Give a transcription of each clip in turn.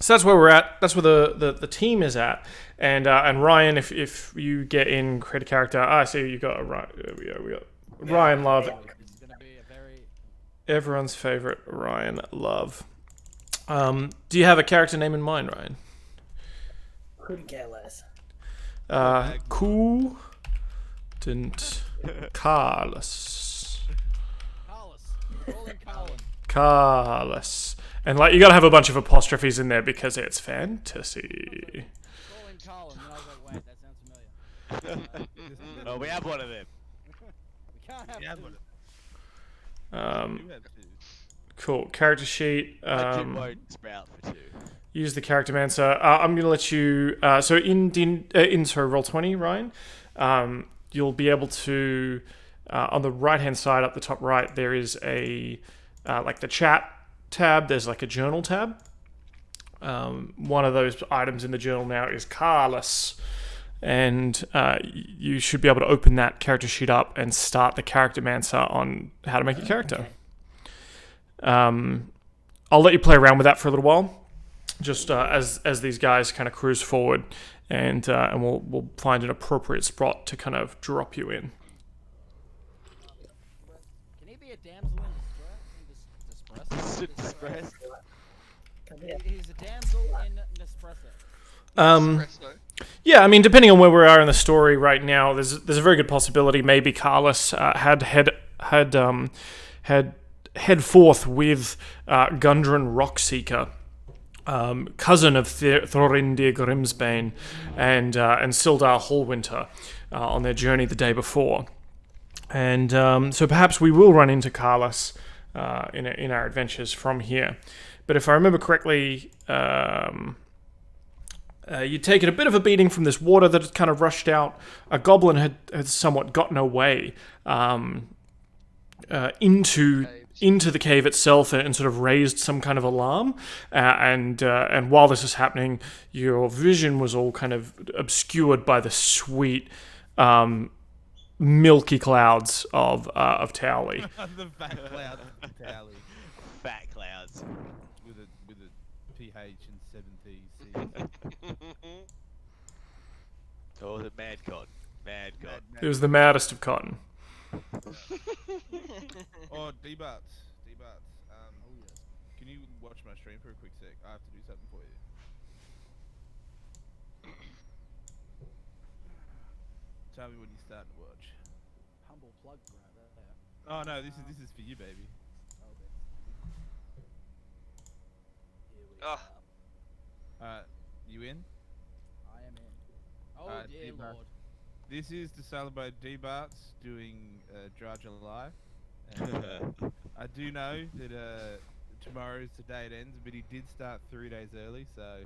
So that's where we're at. That's where the team is at. And Ryan, if you get in, create a character. I see you got a Ryan. We got Ryan Love. It's gonna be a very Everyone's favorite Ryan Love. Do you have a character name in mind, Ryan? Couldn't care less. Cool. Didn't. Carlos. Rolling Colin. Carlos. And like you gotta have a bunch of apostrophes in there because it's fantasy. Rolling Colin. And I was like, wait, that sounds familiar. Oh, we have one of them. We can't have two. Cool. Character sheet. I do vote Sprout for 2. Use the character mancer. I'm gonna let you. So in Roll20, Ryan, you'll be able to on the right hand side up the top right there is a like the chat tab. There's like a journal tab. One of those items in the journal now is Carlos, and you should be able to open that character sheet up and start the character mancer on how to make a character. I'll let you play around with that for a little while. Just as these guys kind of cruise forward, and we'll find an appropriate spot to kind of drop you in. Can he be a damsel in distress? He's a damsel in Nespresso. Yeah, I mean, depending on where we are in the story right now, there's a very good possibility maybe Carlos had head forth with Gundren Rockseeker, cousin of Thorindir Grimsbane and Sildar Hallwinter on their journey the day before. And so perhaps we will run into Carlos in our adventures from here. But if I remember correctly, you'd taken a bit of a beating from this water that had kind of rushed out. A goblin had somewhat gotten away into the cave itself and sort of raised some kind of alarm. And while this was happening, your vision was all kind of obscured by the sweet, milky clouds of Towley. The fat clouds of Towley. Fat clouds. With a PH and 7 T's. Oh, the mad god. Mad god. It was the maddest of cotton. Oh, D-Buts. Can you watch my stream for a quick sec? I have to do something for you. Tell me when you're starting to watch. Humble plug right there. Oh no, this is for you, baby. Oh, Alright, you in? I am in. Oh dear D-Buts. lord. This is to celebrate D-Barts doing Dry July. And, I do know that tomorrow is the day it ends, but he did start 3 days early, so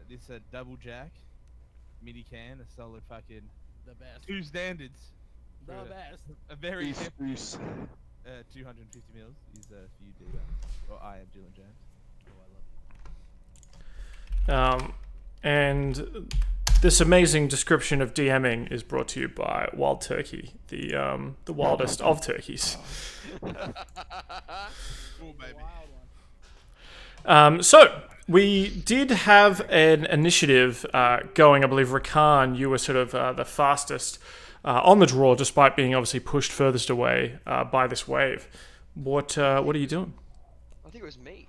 this is a double jack, mini can, a solid fucking The best. 2 standards. The for best. A very Goose, goose. 250 mils is for you, D-Barts. Or I am Dylan James. Oh, I love you. And this amazing description of DMing is brought to you by Wild Turkey, the wildest of turkeys. Cool, baby. Wild one. So we did have an initiative going. I believe Rakan, you were sort of the fastest on the draw, despite being obviously pushed furthest away by this wave. What are you doing? I think it was me.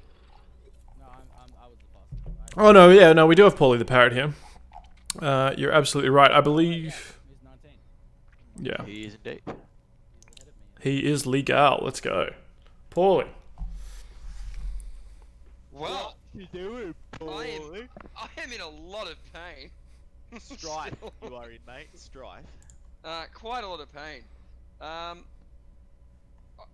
No, I was the fastest. Oh no, yeah, no, we do have Paulie the Parrot here. You're absolutely right. I believe. He's 19. Yeah, He is indeed. He's ahead of me. he is legal. Let's go, Paulie. Well, You doing, I am in a lot of pain. Strife. Still. You are in, mate. Strife. Quite a lot of pain.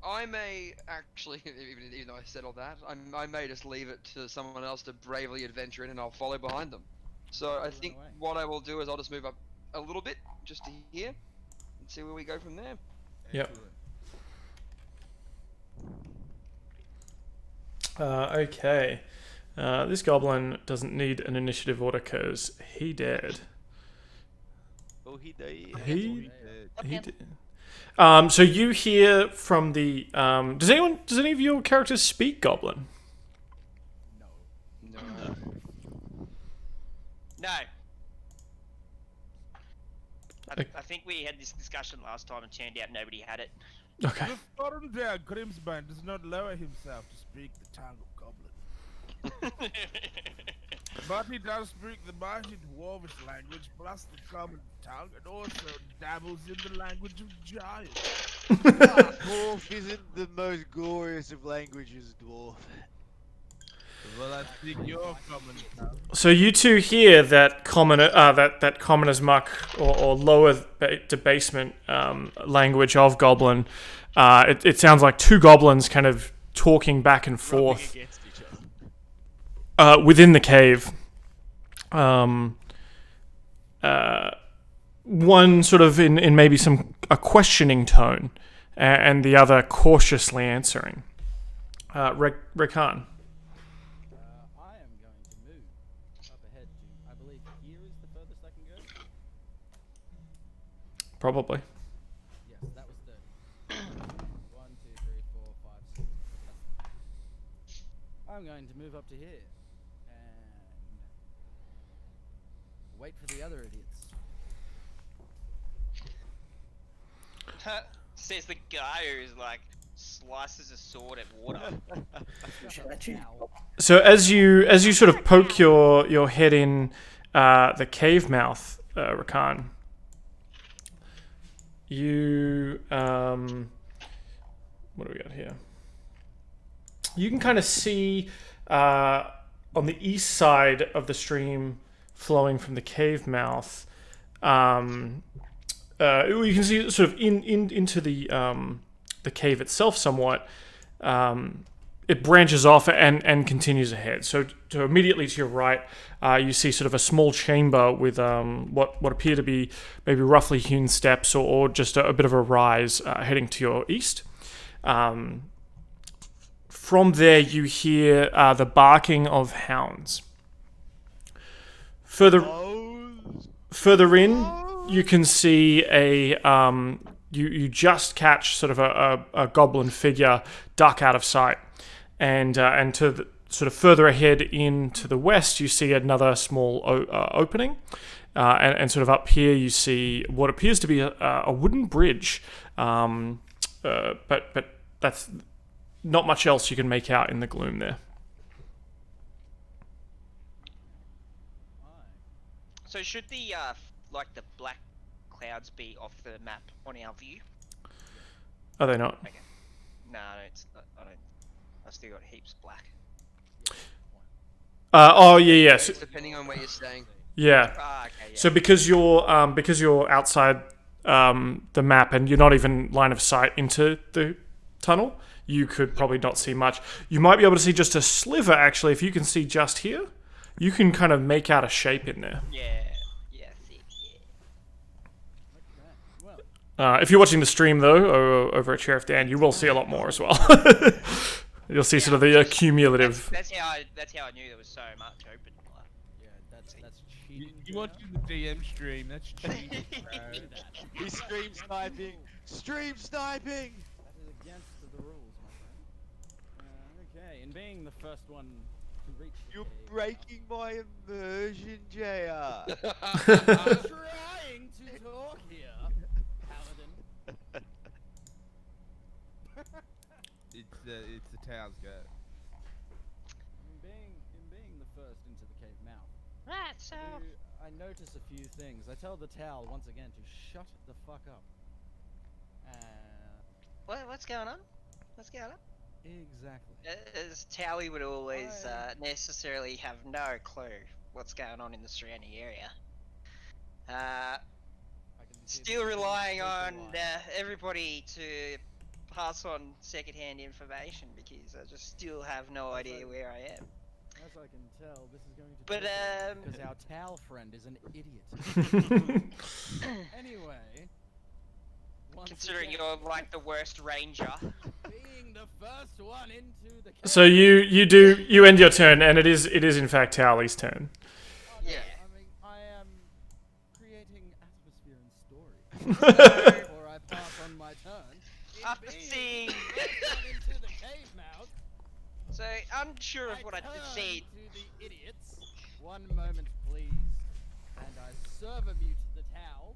I may actually, even though I said all that, I may just leave it to someone else to bravely adventure in, and I'll follow behind them. So I think away. what I will do is I'll just move up a little bit, just to here, and see where we go from there. Yep. Excellent. Okay. This goblin doesn't need an initiative order because he did. Oh, he did. He Dead. did. So you hear from the. Does any of your characters speak Goblin? No. No. No. I think we had this discussion last time and turned out nobody had it. Okay. The foreign dare Grimsban does not lower himself to speak the tongue of goblin. But he does speak the mighty dwarvish language plus the common tongue and also dabbles in the language of giants. Dwarf isn't the most glorious of languages, dwarf. Well, I speak your common tongue. So you two hear that that commoner's muck or lower debasement language of goblin. It sounds like two goblins kind of talking back and forth Against each other. within the cave. One sort of in maybe a questioning tone, and the other cautiously answering. Rekan. I am going to move up ahead to, I believe here is the furthest I can go. Probably. Yes, that was 30. 1, 2, 3, 4, 5, 6. I'm going to move up to here and wait for the other idiots. Says the guy who's like slices a sword at water. So as you sort of poke your head in the cave mouth, Rakan, you what do we got here? You can kind of see on the east side of the stream flowing from the cave mouth. You can see sort of into the cave itself somewhat. It branches off and continues ahead. So immediately to your right, you see sort of a small chamber with what appear to be maybe roughly hewn steps or just a bit of a rise heading to your east. From there, you hear the barking of hounds. Further in, you can see you just catch sort of a goblin figure duck out of sight, and to the, sort of further ahead in to the west, you see another small opening, and sort of up here you see what appears to be a wooden bridge, but that's not much else you can make out in the gloom there. So should the like the black clouds be off the map on our view? Are they not? Okay. No, I don't. I've still got heaps black. Oh yeah, yes. Depending on where you're staying. Yeah. Okay, yeah. So because you're outside the map and you're not even line of sight into the tunnel, you could probably not see much. You might be able to see just a sliver actually. If you can see just here, you can kind of make out a shape in there. Yeah, I see. Yeah. If you're watching the stream though, over at Sheriff Dan, you will see a lot more as well. You'll see sort of the cumulative. That's how I knew there was so much open. Yeah, that's cheating. You watching the DM stream? That's cheating, bro. He's stream sniping! Stream sniping! That is against the rules, my friend. Okay, and being the first one to reach the You're cave, breaking my immersion, JR! I'm trying to talk here, Paladin. It's the town's go. In being the first into the cave mouth, Right, so I notice a few things. I tell the towel once again to shut the fuck up. what's going on? What's going on? Exactly. As Towie would always necessarily have no clue what's going on in the surrounding area. I can see Still the relying open on line. everybody to pass on second-hand information because I just still have no idea where I am. As I can tell, this is going to But, because our towel friend is an idiot. Anyway, once Considering again, you're like the worst ranger. being the first one into the cave. So you end your turn, and it is in fact Towley's turn. Oh, no, Yeah. I mean, I am creating atmosphere and story. Before I pass on my turn. After seeing, into the cave mouth, so unsure of what I turn see. to the idiots. One moment, please. server mute the towel.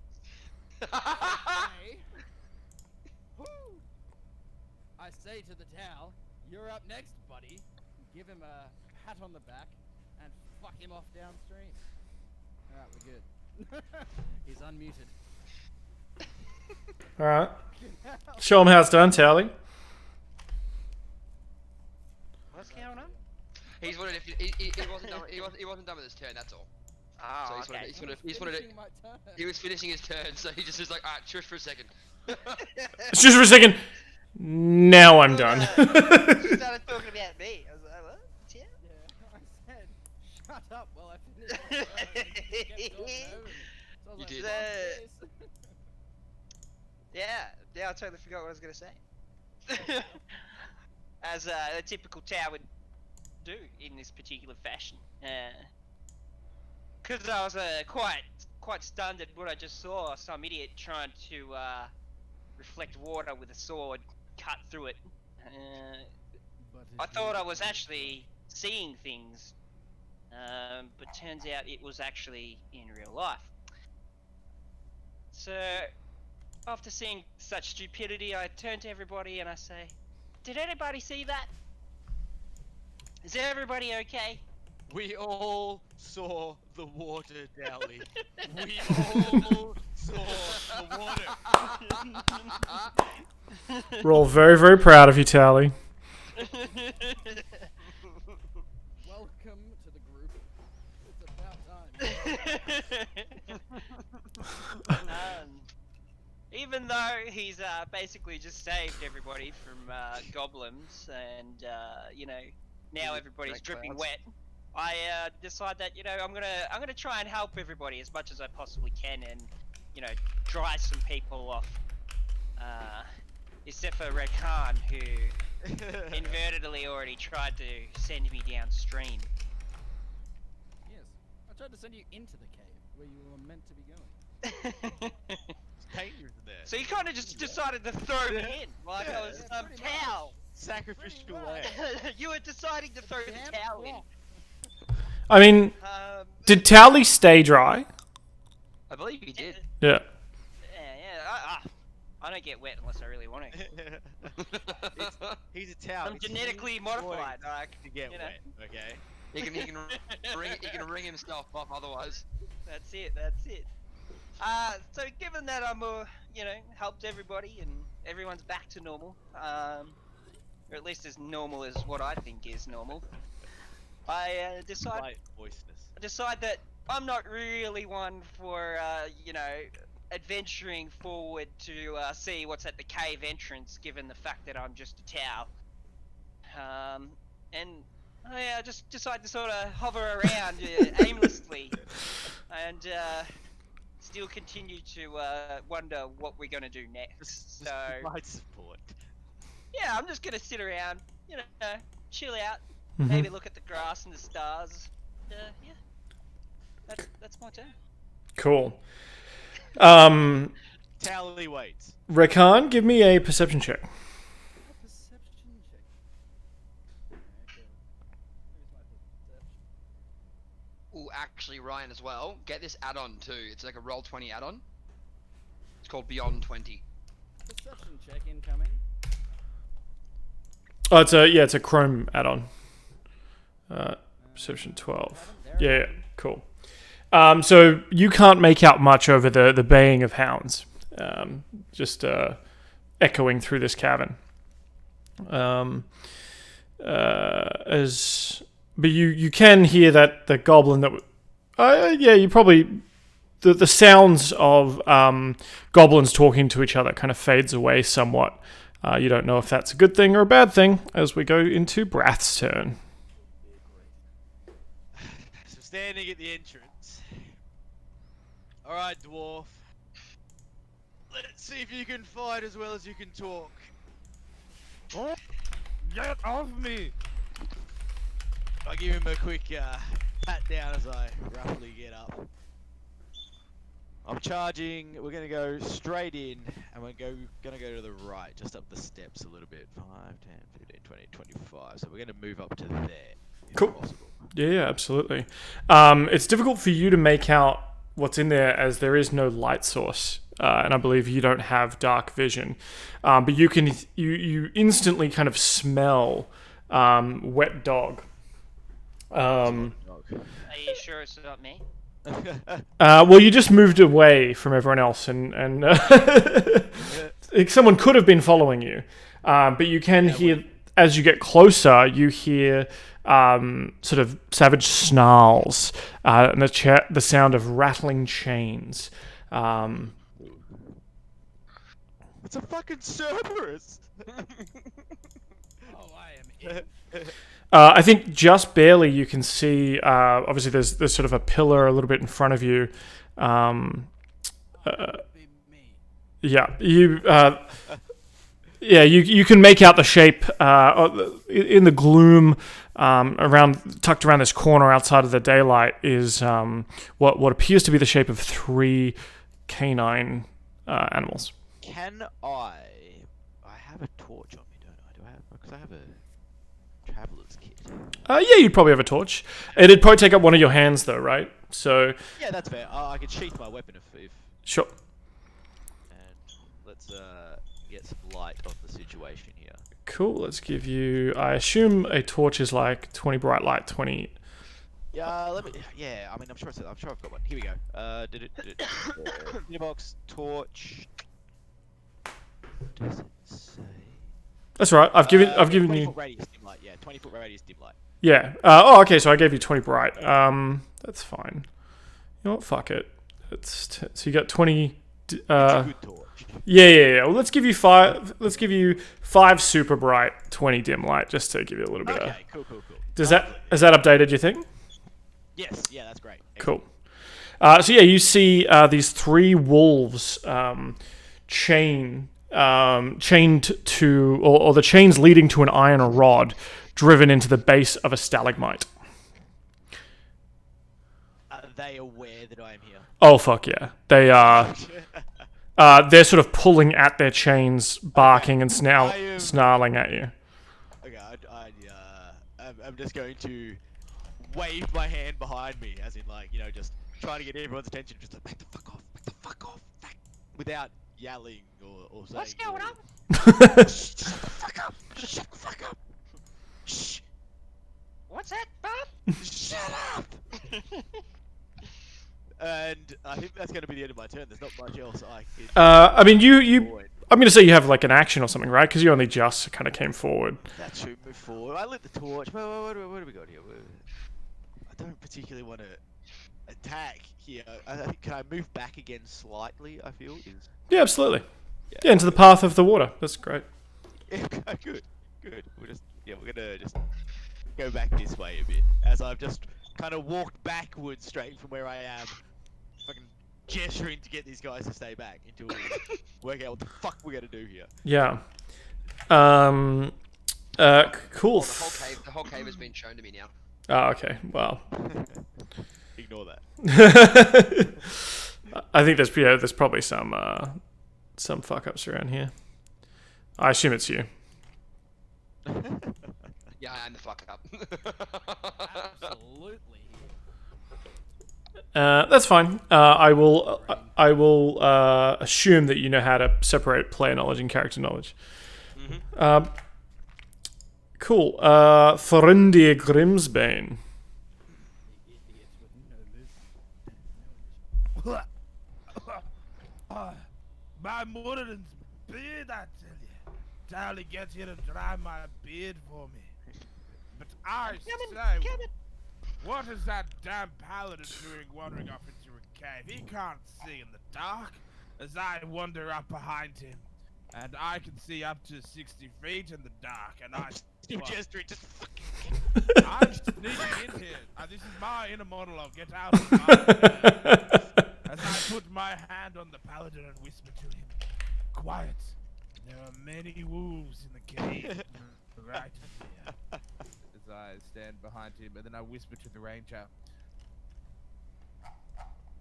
I say to the towel, "You're up next, buddy." Give him a pat on the back and fuck him off downstream. Alright, we're good. He's unmuted. All right. Show him how it's done, Tally. What's going on? He wasn't done with his turn. That's all. Oh, So okay. Finishing my turn. he was finishing his turn, so he just was like, alright, shush for a second. Just for a second. Now I'm done. He started talking about me. I was like, what? Yeah. Yeah, I said, shut up while I finish my turn. And he just kept talking over me. So I was You like, did. "Fuck this." Yeah, I totally forgot what I was going to say. As a typical tower would do in this particular fashion. Because I was quite stunned at what I just saw. Some idiot trying to reflect water with a sword, cut through it. I thought I was actually seeing things, but turns out it was actually in real life. So, after seeing such stupidity, I turn to everybody and I say, "Did anybody see that? Is everybody okay?" We all saw the water, Dowley. We all saw the water. We're all very, very proud of you, Tally. Welcome to the group. It's about time. Even though he's basically just saved everybody from goblins and now everybody's Black dripping clouds. wet, I decide that I'm gonna try and help everybody as much as I possibly can and dry some people off. Except for Red Khan, who inadvertently already tried to send me downstream. Yes, I tried to send you into the cave where you were meant to be going. It's dangerous in there. So you kind of just decided to throw me in, like I was some pretty towel. Sacrificial Pretty lamb. You were deciding to throw the Damn towel in. clock. I mean, did Tally stay dry? I believe he did. Yeah. I don't get wet unless I really want to. He's a towel. I'm It's genetically his modified. choice Like, to get you know. wet, okay? He can ring himself up otherwise. That's it. So given that I'm helped everybody and everyone's back to normal, or at least as normal as what I think is normal, I decide that I'm not really one for adventuring forward to see what's at the cave entrance, given the fact that I'm just a towel. And I just decide to sort of hover around aimlessly, and still continue to wonder what we're gonna do next. So Provide support. yeah, I'm just gonna sit around, chill out, Mhm. maybe look at the grass and the stars. Yeah, that's my turn. Cool. Tally waits. Rekan, give me a perception check. A perception check. Okay. Where's my perception? Ooh, actually, Ryan as well. Get this add-on too. It's like a Roll20 add-on. It's called Beyond 20. Perception check incoming. Oh, it's a Chrome add-on. Perception 12. Yeah, cool. So you can't make out much over the baying of hounds, just echoing through this cavern. But you can hear that the goblin that. You probably the sounds of goblins talking to each other kind of fades away somewhat. You don't know if that's a good thing or a bad thing as we go into Brath's turn. So standing at the entrance. Alright, dwarf. Let's see if you can fight as well as you can talk. Oh, get off me! I give him a quick pat down as I roughly get up. I'm charging. We're gonna go straight in, and we're gonna go to the right, just up the steps a little bit. 5, 10, 15, 20, 25. So we're gonna move up to there. If Cool. possible. Yeah, absolutely. It's difficult for you to make out what's in there, as there is no light source, and I believe you don't have dark vision, but you instantly kind of smell wet dog. Are you sure it's not me? Well, you just moved away from everyone else, and someone could have been following you, but you can hear, as you get closer, you hear sort of savage snarls and the sound of rattling chains. It's a fucking Cerberus! Oh, I am in. I think just barely you can see. Obviously, there's sort of a pillar a little bit in front of you. Be me. Yeah, you can make out the shape in the gloom tucked around this corner outside of the daylight is what appears to be the shape of 3 canine animals. Can I have a torch on me, don't I? Do I have? Because I have a traveler's kit. Yeah, you'd probably have a torch. It'd probably take up one of your hands, though, right? So Yeah, that's fair. I could sheath my weapon if sure. and let's get some light on the situation here. Cool. Let's give you. I assume a torch is like 20 bright light, 20. Yeah, let me. Yeah, I mean, I'm sure I've got one. Here we go. Did it? Box torch. Does it say? That's right. I've given 20 you. foot radius dim light. Yeah, 20 foot radius dim light. Yeah. Oh, okay. So I gave you 20 bright. That's fine. You know what? Fuck it. So you got 20. It's a good torch. Yeah. Well, let's give you 5. Let's give you 5 super bright, 20 dim light, just to give you a little bit of. Okay, cool. Is that updated? You think? Yes. Yeah, that's great. Cool. So yeah, you see these 3 wolves chained to, or the chains leading to an iron rod driven into the base of a stalagmite. Are they aware that I am here? Oh fuck yeah, they are. They're sort of pulling at their chains, barking and snarling at you. Okay, I'm just going to wave my hand behind me, as in like, just trying to get everyone's attention, just like, back the fuck off, without yelling or saying. What's going on? Shut the fuck up! Shut the fuck up! Shh! What's that, Bob? Shut up! And I think that's going to be the end of my turn. There's not much else I can. I mean, I'm going to say you have like an action or something, right? Because you only just kind of came forward. That should move forward. I lit the torch. What do we got here? I don't particularly want to attack here. Can I move back again slightly? I feel is. Yeah, absolutely. Yeah, into the path of the water. That's great. Yeah, good. We're gonna just go back this way a bit, as I've just kind of walked backwards straight from where I am, fucking gesturing to get these guys to stay back until we work out what the fuck we're gonna do here. Yeah. Cool. The whole cave has been shown to me now. Oh, okay. Well. Ignore that. I think there's probably some fuck ups around here. I assume it's you. Yeah, I'm the fuck up. Absolutely. That's fine. I will assume that you know how to separate player knowledge and character knowledge. Mm-hmm. Cool. Thrindir Grimsbane. My Moradin's beard, I tell you. Tally gets here to dry my beard for me. But I say, what is that damn paladin doing wandering off into a cave? He can't see in the dark. As I wander up behind him, and I can see up to 60 feet in the dark, and I... Still gesturing, just fucking... I'm sneaking in here. This is my inner monologue. Get out of my head. As I put my hand on the paladin and whisper to him, quiet. There are many wolves in the cave. Right here. As I stand behind him, and then I whisper to the ranger,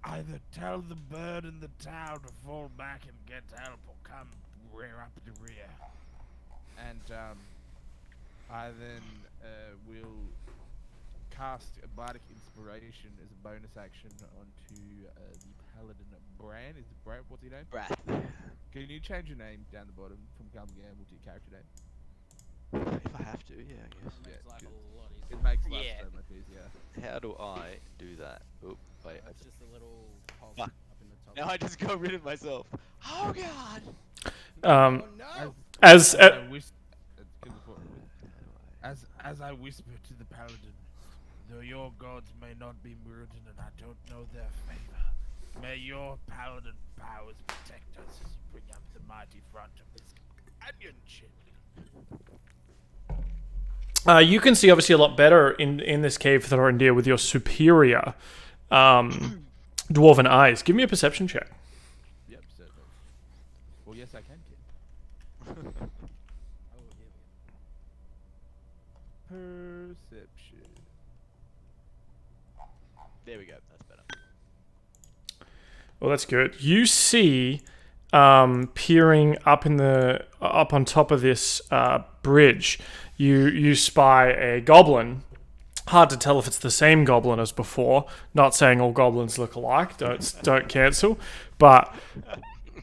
either tell the bird in the town to fall back and get help, or come rear up the rear. And I then will cast a bardic inspiration as a bonus action onto the paladin Bran. Is it Bran? What's your name? Brath. Can you change your name down the bottom from Gum Gamble to your character name? If I have to, yeah, I guess. Yeah, Makes life good. a lot easier. It makes life Yeah. so much easier. How do I do that? Oop, wait. It's just a little hole Fuck. up in the top. Now I just got rid of myself. Oh god! Um, Oh no! as I as I whisper to the paladin, though your gods may not be Muradin and I don't know their favor, may your paladin powers protect us as you bring up the mighty front of this companionship. you can see obviously a lot better in this cave, Thorindir, with your superior dwarven eyes. Give me a perception check. Yep, certainly. Well, yes, I can, kid. Oh, here we go. Perception. There we go, that's better. Well, that's good. You see, peering up on top of this bridge, you spy a goblin. Hard to tell if it's the same goblin as before. Not saying all goblins look alike. Don't cancel. But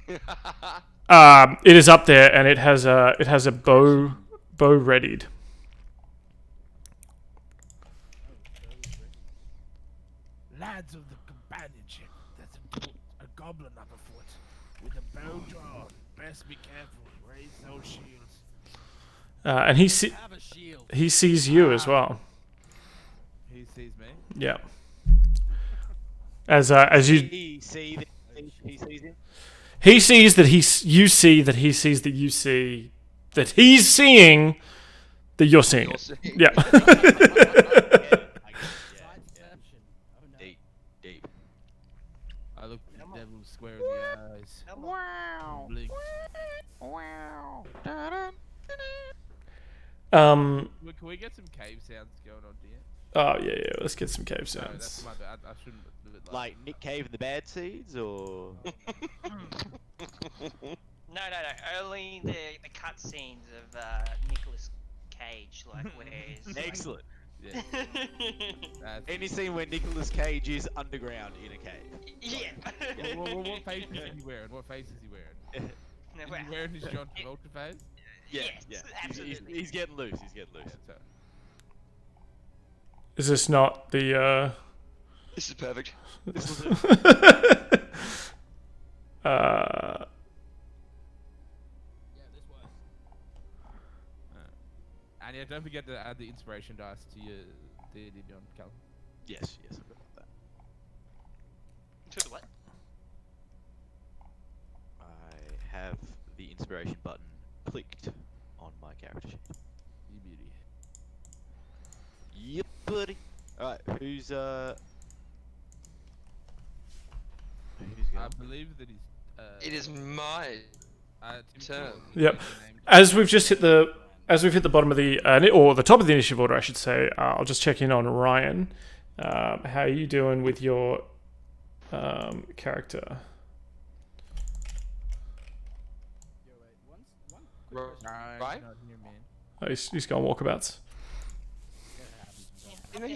it is up there, and it has a bow readied. Lads of the companionship, there's a goblin up afoot with a bow drawn. Best be careful, raise those shields. And Have a shield. he sees you as well. He sees me. Yeah. As you He sees him. he sees that you see that he sees that you see that he's seeing that you're seeing You're it. seeing- Yeah. Side perception. Oh no. Deep. I looked the devil square in the eyes. Come on. Blinked. Can we get some cave sounds going on here? Oh yeah. Let's get some cave No, that's sounds. my bad. I shouldn't do it Like Nick Cave and the Bad Seeds, or No. Only the cutscenes of Nicolas Cage, like where he's excellent. Yeah. That's, Any scene where Nicolas Cage is underground in a cave. yeah. what face is he wearing? What face is he wearing? No, Is well, he wearing his John Travolta face? Yes, He's absolutely. getting loose. He's getting loose. Yeah, so. Is this not the This is perfect. This was Yeah, this was. And yeah, don't forget to add the inspiration dice to your D&D Beyond Cal. yes, I forgot that. To the what? I have the inspiration button clicked on my character sheet. You beauty. Yep, buddy. Alright, who's I going? believe that he's. It is my Tim turn. Ford. Yep. Is the name. as we've hit the bottom of the or the top of the initiative order, I should say. I'll just check in on Ryan. How are you doing with your character? Yo, wait. One quick Ro- question. Right? Not here, man. Oh, he's going walkabouts. You know,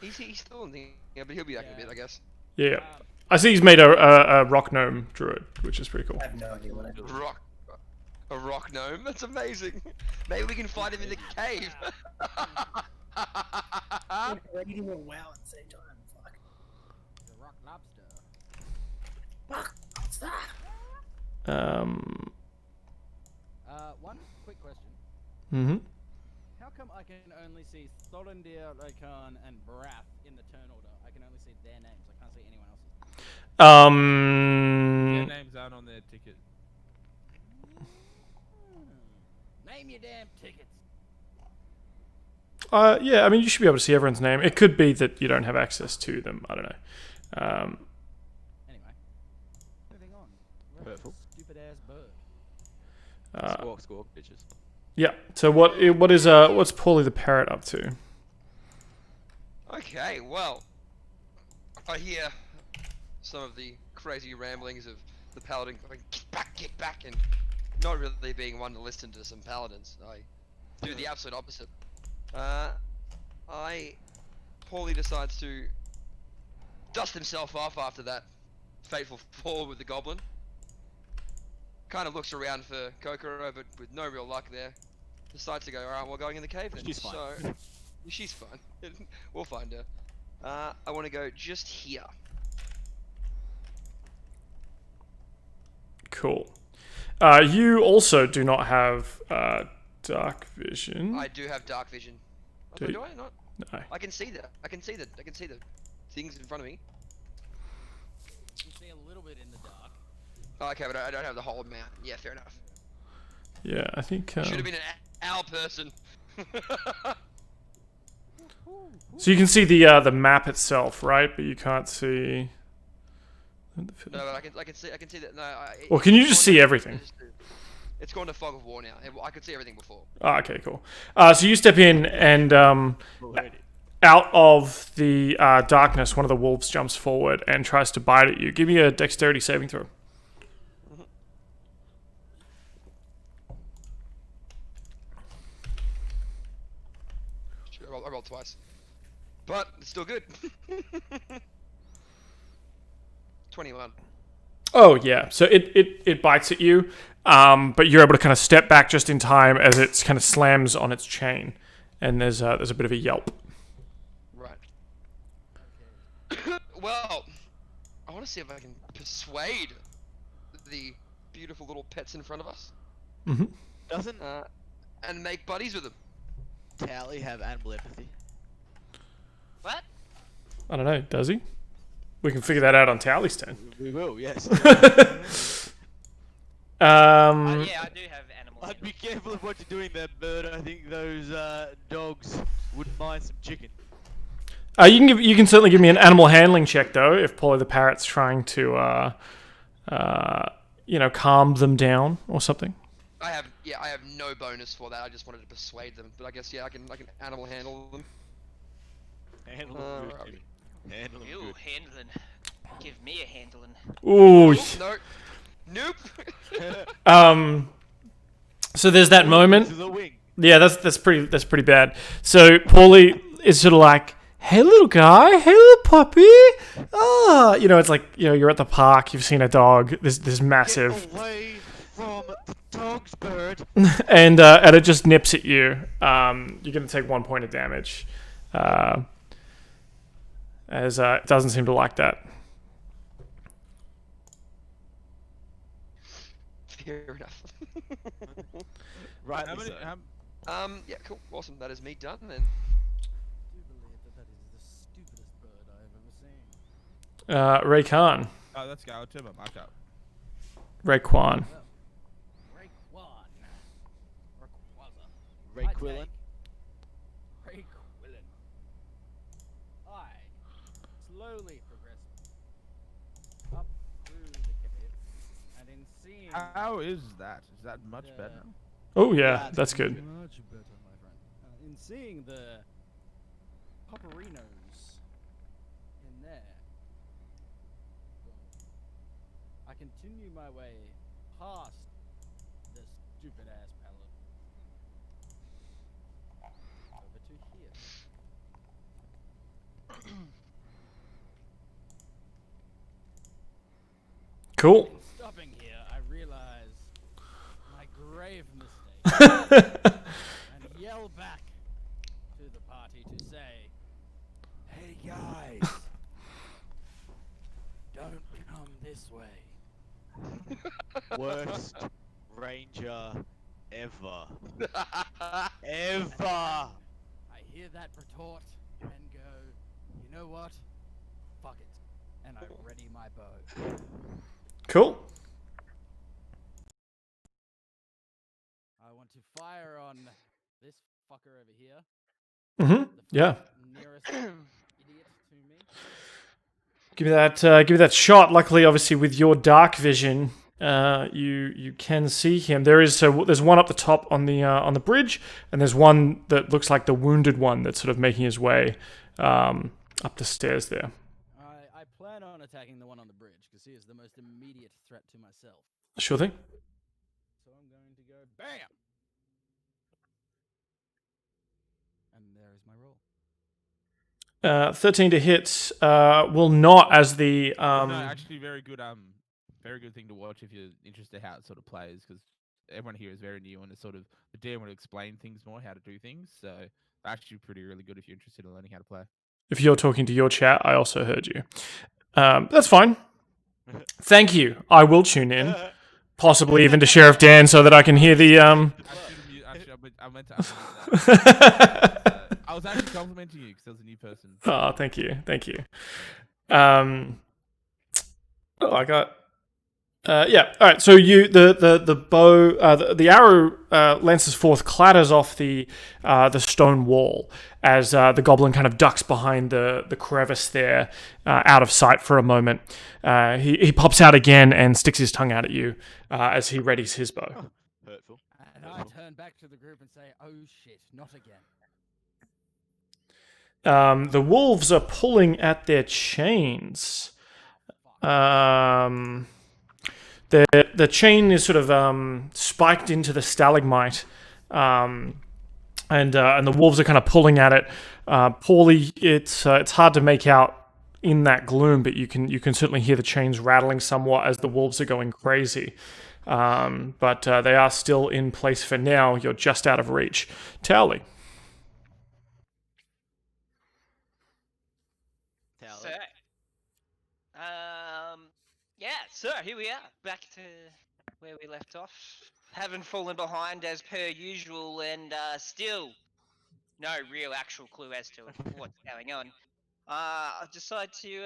he's still in the but he'll be back in a bit, I guess. Yeah. I see he's made a rock gnome druid, which is pretty cool. I have no idea what I do. A rock gnome? That's amazing. Maybe we can fight him in the cave. I'm reading a wow at the same time. Fuck. The rock lobster. Fuck. What's that? One quick question. Mm-hmm. How come I can only see Thorindir, Rakan, and Brath in the turn order? I can only see their names. I can't see anyone else's. Their names aren't on their ticket. Name your damn tickets. Yeah, I mean, you should be able to see everyone's name. It could be that you don't have access to them. I don't know. Anyway, moving on. Purple. Stupid ass bird. Squawk, bitches. Yeah. So what's Paulie the parrot up to? Okay, well, I hear some of the crazy ramblings of the paladin going, get back, and not really being one to listen to some paladins. I do the absolute opposite. I Paulie decides to dust himself off after that fateful fall with the goblin. Kind of looks around for Kokoro, but with no real luck there. Decides to go, alright, we're going in the cave then. She's fine. So, she's fine. We'll find her. I want to go just here. Cool. You also do not have dark vision. I do have dark vision. Do Do you? I not? No. I can see that. I can see the things in front of me. You can see a little bit in the dark. Oh, okay, but I don't have the whole amount. Yeah, fair enough. Yeah, I think. Should have been an owl person. So you can see the map itself, right? But you can't see. No, but I can see that. No. Well, can you just see everything? It's gone to fog of war now. I could see everything before. Oh, okay, cool. So you step in, and out of the darkness, one of the wolves jumps forward and tries to bite at you. Give me a dexterity saving throw. I rolled twice, but it's still good. 21. Oh yeah, so it bites at you, but you're able to kind of step back just in time as it kind of slams on its chain, and there's a bit of a yelp. Right. Well, I want to see if I can persuade the beautiful little pets in front of us, Doesn't and make buddies with them. Tally have animal empathy? What? I don't know, does he? We can figure that out on Towley's turn. We will, yes. Yeah, I do have animal. I'd be careful of what you're doing there, Bird. I think those dogs wouldn't mind some chicken. You can certainly give me an animal handling check though, if Paulie the parrot's trying to calm them down or something. I have no bonus for that. I just wanted to persuade them, but I guess I can animal handle them. Handle them good, Alright. Jimmy. Handle them Ooh, good. handling. Give me a handling. Ooh. No. Nope. So there's that moment. To the wing. Yeah, that's pretty bad. So Paulie is sort of like, "Hey little guy, hey little puppy." It's like, you're at the park, you've seen a dog, this massive, Get away from the dogs, Bird. and it just nips at you. You're gonna take 1 point of damage, as it doesn't seem to like that. Fair enough. Right. How many? Yeah, cool, awesome. That is me done then. I do believe that is the stupidest bird I have ever seen. Ray Khan, Oh, let's go. I'll turn my mic up. Ray Kwan. Raekwon. Rayquaza. Ray I Quillen. take Rayquillen. I slowly progress up through the cave, and in seeing How is that? Is that much better? Oh yeah, that's good. much better, my friend. In seeing the popperinos in there, I continue my way past the stupid ass pallet over to here. Cool. Stopping here, I realize my grave mistake and yell back to the party to say, "Hey guys, don't come this way." Worst ranger ever. Ever. I hear that retort and go, "You know what? Fuck it." And I ready my bow. Cool. I want to fire on this fucker over here. Mm-hmm. The Yeah. nearest idiot to me. Give me that shot. Luckily, obviously, with your dark vision, you can see him. There's one up the top on the bridge, and there's one that looks like the wounded one that's sort of making his way up the stairs there. I plan on attacking the one on the bridge because he is the most immediate threat to myself. Sure thing. So I'm going to go BAM! And there is my roll. 13 to hit will not, as the No, actually, very good thing to watch if you're interested how it sort of plays, because everyone here is very new and it's sort of the DM will explain things more, how to do things. So actually, really good if you're interested in learning how to play. if you're talking to your chat, I also heard you. That's fine. Thank you. I will tune in, possibly even to Sheriff Dan, so that I can hear the. I meant to unmute that. I was actually complimenting you because there was a new person. Oh, thank you. I got. Yeah. All right. So the bow, the arrow lances forth, clatters off the stone wall as the goblin kind of ducks behind the crevice there, out of sight for a moment. He pops out again and sticks his tongue out at you as he readies his bow. Hurtful. And I turn back to the group and say, "Oh shit, not again." The wolves are pulling at their chains. The chain is sort of spiked into the stalagmite, and the wolves are kind of pulling at it. Poorly, it's hard to make out in that gloom, but you can certainly hear the chains rattling somewhat as the wolves are going crazy. But they are still in place for now. You're just out of reach. Towley. So, yeah, so here we are, back to where we left off. Haven't fallen behind as per usual, and still no real actual clue as to what's going on. I decided to,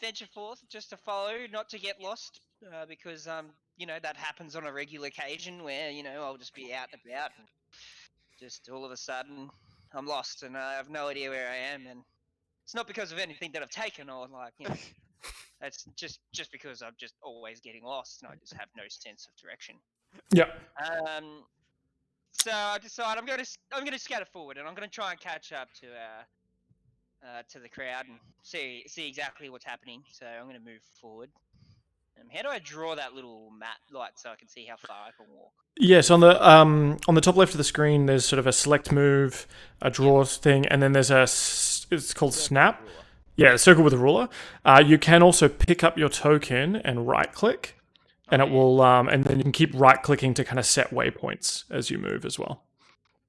venture forth just to follow, not to get lost, because that happens on a regular occasion where I'll just be out and about, and just all of a sudden I'm lost and I have no idea where I am, and it's not because of anything that I've taken or it's just because I'm just always getting lost and I just have no sense of direction. Yeah. So I decide I'm gonna scatter forward and I'm gonna try and catch up to the crowd and see exactly what's happening. So I'm gonna move forward. How do I draw that little map light so I can see how far I can walk? Yes, on the top left of the screen, there's sort of a select move, a draw thing, and then there's it's called snap. Yeah, a circle with a ruler. You can also pick up your token and right click, and it will and then you can keep right clicking to kind of set waypoints as you move as well.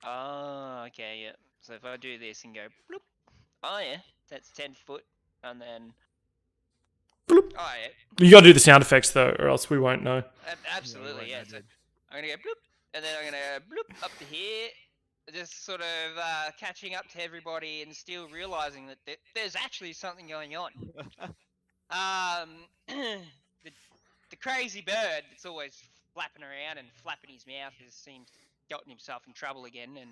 Oh, okay, yeah. So if I do this and go bloop, oh yeah, that's 10 foot, and then Bloop. oh yeah. You got to do the sound effects though, or else we won't know. Absolutely, yeah. So I'm gonna go bloop, and then I'm gonna bloop up to here, just sort of catching up to everybody and still realizing that there's actually something going on. The crazy bird that's always flapping around and flapping his mouth seems to have gotten himself in trouble again. And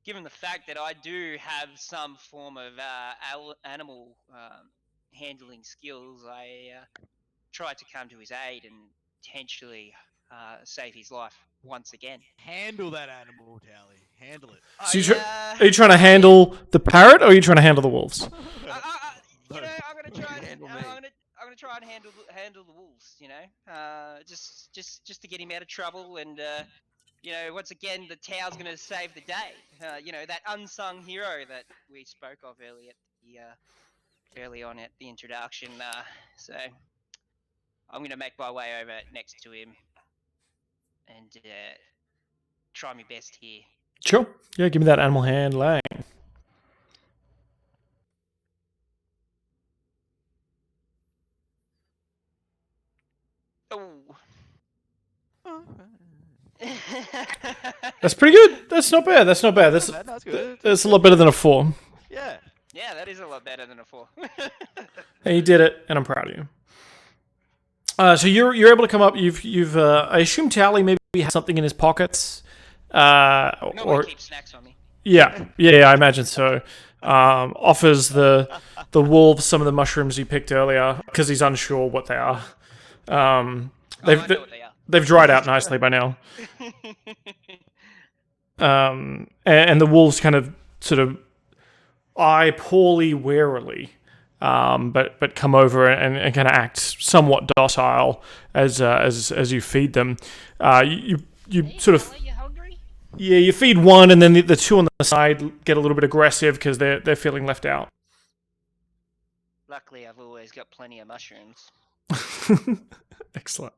given the fact that I do have some form of animal handling skills, I tried to come to his aid and potentially save his life once again. Handle that animal, Tally. Handle it. So are you trying to handle the parrot, or are you trying to handle the wolves? I'm gonna try and Handle me. I'm gonna try and handle the wolves. Just to get him out of trouble, and once again the Tau's gonna save the day. That unsung hero that we spoke of early on at the introduction. So I'm gonna make my way over next to him and try my best here. Sure. Yeah, give me that animal handling. Oh. That's pretty good. That's not bad. That's good. That's a lot better than a 4. Yeah. Yeah, that is a lot better than a 4. And you did it, and I'm proud of you. So you're able to come up. You've I assume Tally maybe has something in his pockets. Nobody keeps snacks on me. Yeah, I imagine so. Offers the wolves some of the mushrooms he picked earlier because he's unsure what they are. I know what they are. They've dried out nicely by now. And the wolves kind of sort of eye poorly warily, but come over and kind of act somewhat docile as you feed them. You sort of. Are you hungry? Yeah, you feed one, and then the two on the side get a little bit aggressive because they're feeling left out. Luckily, I've always got plenty of mushrooms. Excellent.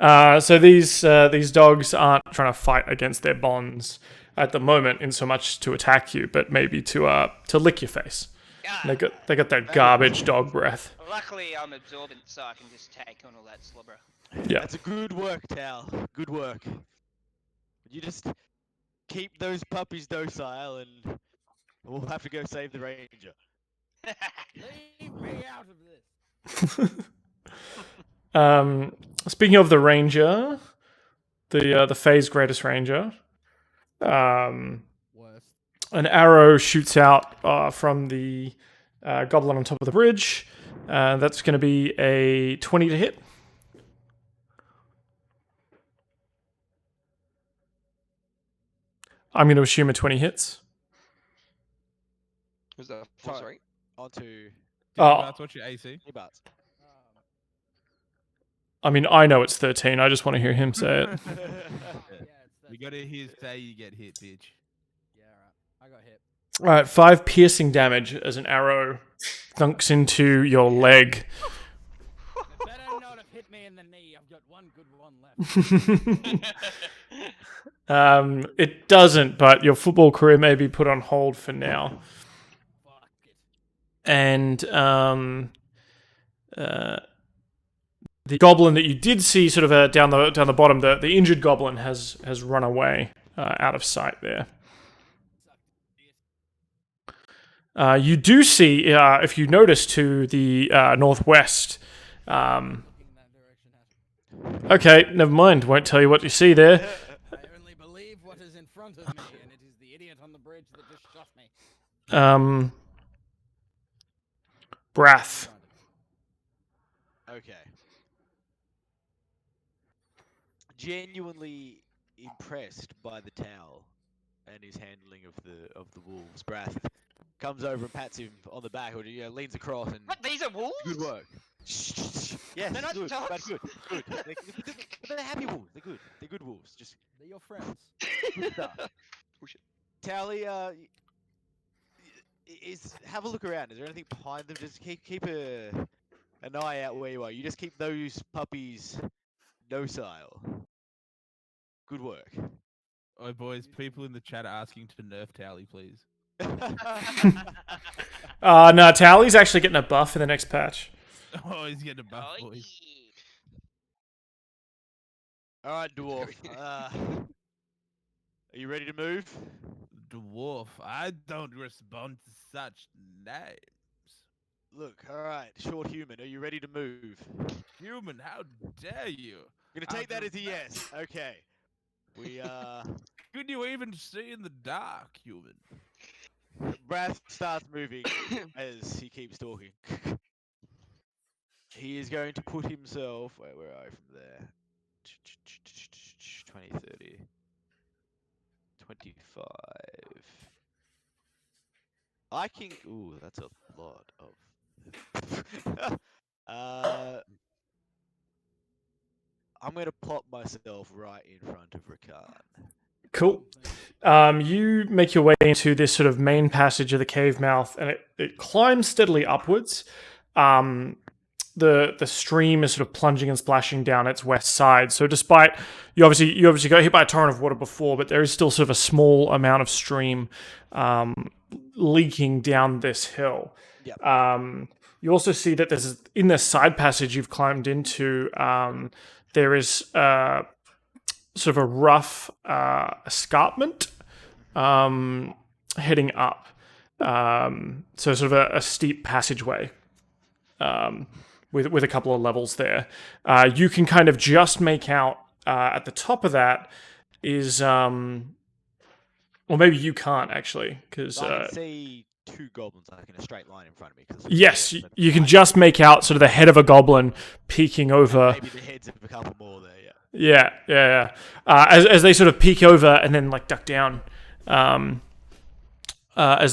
So these dogs aren't trying to fight against their bonds at the moment, in so much to attack you, but maybe to lick your face. Ah, They got that garbage dog breath. luckily, I'm absorbent, so I can just take on all that slobber. Yeah. That's a good work, Tal. Good work. You just keep those puppies docile, and we'll have to go save the ranger. Leave me out of this. Speaking of the ranger, the Fae's greatest ranger, Worst. an arrow shoots out from the goblin on top of the bridge. That's going to be a 20 to hit. I'm going to assume a 20 hits. Was that full Sorry. straight? Onto That's what's your AC? T-Bats. I mean, I know it's 13. I just want to hear him say it. Yeah, it's We gotta hear say you get hit, bitch. Yeah, right. I got hit. All right, 5 piercing damage as an arrow thunks into your leg. It better not have hit me in the knee. I've got one good one left. It doesn't, but your football career may be put on hold for now. Fuck it. And the goblin that you did see sort of down the bottom, the injured goblin has run away out of sight there. You do see, if you notice, to the northwest. In that direction. Okay, never mind. Won't tell you what you see there. I only believe what is in front of me, and it is the idiot on the bridge that just shot me. Brath. Okay. Genuinely impressed by the towel and his handling of the wolves. Brath comes over and pats him on the back, or leans across and What? These are wolves? good work. Yes, They're not good, but dogs. good. They're happy wolves. They're good. They're good wolves. Just They're your friends. good stuff. Tally, have a look around. Is there anything behind them? Just keep an eye out where you are. You just keep those puppies docile. Good work. Oh, boys, people in the chat are asking to nerf Tally, please. No, Tally's actually getting a buff in the next patch. Oh, he's getting a buff, Oh, boys. All right, dwarf. Are you ready to move? Dwarf, I don't respond to such names. Look, all right, short human. Are you ready to move? Human, how dare you? I'm gonna take that After as a yes. Okay. We Could you even see in the dark, human? Brath starts moving as he keeps talking. He is going to put himself. Wait, where are I from there? 20, 30, 25. I can. Ooh, that's a lot of. I'm going to plop myself right in front of Rakan. Cool. You make your way into this sort of main passage of the cave mouth, and it climbs steadily upwards. The stream is sort of plunging and splashing down its west side. So despite you obviously got hit by a torrent of water before, but there is still sort of a small amount of stream leaking down this hill. Yep. You also see that there's in the side passage you've climbed into. There is sort of a rough escarpment heading up. So sort of a steep passageway with a couple of levels there. You can kind of just make out at the top of that is... well, maybe you can't actually, because... I can see two goblins like in a straight line in front of me. Yes, you can just make out sort of the head of a goblin peeking over. Maybe the heads of a couple more there, yeah. Yeah. As they sort of peek over and then like duck down, as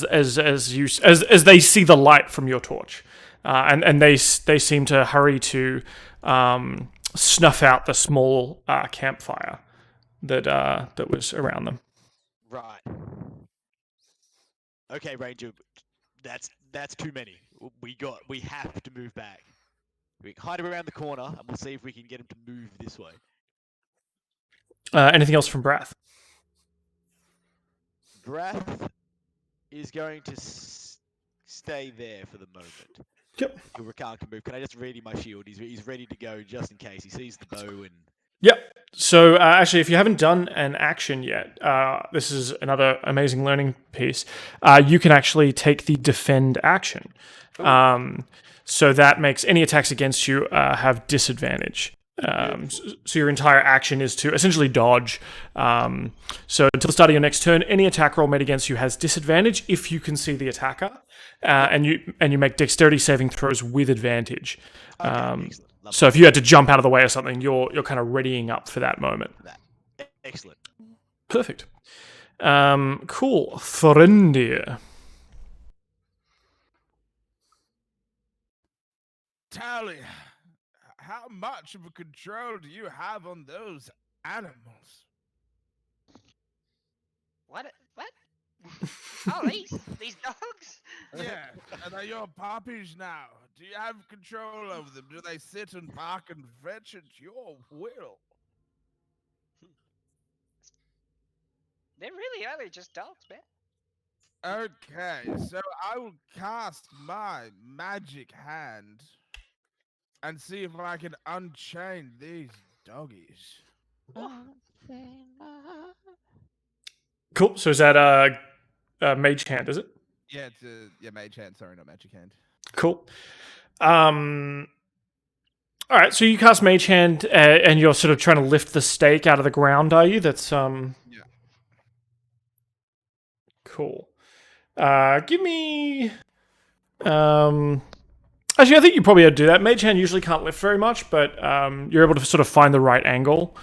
they see the light from your torch, and they seem to hurry to snuff out the small campfire that was around them. Right. Okay, Ranger. That's too many. We have to move back. We hide around the corner, and we'll see if we can get him to move this way. Anything else from Brath? Brath is going to stay there for the moment. Yep. Ricard can move. Can I just ready my shield? He's ready to go just in case. He sees the bow and. Yep. So actually, if you haven't done an action yet, this is another amazing learning piece. You can actually take the defend action. So that makes any attacks against you have disadvantage. So your entire action is to essentially dodge. So until the start of your next turn, any attack roll made against you has disadvantage if you can see the attacker, and you make dexterity saving throws with advantage. Excellent. So if you had to jump out of the way or something, you're kind of readying up for that moment. Excellent. Perfect. Cool. Threndir. Tally, how much of a control do you have on those animals? What? Oh, these dogs? Yeah, and they're your puppies now. Do you have control over them? Do they sit and bark and fetch at your will? They really are. They're just dogs, man. Okay, so I will cast my magic hand and see if I can unchain these doggies. Cool. So is that mage hand, is it? Yeah, it's mage hand. Sorry, not magic hand. Cool. All right. So you cast mage hand, and you're sort of trying to lift the stake out of the ground, are you? That's Yeah. Cool. Give me. Actually, I think you probably ought to do that. Mage hand usually can't lift very much, but you're able to sort of find the right angle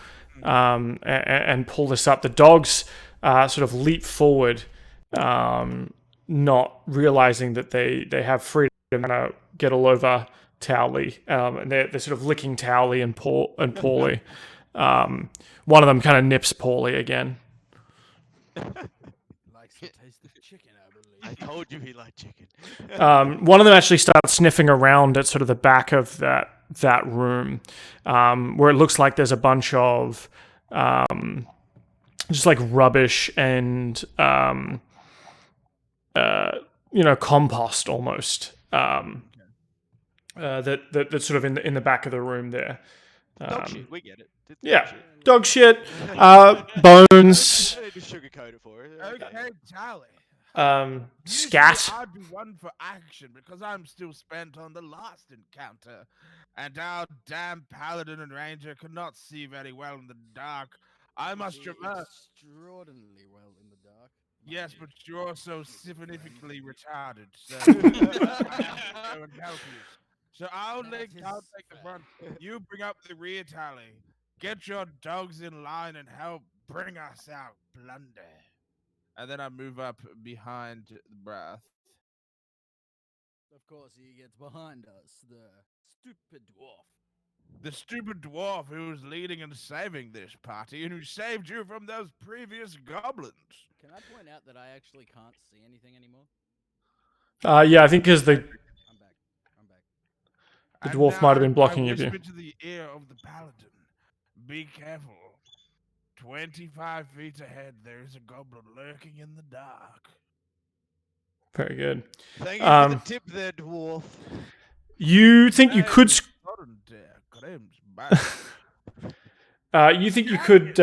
and pull this up. The dogs sort of leap forward, not realizing that they have freedom to get all over Towley, and they're sort of licking Towley and Paulie. One of them kind of nips Paulie again. Likes the taste of chicken, I believe. I told you he liked chicken. One of them actually starts sniffing around at sort of the back of that room, where it looks like there's a bunch of just like rubbish and compost almost. That's sort of in the back of the room there. Dog shit, we get it. Yeah, dog shit, bones, I need to sugarcoat it for it. Okay, Tally. scat. Usually I'd be one for action because I'm still spent on the last encounter, and our damn paladin and ranger could not see very well in the dark. I must reverse. Extraordinarily well in the dark. Yes, but you're so significantly retarded, so I have to go and help you. So I'll That take is the front. You bring up the rear, Tally. Get your dogs in line and help bring us our plunder. And then I move up behind the Brath. Of course, he gets behind us, the stupid dwarf. The stupid dwarf who's leading and saving this party and who saved you from those previous goblins. Can I point out that I actually can't see anything anymore? Yeah, I think because the I'm back. The dwarf might have been blocking your view. I whisper to the ear of the paladin. Be careful. 25 feet ahead, there is a goblin lurking in the dark. Very good. Thank you for the tip there, dwarf. You think you could? You think you could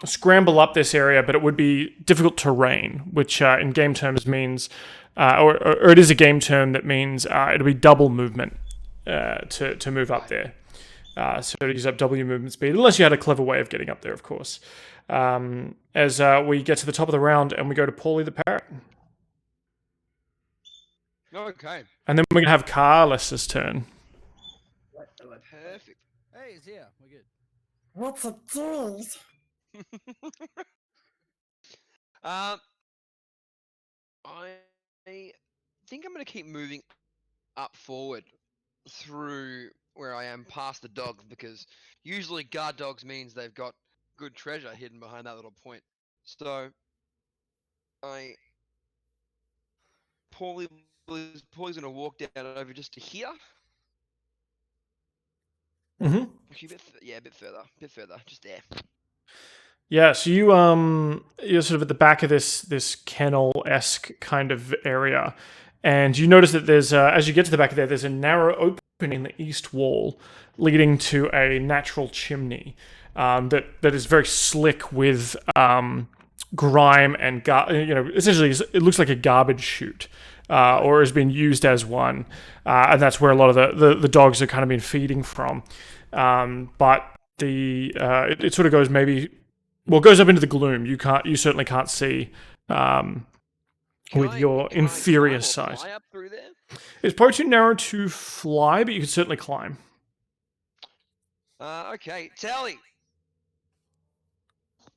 scramble up this area, but it would be difficult terrain, which in game terms means, or it is a game term that means it'll be double movement to move up there. So to use up double your movement speed, unless you had a clever way of getting up there, of course. As we get to the top of the round and we go to Paulie the Parrot. Okay. And then we're going to have Carlos's turn. Perfect. Hey, he's here. We're good. What's it doing? I think I'm going to keep moving up forward through where I am past the dogs, because usually guard dogs means they've got good treasure hidden behind that little point. So Paulie's gonna walk down over just to here. Mm-hmm. Actually, a bit further, just there. Yeah, so you're sort of at the back of this kennel-esque kind of area, and you notice that there's as you get to the back of there's a narrow opening in the east wall leading to a natural chimney that is very slick with grime and essentially it looks like a garbage chute. Or has been used as one, and that's where a lot of the dogs are kind of been feeding from. But it sort of goes it goes up into the gloom. You certainly can't see with your inferior size. Fly up through there? It's probably too narrow to fly, but you can certainly climb. Okay, Tally.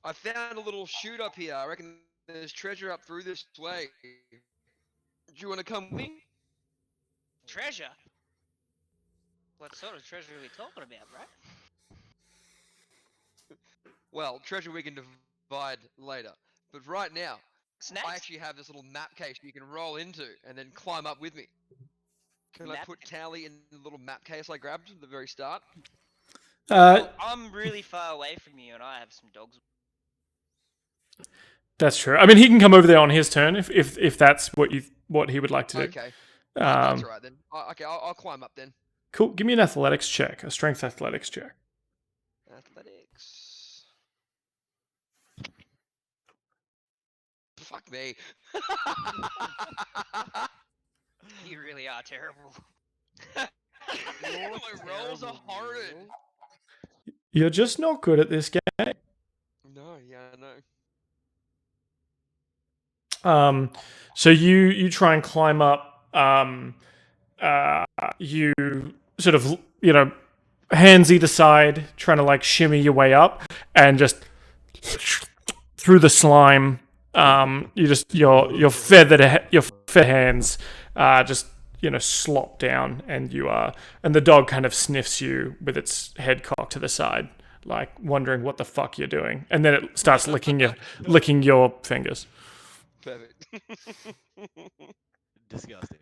I found a little chute up here. I reckon there's treasure up through this way. Do you want to come with me? Treasure? What sort of treasure are we talking about, bro? Well, treasure we can divide later. But right now, Snacks? I actually have this little map case you can roll into and then climb up with me. Can I put Tally in the little map case I grabbed at the very start? I'm really far away from you, and I have some dogs. That's true. I mean, he can come over there on his turn if that's what he would like to do. Okay. That's all right then. Okay, I'll climb up then. Cool. Give me an athletics check, a strength athletics check. Athletics. Fuck me. You really are terrible. My rolls are horrid. You're just not good at this game. No, yeah, I know. So you try and climb up. You sort of hands either side, trying to like shimmy your way up, and just through the slime. Your feathered hands just slop down, and and the dog kind of sniffs you with its head cocked to the side, like wondering what the fuck you're doing, and then it starts licking your fingers. Perfect. Disgusting.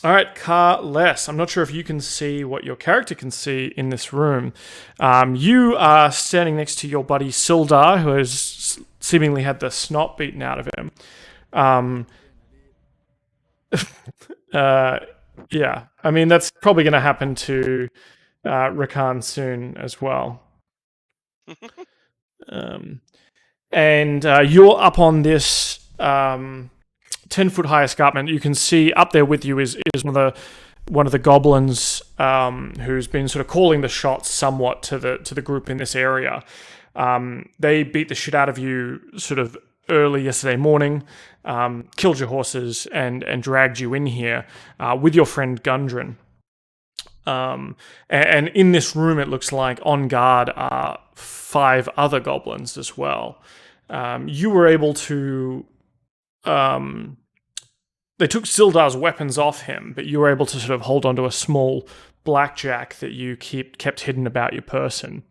All right, Carless. I'm not sure if you can see what your character can see in this room. You are standing next to your buddy Sildar, who has seemingly had the snot beaten out of him. Yeah, I mean, that's probably going to happen to Rakan soon as well. And you're up on this 10-foot high escarpment. You can see up there with you is one of the goblins who's been sort of calling the shots somewhat to the group in this area. They beat the shit out of you sort of early yesterday morning, killed your horses, and dragged you in here with your friend Gundren. And in this room, it looks like on guard are 5 other goblins as well. You were able to... they took Sildar's weapons off him, but you were able to sort of hold onto a small blackjack that you kept hidden about your person.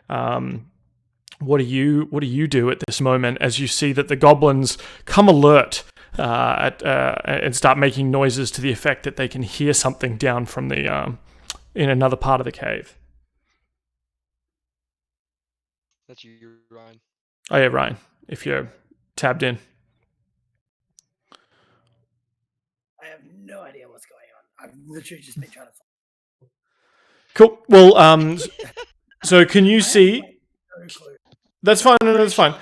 What do you do at this moment as you see that the goblins come alert and start making noises to the effect that they can hear something down from the in another part of the cave? That's you, Ryan. Oh yeah, Ryan, if you're tabbed in. I have no idea what's going on. I've literally just been trying to. Cool. Well, so can you see? No clue. That's fine. No, that's fine.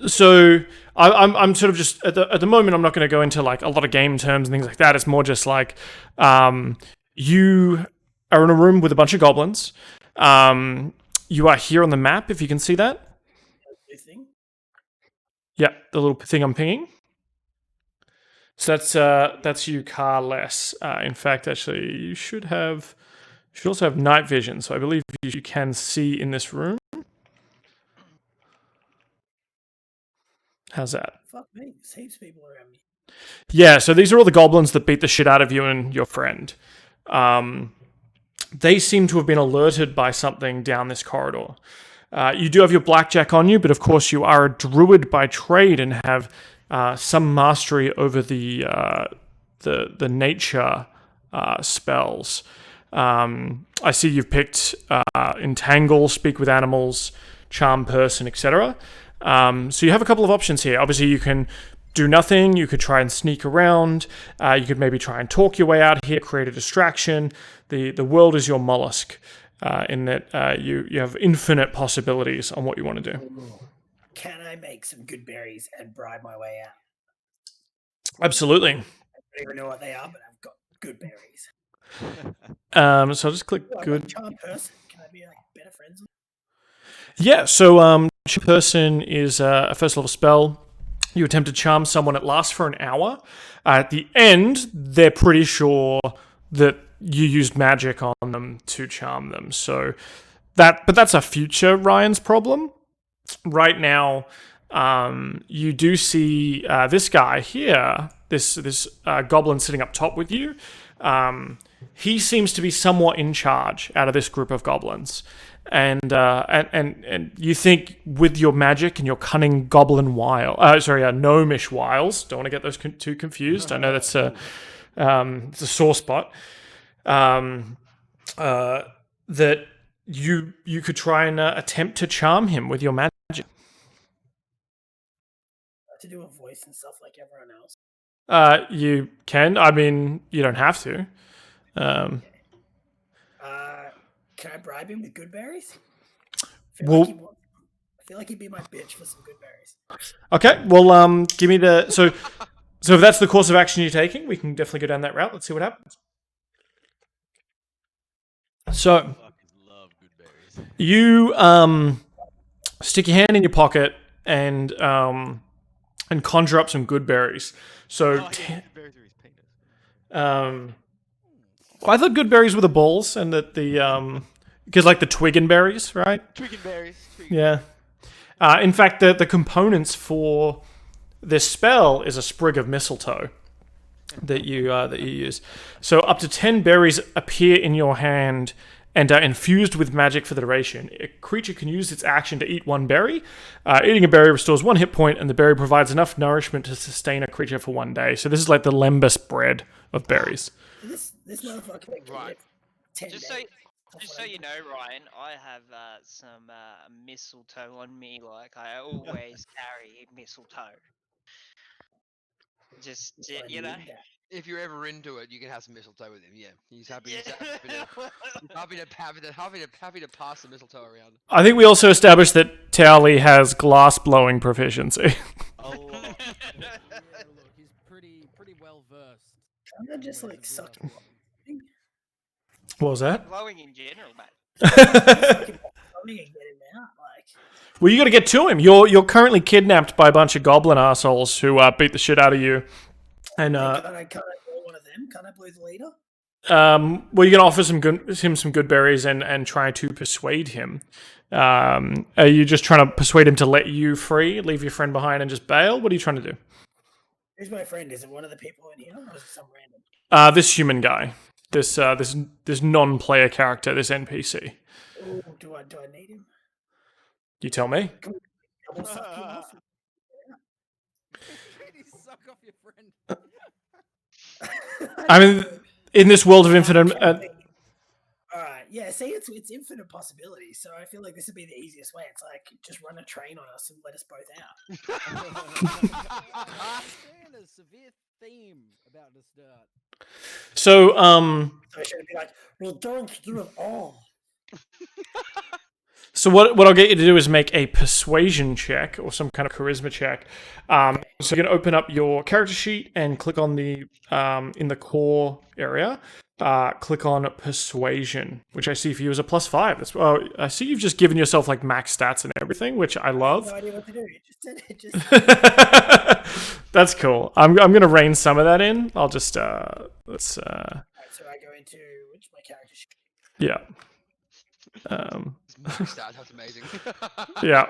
So I'm sort of just at the moment. I'm not going to go into like a lot of game terms and things like that. It's more just like you are in a room with a bunch of goblins. You are here on the map, if you can see that. Yeah, the little thing I'm pinging. So that's you, Carless. In fact, actually, you should also have night vision. So I believe you can see in this room. How's that? Fuck me, there's heaps of people around me. Yeah, so these are all the goblins that beat the shit out of you and your friend. They seem to have been alerted by something down this corridor. You do have your blackjack on you, but of course you are a druid by trade and have some mastery over the nature spells. I see you've picked Entangle, Speak with Animals, Charm Person, etc. So you have a couple of options here. Obviously, you can do nothing. You could try and sneak around. You could maybe try and talk your way out here, create a distraction. The world is your mollusk in that you have infinite possibilities on what you want to do. Can I make some good berries and bribe my way out? Absolutely. I don't even know what they are, but I've got good berries. So I'll just click Like good. a charm person. Can I be like better friends with? Yeah, so Charm Person is a first level spell. You attempt to charm someone, it lasts for an hour. At the end, they're pretty sure that you used magic on them to charm them. So but that's a future Ryan's problem. Right now, you do see this guy here, this goblin sitting up top with you. He seems to be somewhat in charge out of this group of goblins. And you think with your magic and your cunning goblin gnomish wiles, don't want to get those too confused. I know that's it's a sore spot. That you could try and attempt to charm him with your magic. To do a voice and stuff like everyone else. You can. I mean, you don't have to. Can I bribe him with good berries? I Well, feel like he'd be my bitch for some good berries. Okay. Well, give me the so if that's the course of action you're taking, we can definitely go down that route. Let's see what happens. So Fucking love good berries. you stick your hand in your pocket and conjure up some good berries. So Oh, yeah, good berries are his penis. I thought good berries were the balls, and that the because like the twiggin berries, right? Twiggin berries. Yeah. In fact, the components for this spell is a sprig of mistletoe that you use. So up to 10 berries appear in your hand and are infused with magic for the duration. A creature can use its action to eat one berry. Eating a berry restores 1 hit point, and the berry provides enough nourishment to sustain a creature for 1 day. So this is like the lembas bread of berries. This motherfucker can live 10 Just days. so you know, Ryan, I have some mistletoe on me. Like I always carry mistletoe. Just you know. If you're ever into it, you can have some mistletoe with him. Yeah, he's happy. He's happy to pass the mistletoe around. I think we also established that Towley has glass blowing proficiency. Oh, Look, he's pretty well versed. I'm gonna just like suck him. What was that? Blowing in general, mate. Suck him and get him out. Like, Well, you got to get to him. You're currently kidnapped by a bunch of goblin assholes who beat the shit out of you. And can't I blow one of them? Can't I blow the leader? well, you can offer him some good berries and try to persuade him. Are you just trying to persuade him to let you free, leave your friend behind, and just bail? What are you trying to do? Who's my friend? Is it one of the people in here, or is it some random? This human guy, this non-player character, this NPC. Ooh, do I need him? You tell me. Can we double suck him off? Really suck off your friend. I mean, in this world of infinite. Alright, yeah, see, it's infinite possibilities, so I feel like this would be the easiest way. It's like, just run a train on us and let us both out. There's a severe theme about this start. So, So I should be like, well, don't do it all. So what I'll get you to do is make a persuasion check or some kind of charisma check. So you can open up your character sheet and click on the in the core area. Click on persuasion, which I see for you as a +5. That's I see you've just given yourself like max stats and everything, which I love. No idea what to do. It just That's cool. I'm gonna rein some of that in. I'll just let's. Alright, so I go into which my character sheet. Yeah. That's amazing. Yeah.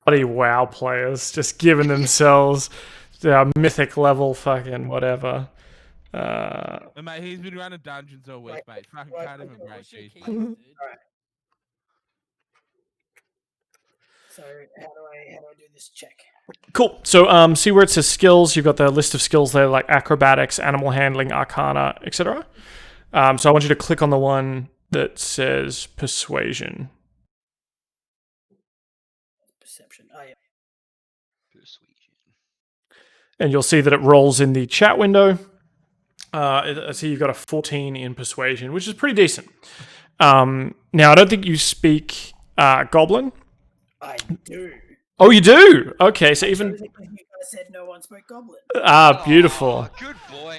Bloody WoW players just giving themselves mythic level fucking whatever. Mate, he's been running dungeons all week, mate. Fucking cut him a break, What's your jeez. keys, dude? So how do I do this check? Cool. So see where it says skills. You've got the list of skills there, like acrobatics, animal handling, arcana, etc. So I want you to click on the one that says persuasion. Perception. Oh yeah. Persuasion. And you'll see that it rolls in the chat window. I see you've got a 14 in persuasion, which is pretty decent. Now, I don't think you speak Goblin. I do. Oh, you do? Okay, so even... You guys said no one spoke Goblin. Beautiful. Oh, good boy.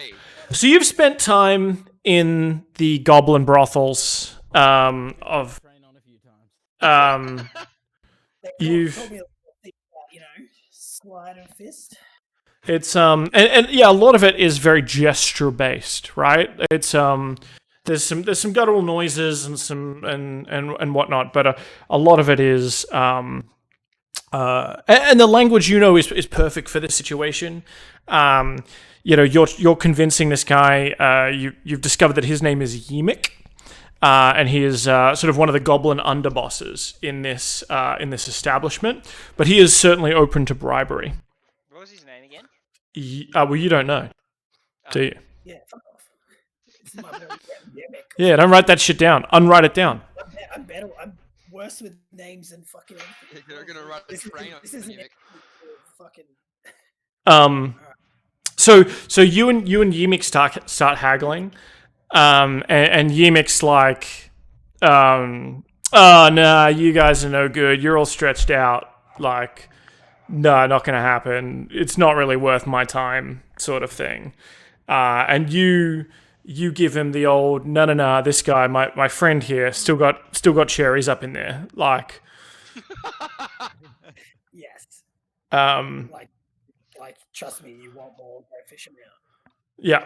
So you've spent time in the Goblin brothels of... Train on a few times. You've... Told me, slide of fist. It's and yeah, a lot of it is very gesture based, right? It's there's some guttural noises and some and whatnot, but a lot of it is and the language is perfect for this situation. You're convincing this guy. You've discovered that his name is Yimik. And he is sort of one of the goblin underbosses in this establishment, but he is certainly open to bribery. What was his name again? Well, you don't know, do you? Yeah, fuck off. This is my very pandemic. Yeah, don't write that shit down. Unwrite it down. I'm better. I'm worse with names than fucking anything. You're gonna run a train on This isn't Yimik. fucking. So you and Yimik start haggling, and Yimik's like, oh nah, you guys are no good. You're all stretched out. Like, no, not gonna happen. It's not really worth my time, sort of thing. And you give him the old no. This guy, my friend here, still got cherries up in there. Like, Yes. Like, trust me, you want more, go fish around. Yeah.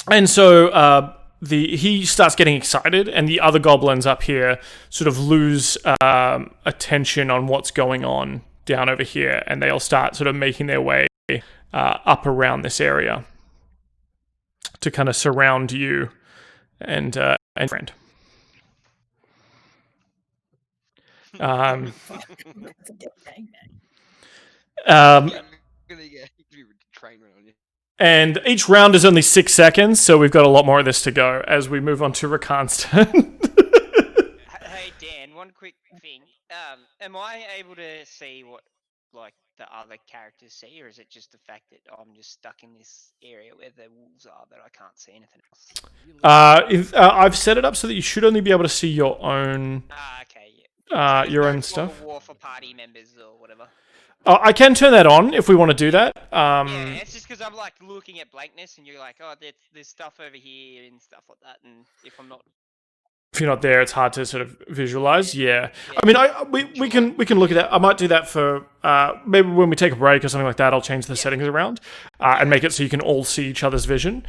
And so he starts getting excited, and the other goblins up here sort of lose attention on what's going on down over here, and they all start sort of making their way up around this area to kind of surround you and friend. It's a dead bang, man. I'm gonna get a train run on you. And each round is only 6 seconds, so we've got a lot more of this to go as we move on to Rakan's turn. Hey Dan, one quick thing. Am I able to see what like the other characters see, or is it just the fact that I'm just stuck in this area where the wolves are that I can't see anything else? I've set it up so that you should only be able to see your own Okay, yeah. your own Log stuff. of war for party members or whatever. I can turn that on if we want to do that. Yeah, it's just because I'm like looking at blankness and you're like, oh, there's stuff over here and stuff like that, and if I'm not. If you're not there, it's hard to sort of visualize. Yeah. I mean, we can look at that. I might do that for maybe when we take a break or something like that. I'll change the settings around and make it so you can all see each other's vision.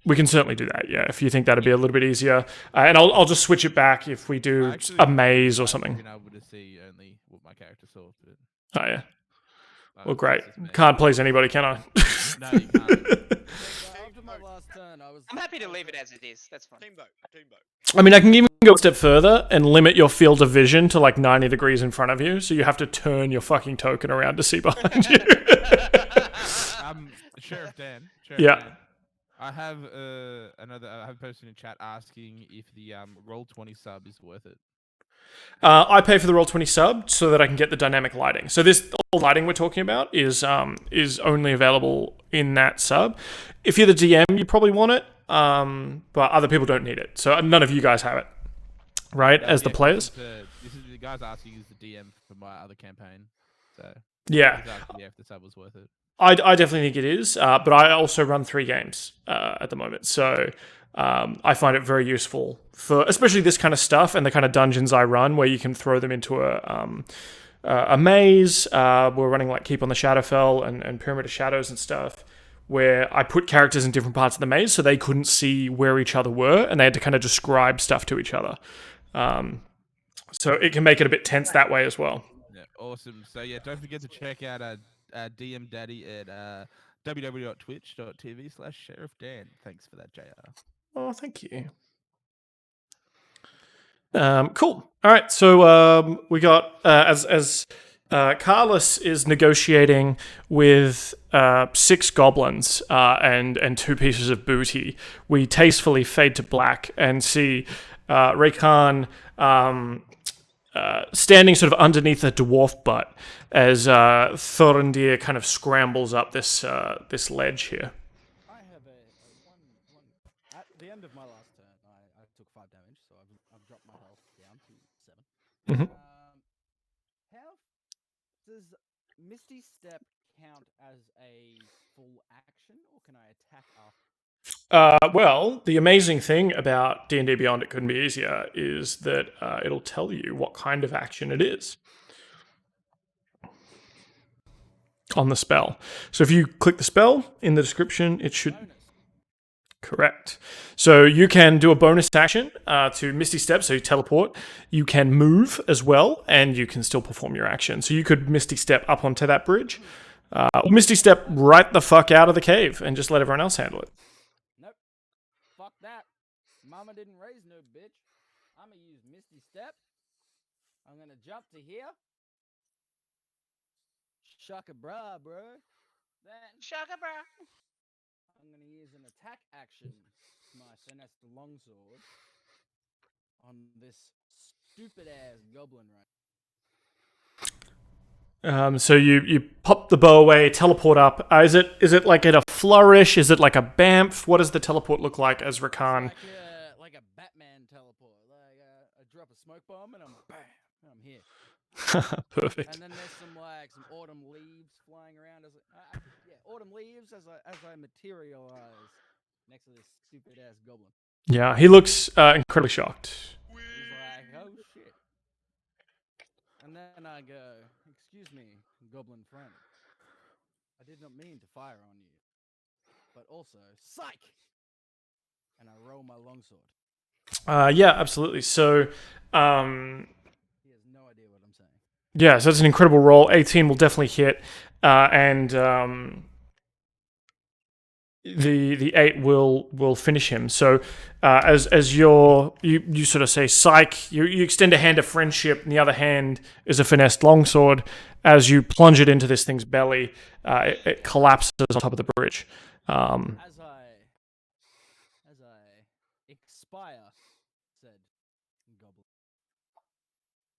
We can certainly do that. Yeah, if you think that'd be a little bit easier, and I'll just switch it back if we do a maze or something. Been able to see only what my character saw. But, Oh yeah. Well, great. Can't please anybody, can I? No, you can't. After my last turn, I'm happy to leave it as it is. That's fine. Teambo. I mean, I can even go a step further and limit your field of vision to like 90 degrees in front of you, so you have to turn your fucking token around to see behind you. Sheriff Dan. Yeah. Dan, I have I have a person in chat asking if the Roll20 sub is worth it. I pay for the Roll20 sub so that I can get the dynamic lighting. So this lighting we're talking about is only available in that sub. If you're the DM, you probably want it, but other people don't need it. So none of you guys have it, right? As the players. This is the guys asking is the DM for my other campaign. So Yeah. if the sub was worth it. I definitely think it is, but I also run 3 games at the moment, so I find it very useful for especially this kind of stuff and the kind of dungeons I run, where you can throw them into a maze. We're running like Keep on the Shadowfell and Pyramid of Shadows and stuff, where I put characters in different parts of the maze so they couldn't see where each other were, and they had to kind of describe stuff to each other. So it can make it a bit tense that way as well. Yeah, awesome. So yeah, don't forget to check out DM Daddy at www.twitch.tv/Sheriff Dan. Thanks for that, JR. Oh, thank you. Cool. All right. So we got as Carlos is negotiating with 6 goblins and 2 pieces of booty. We tastefully fade to black and see Raykan standing sort of underneath a dwarf butt as Thorindir kind of scrambles up this ledge here. I have a one. At the end of my last turn, I took 5 damage, so I've dropped my health down to 7. Mhm. How does Misty Step count as a full action, or can I attack after? Well, the amazing thing about D&D Beyond It Couldn't Be Easier is that it'll tell you what kind of action it is on the spell. So if you click the spell in the description, it should... Bonus. Correct. So you can do a bonus action to Misty Step, so you teleport. You can move as well, and you can still perform your action. So you could Misty Step up onto that bridge, or Misty Step right the fuck out of the cave and just let everyone else handle it. Nope. Fuck that. Mama didn't raise no bitch. I'm gonna use Misty Step. I'm gonna jump to here. Shaka bra, bro. Then Shaka bra. I'm gonna use an attack action, my Sinestro longsword, on this stupid ass goblin right. So you pop the bow away, teleport up. Is it like at a flourish? Is it like a bamf? What does the teleport look like as Rakan? Like a Batman teleport. Like I drop a smoke bomb and I'm bam, I'm here. Perfect. And then there's some autumn leaves flying around autumn leaves as I materialize next to this stupid ass goblin. Yeah, he looks incredibly shocked. He's like, oh shit. And then I go, excuse me, goblin friend. I did not mean to fire on you. But also, psych! And I roll my longsword. Yeah, absolutely. So, He has no idea what I'm saying. yeah, so that's an incredible roll. 18 will definitely hit, and the 8 will finish him. So, as you sort of say psych, you extend a hand of friendship, and the other hand is a finessed longsword. As you plunge it into this thing's belly, it collapses on top of the bridge. As I expire, said goblin,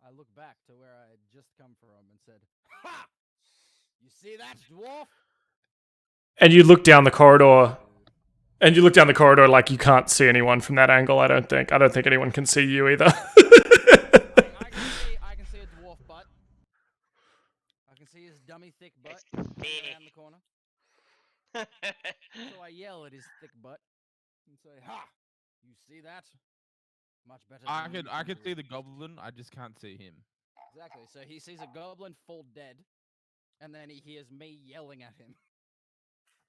I look back to where I had just come from and said, ha! You see that, dwarf? And you look down the corridor. And you look down the corridor like you can't see anyone from that angle. I don't think anyone can see you either. I can see a dwarf butt. I can see his dummy thick butt around the corner. So I yell at his thick butt and say, "Ha! You see that? Much better." I can see the goblin. I just can't see him. Exactly. So he sees a goblin fall dead, and then he hears me yelling at him.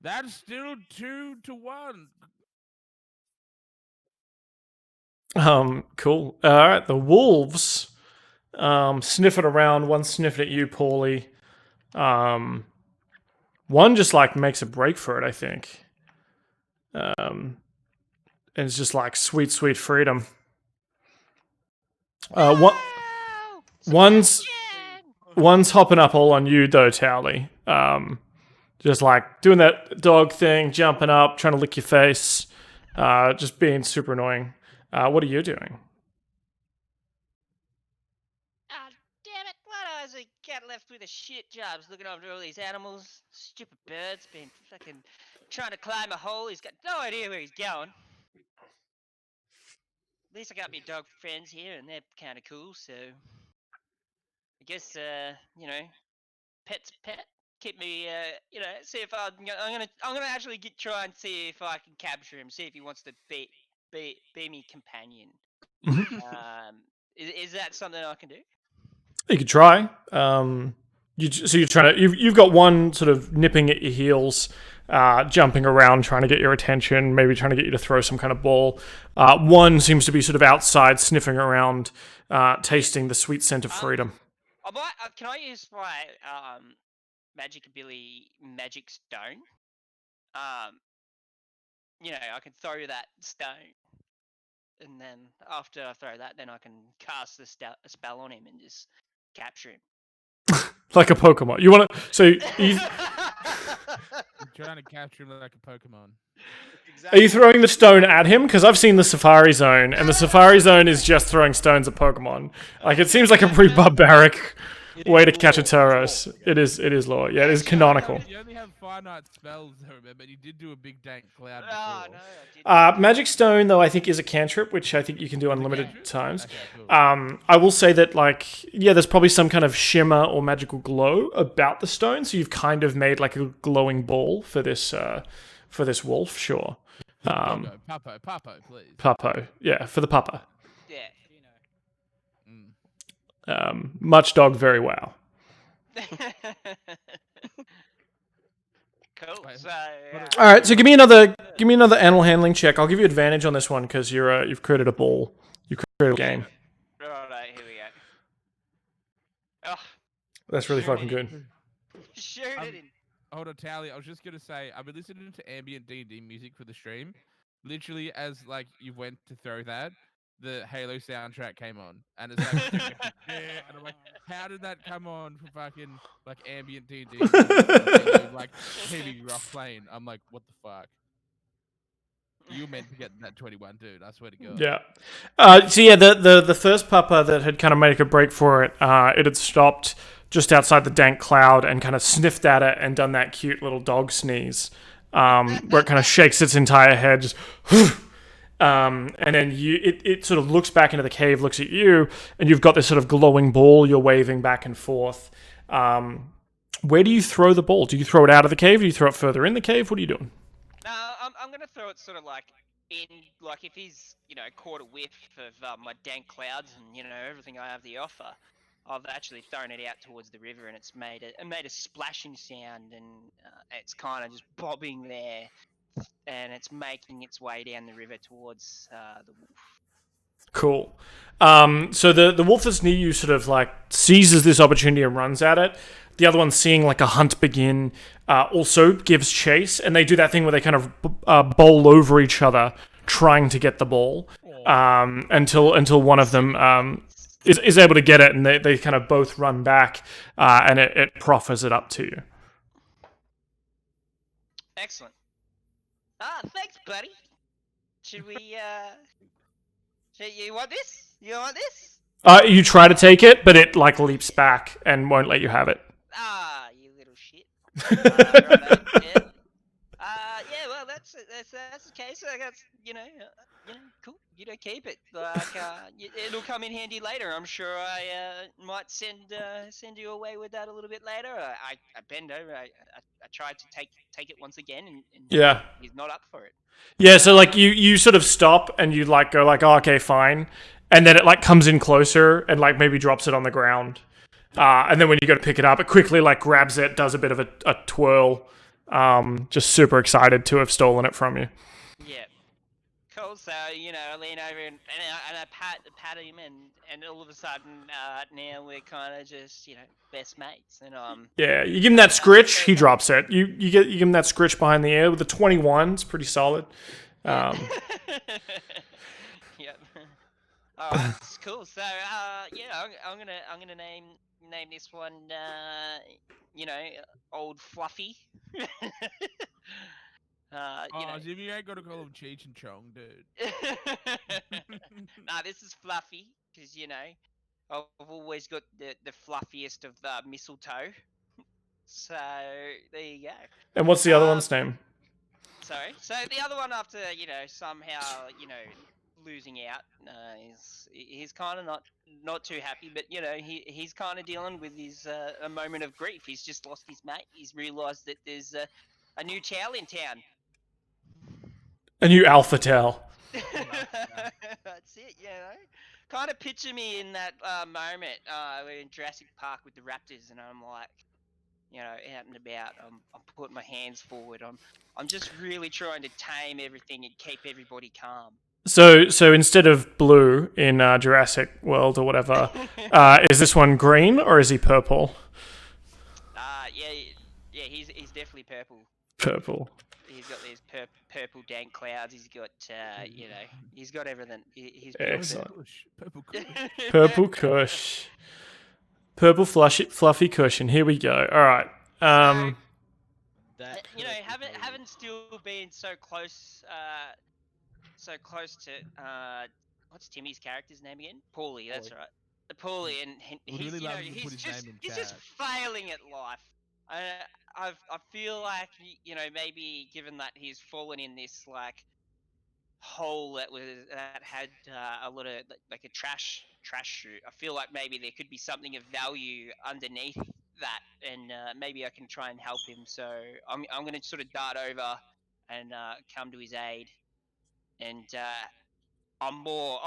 That's still 2 to 1. Cool. All right, the wolves sniffing around. One sniffing at you, Paulie. One just like makes a break for it, I think. And it's just like sweet, sweet freedom. One's hopping up all on you though, Towley. Just like doing that dog thing, jumping up, trying to lick your face, just being super annoying. What are you doing? Ah, damn it. Why do I was a cat left with a shit job looking after all these animals? Stupid bird's been fucking trying to climb a hole. He's got no idea where he's going. At least I got me dog friends here, and they're kind of cool, so I guess, pet's pet. Keep me, see if I'm gonna actually try and see if I can capture him. See if he wants to be me companion. Is that something I can do? You could try. You're trying to. You've got one sort of nipping at your heels, jumping around, trying to get your attention, maybe trying to get you to throw some kind of ball. One seems to be sort of outside, sniffing around, tasting the sweet scent of freedom. Can I use my magic ability, magic stone? I can throw that stone. and then after I throw that, then I can cast a spell on him and just capture him. Like a Pokemon. You want to? So you, I'm trying to capture him like a Pokemon. are you throwing the stone at him? Because I've seen the Safari Zone, and the Safari Zone is just throwing stones at Pokemon. Like it seems like a pretty barbaric way to catch a Tauros. It is lore. Yeah, it is canonical. You only have finite spells, I remember. You did do a big dank cloud before. Oh, no, I didn't. Magic Stone, though, I think is a cantrip, which I think you can do unlimited cantrip? times. Okay, cool. I will say that, like, yeah, there's probably some kind of shimmer or magical glow about the stone, so you've kind of made like a glowing ball for this wolf, sure. Papo, please. Papo, yeah, for the papa. Yeah. Much dog, very well. Cool. Wait, So, All right, so give me another animal handling check. I'll give you advantage on this one because you've created a ball. You created a game. right, here we go. Oh, That's really fucking good. shoot it in. Hold on, Tally. I was just gonna say I've been listening to ambient D&D music for the stream. Literally, as like you went to throw that, the Halo soundtrack came on, and it's like, and I'm like, how did that come on for fucking like ambient D&D music, like heavy rock playing? I'm like, what the fuck? You meant to get that 21, dude. I swear to God. Yeah. So yeah, the first pupper that had kind of made a break for it, it had stopped just outside the dank cloud and kind of sniffed at it and done that cute little dog sneeze, where it kind of shakes its entire head, just. And then it sort of looks back into the cave, looks at you, and you've got this sort of glowing ball you're waving back and forth. Where do you throw the ball? Do you throw it out of the cave? Do you throw it further in the cave? What are you doing? No, I'm gonna throw it sort of like in, like if he's caught a whiff of my dank clouds and everything I have to offer. I've actually thrown it out towards the river and it's made a splashing sound and it's kind of just bobbing there. And it's making its way down the river towards the wolf. Cool. So the wolf that's near you sort of like seizes this opportunity and runs at it. The other one, seeing like a hunt begin, also gives chase, and they do that thing where they kind of bowl over each other, trying to get the ball, until one of them is able to get it, and they kind of both run back, and it proffers it up to you. Excellent. Thanks, buddy. Should we, you want this? You want this? You try to take it, but it like leaps back and won't let you have it. You little shit. Righto, yeah. Yeah, well, that's the case. I guess, cool. You don't keep it. Like, it'll come in handy later. I'm sure I might send you away with that a little bit later. I bend over. I tried to take it once again, and Yeah. he's not up for it. Yeah, so like you sort of stop and you like go like, oh, okay, fine, and then it like comes in closer and like maybe drops it on the ground, and then when you go to pick it up, it quickly like grabs it, does a bit of a twirl, just super excited to have stolen it from you. Yeah. Cool. So I lean over and I pat him, and all of a sudden now we're kind of just best mates, and Yeah, you give him that scritch, he drops it. You give him that scritch behind the ear with the 21. It's pretty solid. Yep. All right, that's cool. So I'm gonna name this one old Fluffy. Jimmy, you ain't gotta call him Cheech and Chong, dude. Nah, this is Fluffy because I've always got the fluffiest of mistletoe. So there you go. And what's the other one's name? Sorry. So the other one, after somehow losing out, he's kind of not too happy, but he's kind of dealing with his a moment of grief. He's just lost his mate. He's realised that there's a new chow in town. A new alpha tail. That's it, Kind of picture me in that moment we're in Jurassic Park with the raptors, and I'm like, out and about. I'm putting my hands forward. I'm just really trying to tame everything and keep everybody calm. So instead of blue in Jurassic World or whatever, is this one green or is he purple? Yeah, he's definitely purple. Purple. these purple dank clouds. He's got you know, he's got everything. He's Excellent. Purple Kush. Purple Kush. Purple fluffy cushion. Here we go. All right. That You know, purple haven't still been so close to what's Timmy's character's name again? Paulie. That's right. Paulie, and Would he's really you know love him to put his he's name in just chat. failing at life. I feel like you know, maybe given that he's fallen in this like hole that had a lot of like a trash chute. I feel like maybe there could be something of value underneath that, and maybe I can try and help him. So I'm going to sort of dart over and come to his aid, and I'm more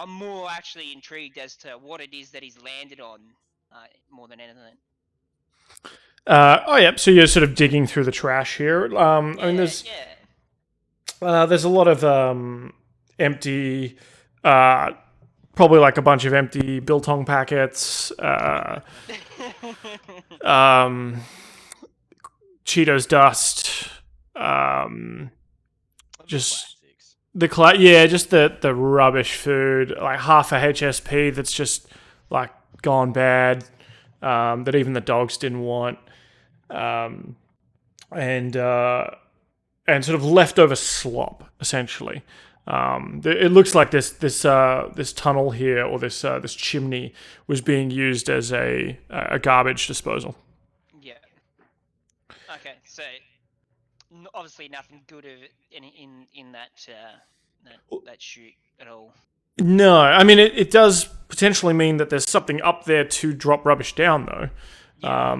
actually intrigued as to what it is that he's landed on, more than anything. Oh, yeah. So you're sort of digging through the trash here. I mean, there's a lot of empty, probably like a bunch of empty biltong packets, Cheetos dust, just just the rubbish food, like half a HSP that's just like gone bad, that even the dogs didn't want, and sort of leftover slop, essentially. It looks like this tunnel here, or this chimney, was being used as a garbage disposal. Yeah. Okay, so obviously nothing good of in that chute at all. No, I mean it does potentially mean that there's something up there to drop rubbish down, though. Yeah.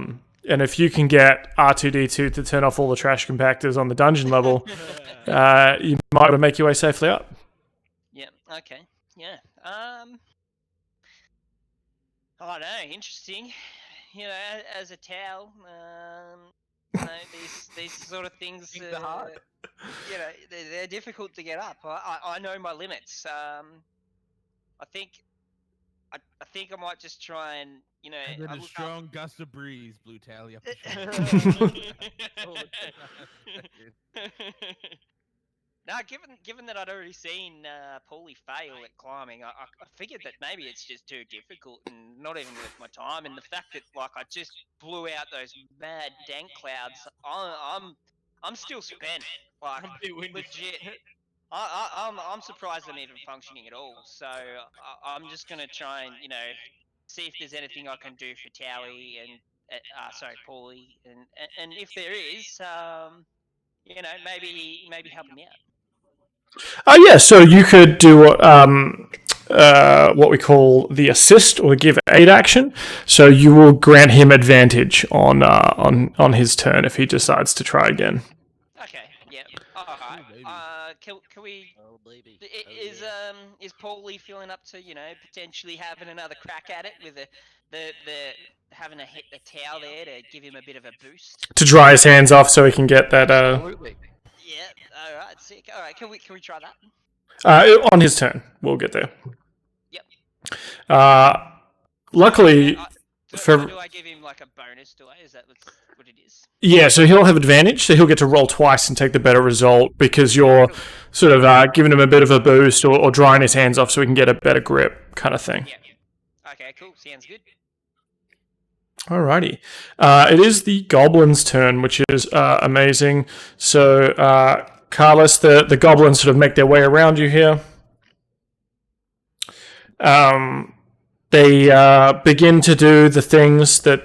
And if you can get R2D2 to turn off all the trash compactors on the dungeon level, you might be able to make your way safely up. Yeah. Okay. Yeah. I don't know. Interesting. You know, as a towel, you know, these sort of things. Things are hard. You know, they're difficult to get up. I know my limits. I think I might just try and, you know. And then I a look strong gust of breeze blew Tally up the Now, given that I'd already seen Paulie fail at climbing, I figured that maybe it's just too difficult and not even worth my time. And the fact that like I just blew out those mad dank clouds, I'm still spent. Like legit. I'm surprised I'm even functioning at all. So I'm just gonna try and, you know, see if there's anything I can do for Towie and Paulie, and if there is, you know, maybe help him out. Yeah, so you could do what we call the assist or give aid action. So you will grant him advantage on his turn if he decides to try again. Okay. Yeah. All right. Can we? Oh baby. Is Paulie feeling up to, you know, potentially having another crack at it with the having a hit the towel there to give him a bit of a boost? To dry his hands off so he can get that. Absolutely. Yeah. All right. Sick. All right. Can we try that? On his turn. We'll get there. Yep. Luckily, do I give him like a bonus? Do I? Is that what it is? Yeah, so he'll have advantage, so he'll get to roll twice and take the better result because you're sort of giving him a bit of a boost or drying his hands off so he can get a better grip kind of thing. Yeah. Okay, cool. Sounds good. Alrighty. It is the goblin's turn, which is amazing. So, Carlos, the goblins sort of make their way around you here. They begin to do the things that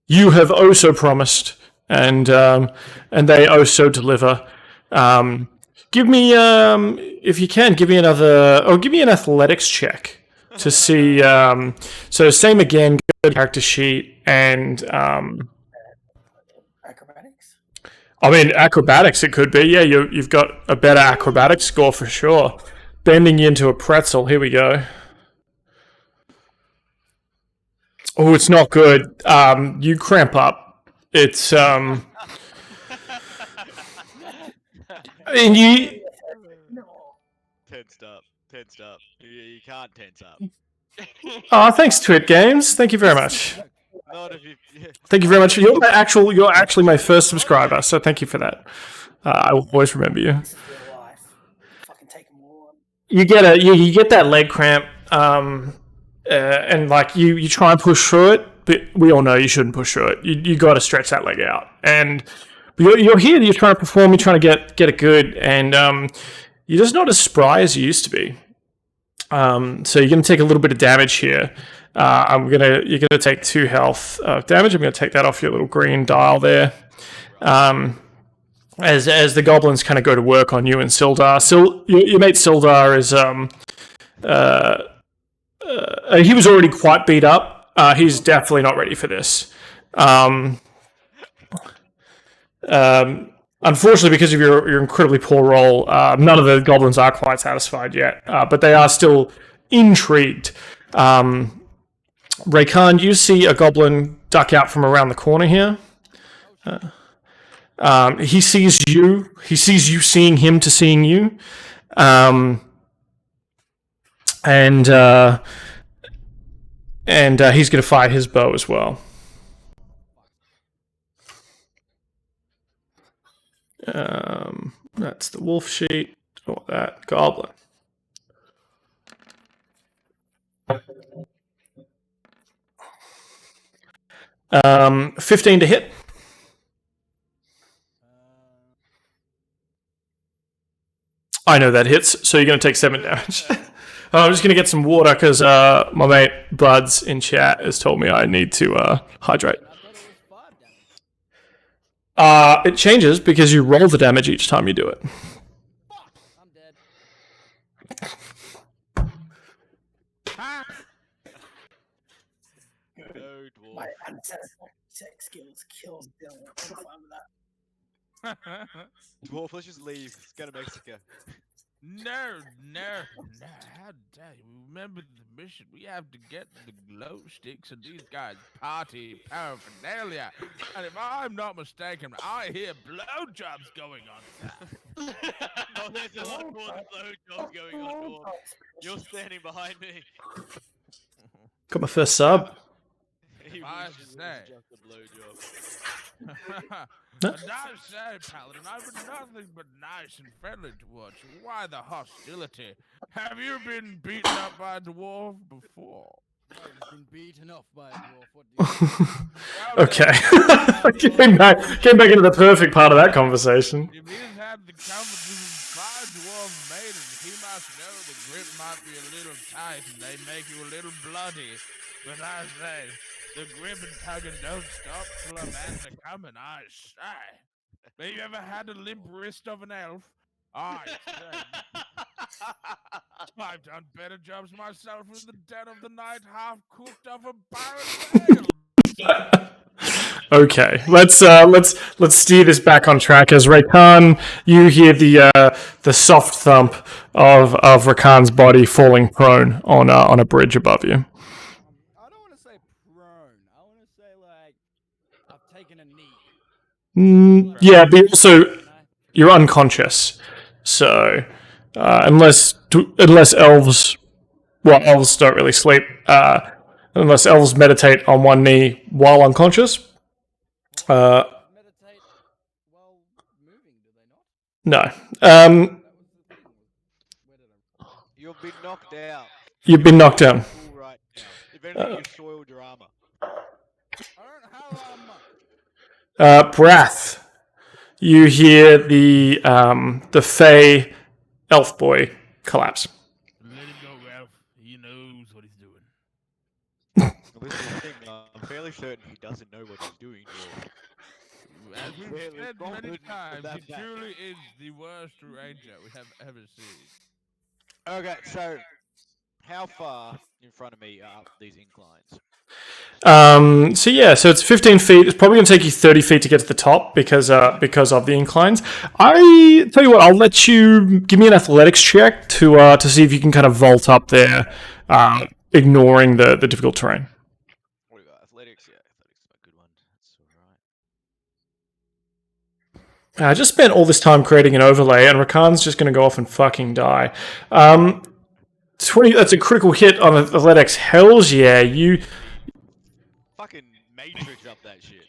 you have also promised, and they also deliver. Give me, if you can, give me an athletics check to see. So same again, go to character sheet, and Acrobatics? I mean acrobatics. It could be, yeah. You've got a better acrobatics score for sure. Bending you into a pretzel. Here we go. Oh, it's not good. You cramp up. It's and you. No. Tensed up. You can't tense up. Oh, thanks, Twit Games. Thank you very much. Not if you. Thank you very much. You're actually my first subscriber, so thank you for that. I will always remember you. This is real life. Fucking take them all on. You get that leg cramp, and like you try and push through it, but we all know you shouldn't push through it. You got to stretch that leg out, and you're here. You're trying to perform. You're trying to get it good, and you're just not as spry as you used to be. So you're going to take a little bit of damage here. You're going to take 2 health damage. I'm going to take that off your little green dial there. As the goblins kind of go to work on you and Sildar. Your mate Sildar is he was already quite beat up. He's definitely not ready for this. Unfortunately, because of your incredibly poor roll, none of the goblins are quite satisfied yet, but they are still intrigued. Raykan, you see a goblin duck out from around the corner here. He sees you. He sees you seeing him to seeing you. And he's going to fire his bow as well. That's the wolf sheet. Or that goblin. Um, 15 to hit. I know that hits, so you're going to take 7 damage. I'm just going to get some water because my mate Buds in chat has told me I need to hydrate. It changes because you roll the damage each time you do it. I'm dead. No, dwarf. My unsatisfactory sex skills kills Dylan. I'm fine with that. Dwarf, let's just leave. Let's go to Mexico. No. How dare you? Remember the mission. We have to get the glow sticks and these guys party paraphernalia. And if I'm not mistaken, I hear blowjobs going on. Oh, there's a lot more than blowjobs going on, dwarf. You're standing behind me. Got my first sub. He I wishes it say. was just a blowjob. A nice day, Paladin. I've been nothing but nice and friendly towards you. Why the hostility? Have you been beaten up by a dwarf before? I've been beaten off by a dwarf. What do you Okay. came back into the perfect part of that conversation. If he's had the comfort of five dwarf maidens, he must know the grip might be a little tight and they make you a little bloody. But I say, the grip and tugging don't stop till a man's a coming, I say. Have you ever had a limp wrist of an elf? I say. I've done better jobs myself in the dead of the night, half cooked off a barrel of ale. Okay, let's steer this back on track. As Raykan, you hear the soft thump of Raykan's body falling prone on a bridge above you. I don't want to say prone. I want to say, like, I've taken a knee. Yeah, but also you're unconscious. So unless elves, well, elves don't really sleep. Unless elves meditate on one knee while unconscious. Meditate while moving, do they not? No. You've been knocked out. You've been knocked down. Cool right now. If anything, you soiled your armor. I don't have Brath. You hear the Fey elf boy collapse. Let him go, Ralph. He knows what he's doing. Well, this is the thing. I'm fairly certain he doesn't know what he's doing. As we've Fairly said many confident of times, that he fact. truly is the worst ranger we have ever seen. Okay, so how far in front of me are these inclines? So it's 15 feet. It's probably going to take you 30 feet to get to the top because of the inclines. I tell you what, I'll let you give me an athletics check to see if you can kind of vault up there, ignoring the difficult terrain. What do we got? Athletics? Yeah, athletics is a good one. That's alright. I just spent all this time creating an overlay, and Rakan's just going to go off and fucking die. 20. That's a critical hit on athletics. Hells yeah, you. Fucking matrix up that shit.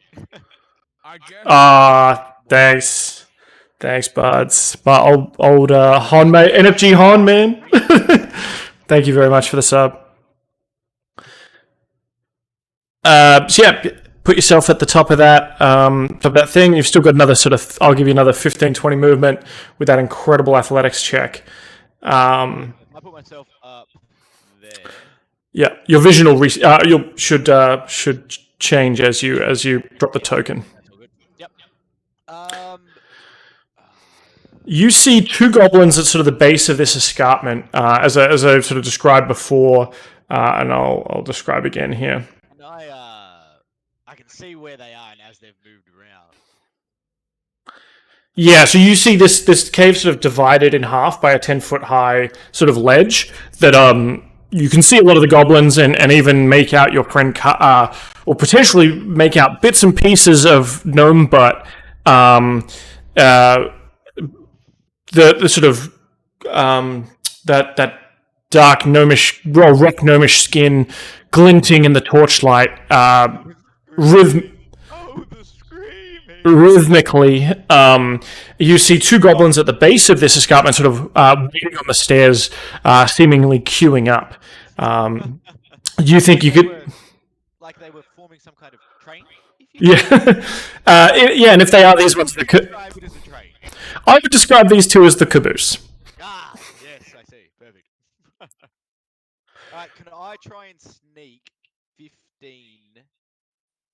I guess. Thanks. Thanks, buds. My old Han mate, NFG Han, man. Thank you very much for the sub. So yeah, put yourself at the top of that thing. You've still got another sort of, I'll give you another 15, 20 movement with that incredible athletics check. I put myself up there. Yeah, your vision will should change as you drop the token. That's all good. Yep. You see two goblins at sort of the base of this escarpment, as I sort of described before, and I'll describe again here. And I can see where they are and as they've moved around. Yeah, so you see this cave sort of divided in half by a 10-foot high sort of ledge that you can see a lot of the goblins and even make out your friend, or potentially make out bits and pieces of gnome butt. The sort of that dark gnomish, rock gnomish skin glinting in the torchlight, rhythmically. You see two goblins at the base of this escarpment, sort of waiting on the stairs, seemingly queuing up. You think you could? Like they were forming some kind of train? Yeah, yeah. And if they are these ones, Describe it as a train. I would describe these two as the caboose. Ah, yes, I see. Perfect. Alright, can I try and sneak 15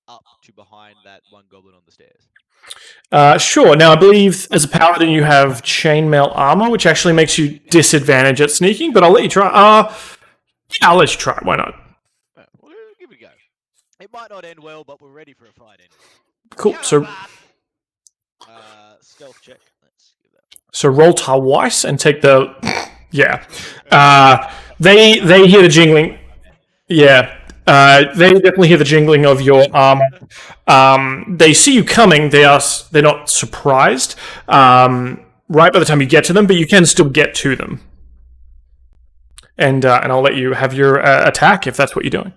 up to behind that one goblin on the stairs? Sure. Now, I believe as a paladin you have chainmail armor, which actually makes you disadvantaged at sneaking, but I'll let you try. Yeah, I'll let you try. Why not? Well, give it a go. It might not end well, but we're ready for a fight anyway. Cool. So stealth check. Let's give that. So roll twice and take the yeah. They hear the jingling. Yeah. They definitely hear the jingling of your armor. They see you coming. They're not surprised. Right by the time you get to them, but you can still get to them. And I'll let you have your attack if that's what you're doing.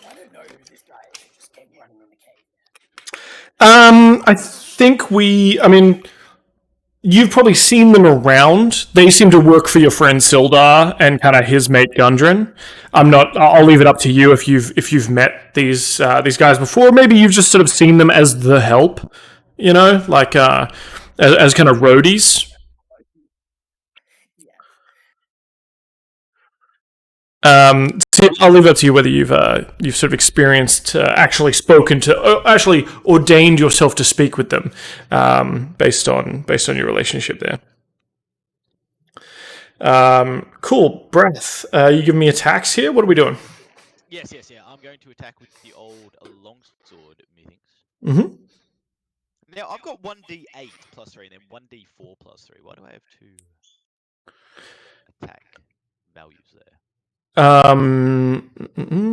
I don't know who this guy is who just came running in the cave. I think you've probably seen them around. They seem to work for your friend Sildar and kind of his mate Gundren. I'll leave it up to you if you've met these guys before. Maybe you've just sort of seen them as the help, like as kind of roadies. So I'll leave it up to you whether you've sort of experienced, actually ordained yourself to speak with them, based on your relationship there. Cool, Breath. You giving me attacks here? What are we doing? Yes. I'm going to attack with the old longsword, methinks. Mm-hmm. Now I've got 1d8 plus 3 and then 1d4 plus 3. Why do I have two attack values there?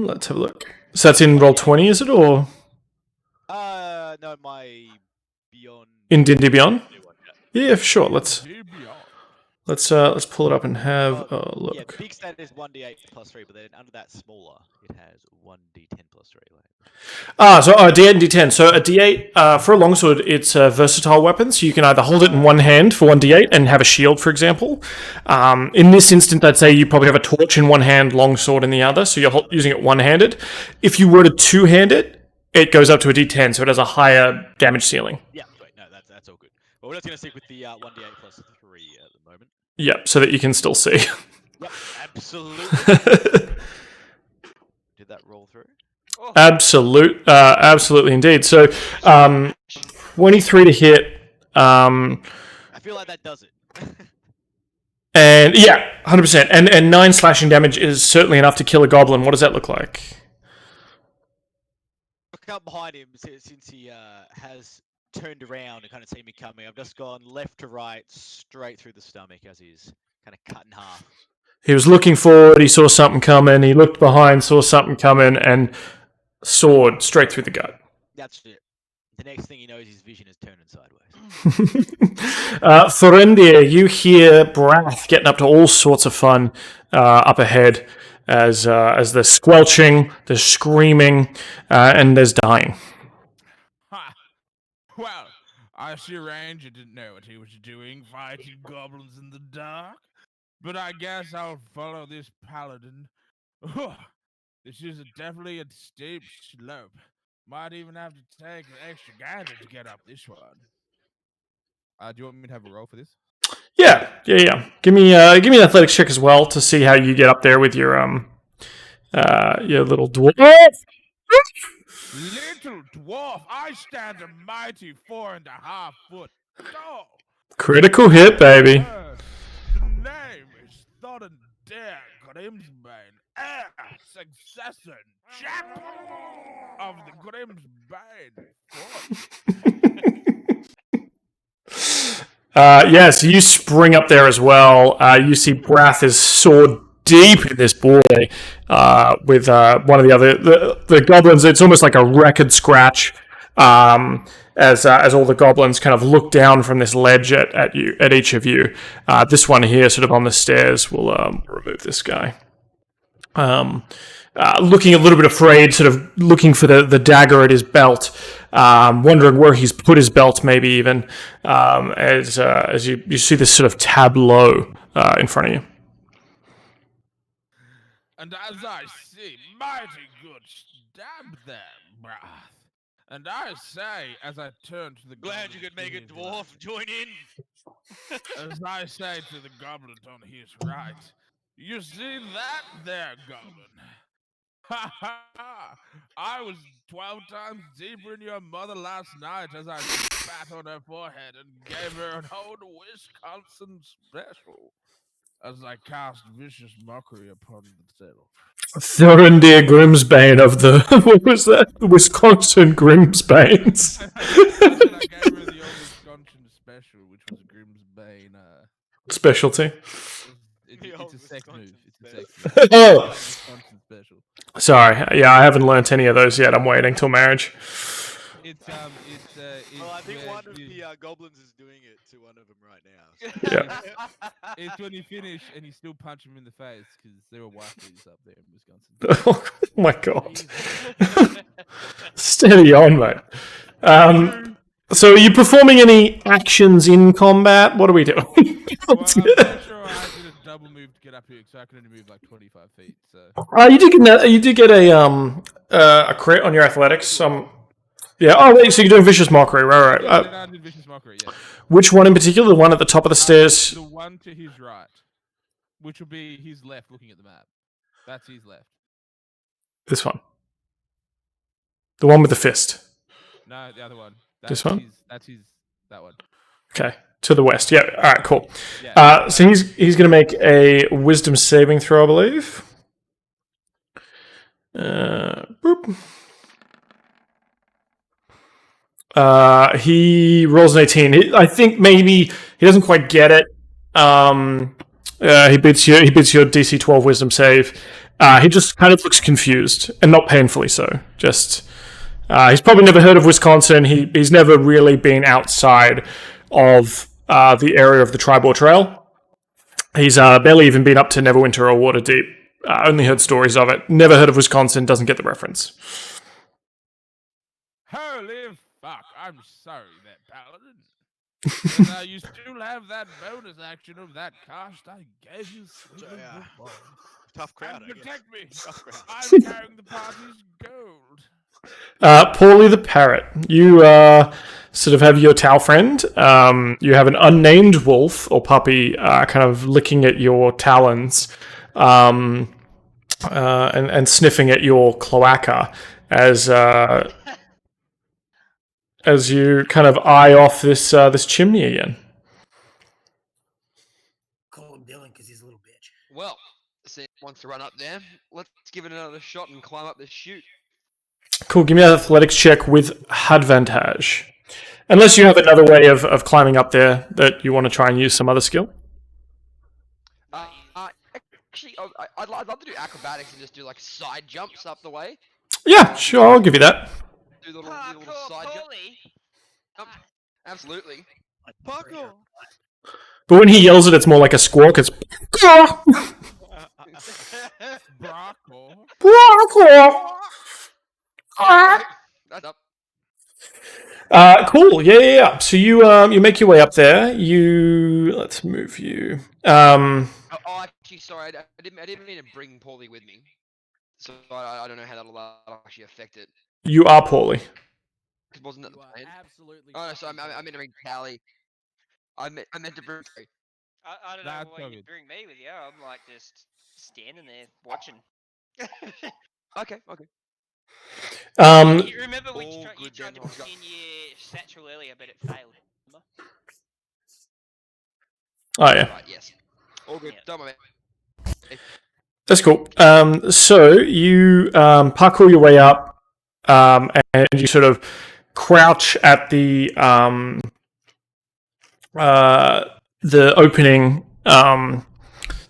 Let's have a look. So that's in Roll20, is it, or? No, my Beyond. In D&D Beyond? Yeah, for sure. Let's pull it up and have a look. Yeah, the big stat is 1d8 plus 3, but then under that smaller, it has 1d10 plus 3. So a D8 and D10. So a D8, for a longsword, it's a versatile weapon, so you can either hold it in one hand for 1d8 and have a shield, for example. In this instance, I'd say you probably have a torch in one hand, longsword in the other, so you're using it one-handed. If you were to two-hand it, it goes up to a D10, so it has a higher damage ceiling. Yeah, great. No, that's all good. Well, we're just going to stick with the 1d8 plus 3 at the moment. Yep, so that you can still see. Yep, absolutely. Did that roll through? Oh, Absolutely indeed. So, 23 to hit. I feel like that does it. And yeah, 100%. And 9 slashing damage is certainly enough to kill a goblin. What does that look like? Look up behind him since he has turned around and kind of seen me coming. I've just gone left to right, straight through the stomach as he's kind of cut in half. He was looking forward, he saw something coming, he looked behind, saw something coming, and sword straight through the gut. That's it. The next thing he knows, his vision is turning sideways. Thorindir, you hear Brath getting up to all sorts of fun up ahead as there's squelching, there's screaming, and there's dying. Ha! Well, I see Ranger didn't know what he was doing, fighting goblins in the dark. But I guess I'll follow this paladin. This is definitely a steep slope. Might even have to take an extra gander to get up this one. Do you want me to have a roll for this? Yeah. Give me an athletics check as well to see how you get up there with your little dwarf. Little dwarf, I stand a mighty 4.5 foot tall. Critical hit, baby. The name is Thorindir Grimsbane, heir, successor, chap of the Grimsbane. Yes, you spring up there as well. You see Brath is sword deep in this boy with one of the other the goblins. It's almost like a record scratch as all the goblins kind of look down from this ledge at each of you. This one here, sort of on the stairs, will remove this guy. Looking a little bit afraid, sort of looking for the dagger at his belt, wondering where he's put his belt, maybe even, as you see this sort of tableau in front of you. And as I see, mighty good stab there, Brath. And I say, as I turn to the Glad you could make a dwarf join in. As I say to the goblin on his right, you see that there, goblin? Ha ha ha! I was 12 times deeper in your mother last night as I spat on her forehead and gave her an old Wisconsin special as I cast vicious mockery upon the self. Thorindir Grimsbane of the what was that? The Wisconsin Grimsbanes. I gave her the old Wisconsin special, which was Grimsbane Specialty. It's a sex move. It's a sex move. Oh. Wisconsin special. Sorry, yeah, I haven't learnt any of those yet. I'm waiting till marriage. Well, I think one of the goblins is doing it to one of them right now. Yeah. It's when you finish and you still punch them in the face because there were white dudes up there in Wisconsin. Oh my god. Steady on, mate. So are you performing any actions in combat? What are we doing? Well, I'm pretty sure I did a double move to get up here, so I can only move like 25 feet. So. You did get a crit on your athletics. Yeah. Oh wait, so you're doing vicious mockery, right? I did vicious mockery. Yeah. Which one in particular? The one at the top of the stairs. The one to his right, which will be his left, looking at the map. That's his left. This one. The one with the fist. No, the other one. This one? That one. Okay. To the west. Yeah. All right. Cool. Yeah. So he's going to make a wisdom saving throw, I believe. Boop. He rolls an 18. I think maybe he doesn't quite get it. He beats your DC 12 wisdom save. He just kind of looks confused, and not painfully so. Just he's probably never heard of Wisconsin. He's never really been outside of the area of the Tribal Trail. He's barely even been up to Neverwinter or Waterdeep. Only heard stories of it. Never heard of Wisconsin. Doesn't get the reference. Holy fuck! I'm sorry, that paladin. But, you still have that bonus action of that cast I gave you. Tough crowd. And protect me. Tough crowd. I'm carrying the party's gold. Paulie the Parrot, you sort of have your Tau friend. You have an unnamed wolf or puppy kind of licking at your talons and sniffing at your cloaca as you kind of eye off this chimney again. Call him Dylan because he's a little bitch. Well, see, wants to run up there. Let's give it another shot and climb up this chute. Cool, give me an athletics check with advantage. Unless you have another way of climbing up there that you want to try and use some other skill. Actually, I'd love to do acrobatics and just do like side jumps up the way. Yeah, sure, I'll give you that. do little side jump. Paulie. Yep, absolutely. Parkour. But when he yells it, it's more like a squawk. It's That's up. Cool. Yeah. So you make your way up there. Let's move you. Oh, actually, sorry, I didn't mean to bring Paulie with me. So I don't know how that'll actually affect it. You are poorly. Wasn't that the You are plan? absolutely. Oh, no, so I fucking meant to bring Callie. I meant to bring. I don't know That's why all you good. bring me with you. I'm like just standing there watching. Okay. Um, You remember you All tried good to then, put Oscar. in your satchel earlier, but it failed. Remember? oh yeah, Right. Yes. All good. Yeah. Don't worry. that's cool. So you parkour your way up, and you sort of crouch at the opening,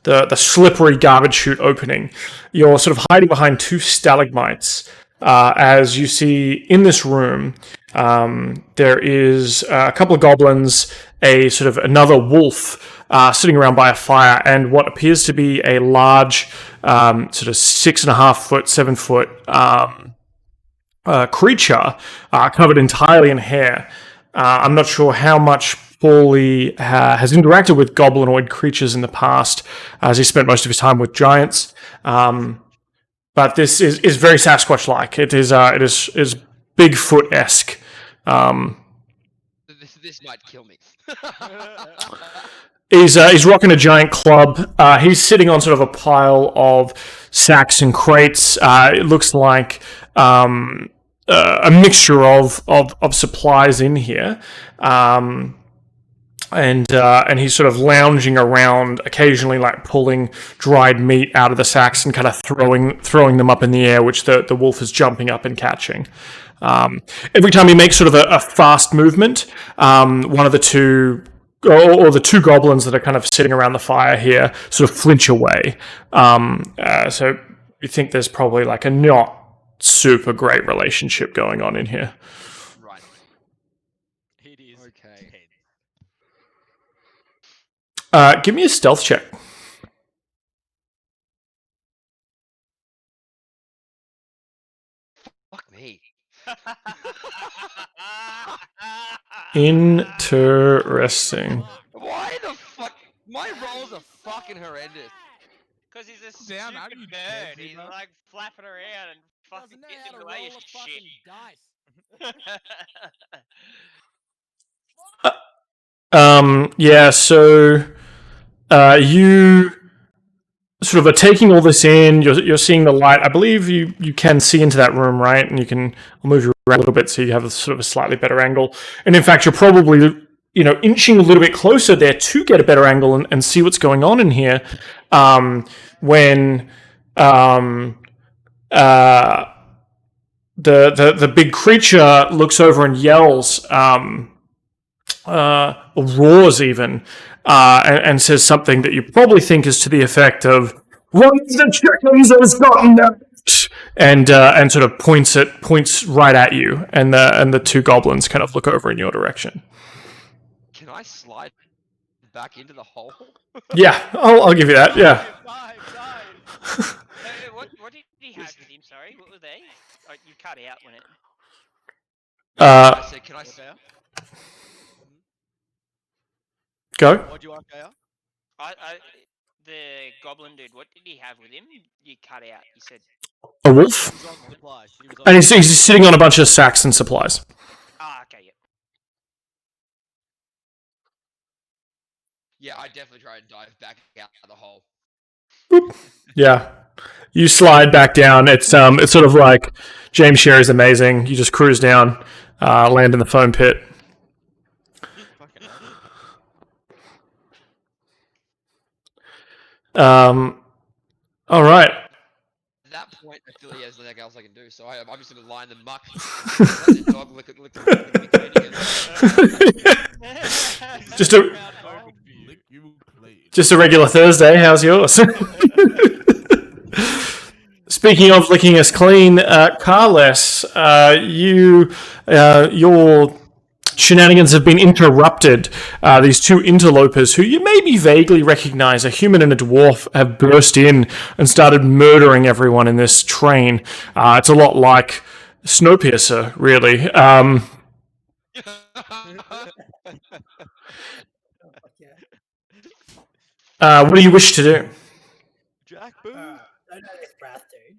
the slippery garbage chute opening. You're sort of hiding behind two stalagmites. As you see in this room, there is a couple of goblins, another wolf sitting around by a fire, and what appears to be a large, sort of 6.5 foot, 7 foot creature covered entirely in hair. I'm not sure how much Paulie has interacted with goblinoid creatures in the past, as he spent most of his time with giants. But this is very Sasquatch-like. It is Bigfoot-esque. This might kill me. He's rocking a giant club. He's sitting on sort of a pile of sacks and crates. It looks like a mixture of supplies in here. And he's sort of lounging around, occasionally like pulling dried meat out of the sacks and kind of throwing them up in the air, which the wolf is jumping up and catching. Every time he makes sort of a fast movement, one of the two, or the two goblins that are kind of sitting around the fire here, sort of flinch away. So you think there's probably like a not super great relationship going on in here. Right. It is Okay. Give me a stealth check. Fuck me. Interesting. Why the fuck? My rolls are fucking horrendous. Because he's a Down, stupid aren't you nerd. dead, He's Zima? like flapping around and fucking doesn't know getting how in to the way roll of a shit. fucking dice. Yeah, so you sort of are taking all this in. You're seeing the light. I believe you can see into that room, right? And I'll move you around a little bit so you have a sort of a slightly better angle. And in fact, you're probably inching a little bit closer there to get a better angle and see what's going on in here. When the big creature looks over and yells, or roars even, and says something that you probably think is to the effect of "One of the chickens has gotten out," and sort of points right at you, and the two goblins kind of look over in your direction. Can I slide back into the hole? Yeah, I'll give you that. Yeah. What did he have with him? Sorry, what were they? Oh, you cut out when it. I said, can I? Go. What'd you ask, Aya? The goblin dude. What did he have with him? You cut out. You said. A wolf, He was on supplies. He was on and he's sitting on a bunch of sacks and supplies. Ah, okay, yep. Yeah, I definitely try and dive back out of the hole. Yeah. You slide back down. It's sort of like James Sherry's Amazing. You just cruise down, land in the foam pit. Fucking All right. At that point, I feel there's nothing else I can do, so I'm just going to lie in the muck. Let the dog lick me clean again. Just a regular Thursday. How's yours? Speaking of licking us clean, Carles, your shenanigans have been interrupted. These two interlopers, who you maybe vaguely recognize, a human and a dwarf, have burst in and started murdering everyone in this train. It's a lot like Snowpiercer, really. Oh, fuck yeah. What do you wish to do? Jack Boo. I know this Brath dude.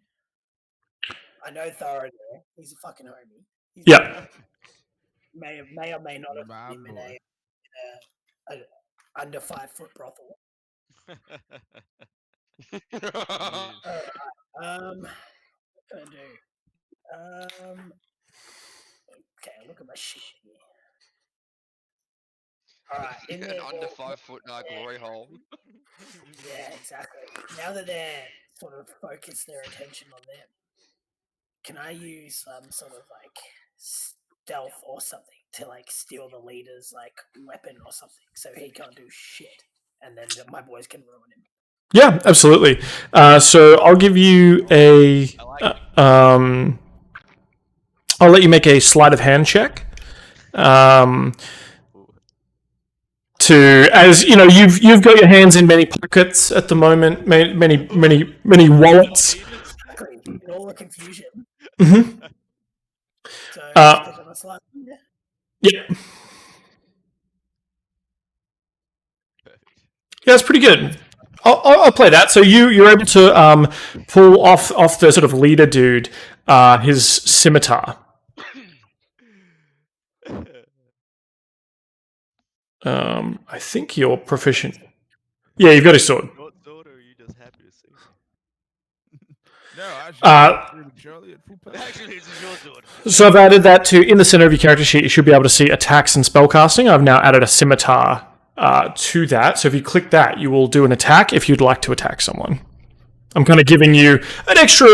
I know Thorin there. He's a fucking homie. He's Yeah. may or may not have My been in boy. a under 5 foot brothel. What can I do? Okay, look at my shit here. Alright, in An there. under 5 foot glory hole. Yeah, exactly. Now that they're sort of focused their attention on them, can I use some sort of like stealth or something to like steal the leader's like weapon or something so he can't do shit, and then my boys can ruin him? Yeah, absolutely. So I'll give you a. I'll let you make a sleight of hand check. To, as you know, you've got your hands in many pockets at the moment, many wallets. Exactly. In all the confusion. Mm-hmm. So click on the slide. Yeah. Yeah, it's pretty good. I'll play that. So you're able to pull off the sort of leader dude his scimitar. I think you're proficient. Yeah, you've got his sword. What sword, or are you just happy to see? No, actually, prematurely at full power. Actually, it's your sword. So I've added that to, in the center of your character sheet, you should be able to see attacks and spellcasting. I've now added a scimitar to that. So if you click that, you will do an attack if you'd like to attack someone. I'm kind of giving you an extra,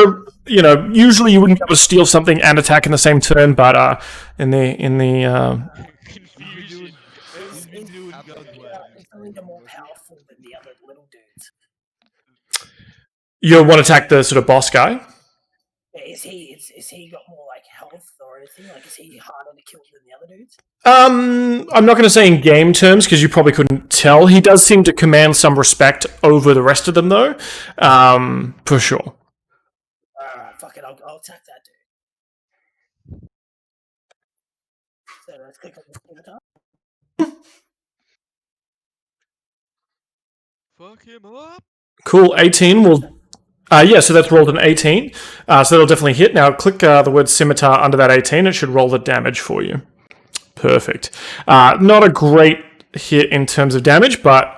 usually you wouldn't be able to steal something and attack in the same turn, but in the Confusion. Is the leader more powerful than the other little dudes? you want to attack the sort of boss guy. Is he got more like health or anything? Like, is he harder to kill than the other dudes? I'm not going to say in game terms because you probably couldn't tell. He does seem to command some respect over the rest of them, though, for sure. Alright, fuck it, I'll attack that dude. So let's click on the scimitar. Fuck him up. Cool. 18 will. Yeah, so that's rolled an 18. So that'll definitely hit. Now click the word scimitar under that 18. It should roll the damage for you. Perfect. Not a great hit in terms of damage, but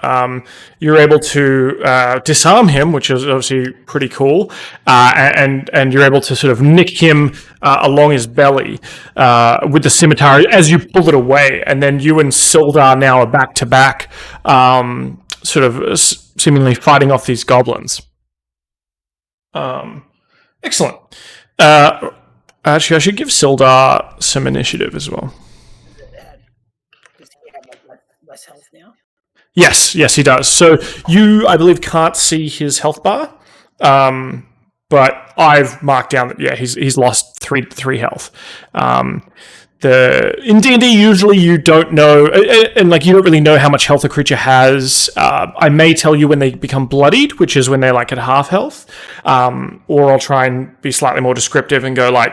you're able to disarm him, which is obviously pretty cool, and you're able to sort of nick him along his belly with the scimitar as you pull it away, and then you and Sildar now are back to back, sort of seemingly fighting off these goblins. Excellent. Actually, I should give Sildar some initiative as well. Does he have like less health now? Yes, he does. So you, I believe, can't see his health bar, but I've marked down that he's lost three health. In D&D, usually you don't know, and like you don't really know how much health a creature has. I may tell you when they become bloodied, which is when they're like at half health, or I'll try and be slightly more descriptive and go like,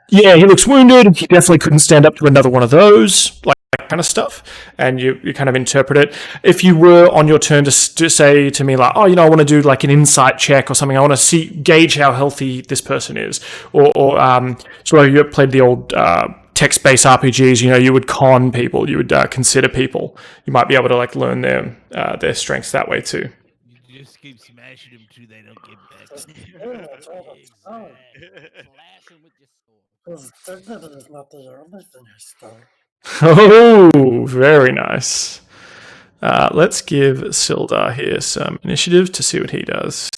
yeah, he looks wounded. He definitely couldn't stand up to another one of those, like that kind of stuff. And you kind of interpret it. If you were on your turn to say to me like, oh, I want to do like an insight check or something. I want to gauge how healthy this person is. Or so you played the old text-based RPGs. You would con people. You would consider people. You might be able to like learn their strengths that way too. You just keep smashing them till they don't get back. Slash him with your sword. Is not the earnest in his story. Oh, very nice. Let's give Sildar here some initiative to see what he does.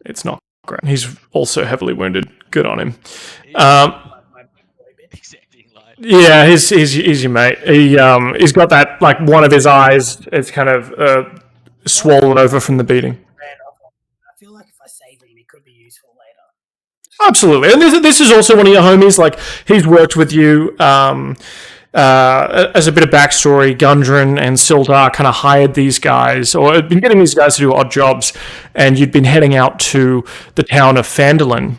It's not great. He's also heavily wounded. Good on him. Yeah, he's your mate. He's got that, like, one of his eyes. It's kind of swollen over from the beating. I feel like if I say Absolutely, and this is also one of your homies. Like, he's worked with you. As a bit of backstory, Gundren and Sildar kind of hired these guys, or had been getting these guys to do odd jobs, and you'd been heading out to the town of Phandelver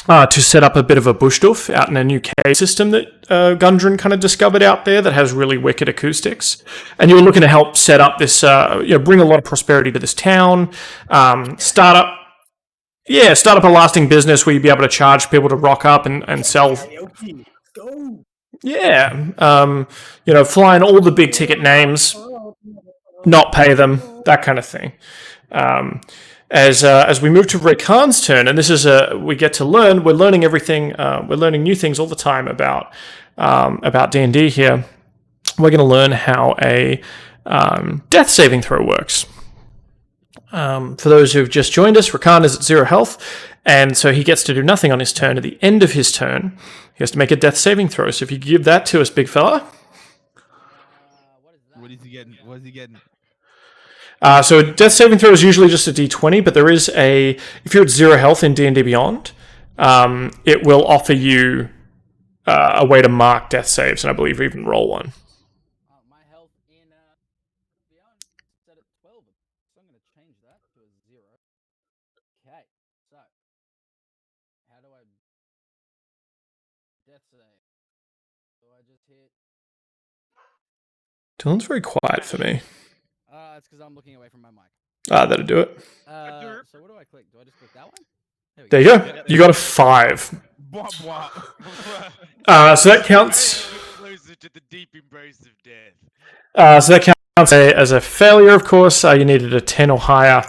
to set up a bit of a bushduff out in a new cave system that Gundren kind of discovered out there that has really wicked acoustics. And you were looking to help set up this, bring a lot of prosperity to this town, start up a lasting business where you'd be able to charge people to rock up and sell. Karaoke. Let's go. Yeah, flying all the big ticket names, not pay them, that kind of thing. As we move to Raykan's turn, and this is we get to learn. We're learning everything. We're learning new things all the time about D&D here. We're going to learn how a death saving throw works. For those who've just joined us, Raykan is at 0 health, and so he gets to do nothing on his turn. At the end of his turn, he has to make a death saving throw. So if you give that to us, big fella. What is he getting? What is he getting? So a death saving throw is usually just a d20, but there is if you're at 0 health in D&D Beyond, it will offer you a way to mark death saves, and I believe even roll one. My health in Beyond set at 12, so I'm going to change that to a 0. Okay, so how do I death save? So I just hit. Dylan's very quiet for me. It's because I'm looking away from my mic. That'll do it. So what do I click? Do I just click that one? There you go. You got a 5. So that counts. Closer to the deep embrace of death. So that counts as a failure, of course. You needed a 10 or higher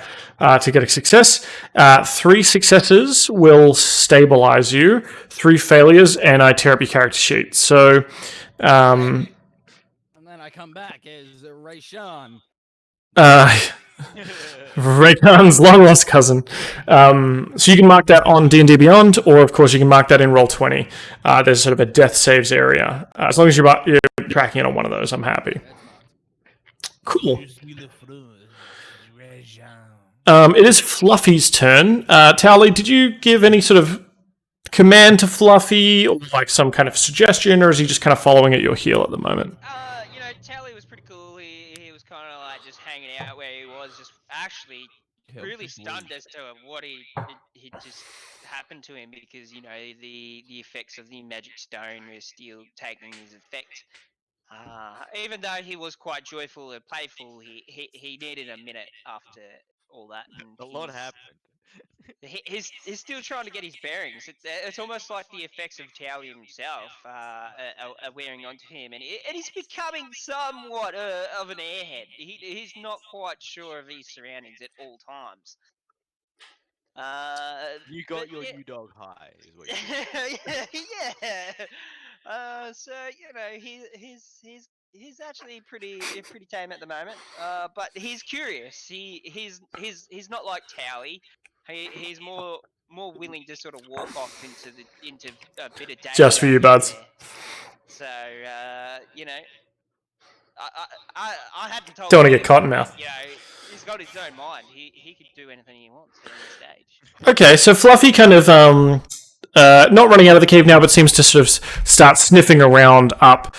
to get a success. 3 successes will stabilize you. 3 failures, and I tear up your character sheet. So, and then I come back as Rayshawn. Raykan's long lost cousin. So you can mark that on D&D Beyond, or of course you can mark that in Roll20. There's sort of a death saves area. As long as you're tracking it on one of those, I'm happy. Cool. It is Fluffy's turn. Tally, did you give any sort of command to Fluffy, or like some kind of suggestion, or is he just kind of following at your heel at the moment? Tally was pretty cool. He was kind of like just hanging out where he was, just actually really stunned as to what he just happened to him, because the effects of the magic stone were still taking his effect. Even though he was quite joyful and playful, he needed a minute after all that. And a lot happened. He's still trying to get his bearings. It's almost like the effects of Tally himself are wearing onto him, and he's becoming somewhat of an airhead. He's not quite sure of his surroundings at all times. You got your new dog high, is what you yeah. So he's actually pretty tame at the moment. But he's curious. He's not like Tally. He's more willing to sort of walk off into a bit of danger. Just for you, buds. So I hadn't told. Don't want to get cotton mouth. He's got his own mind. He could do anything he wants on the stage. Okay, so Fluffy kind of not running out of the cave now, but seems to sort of start sniffing around up,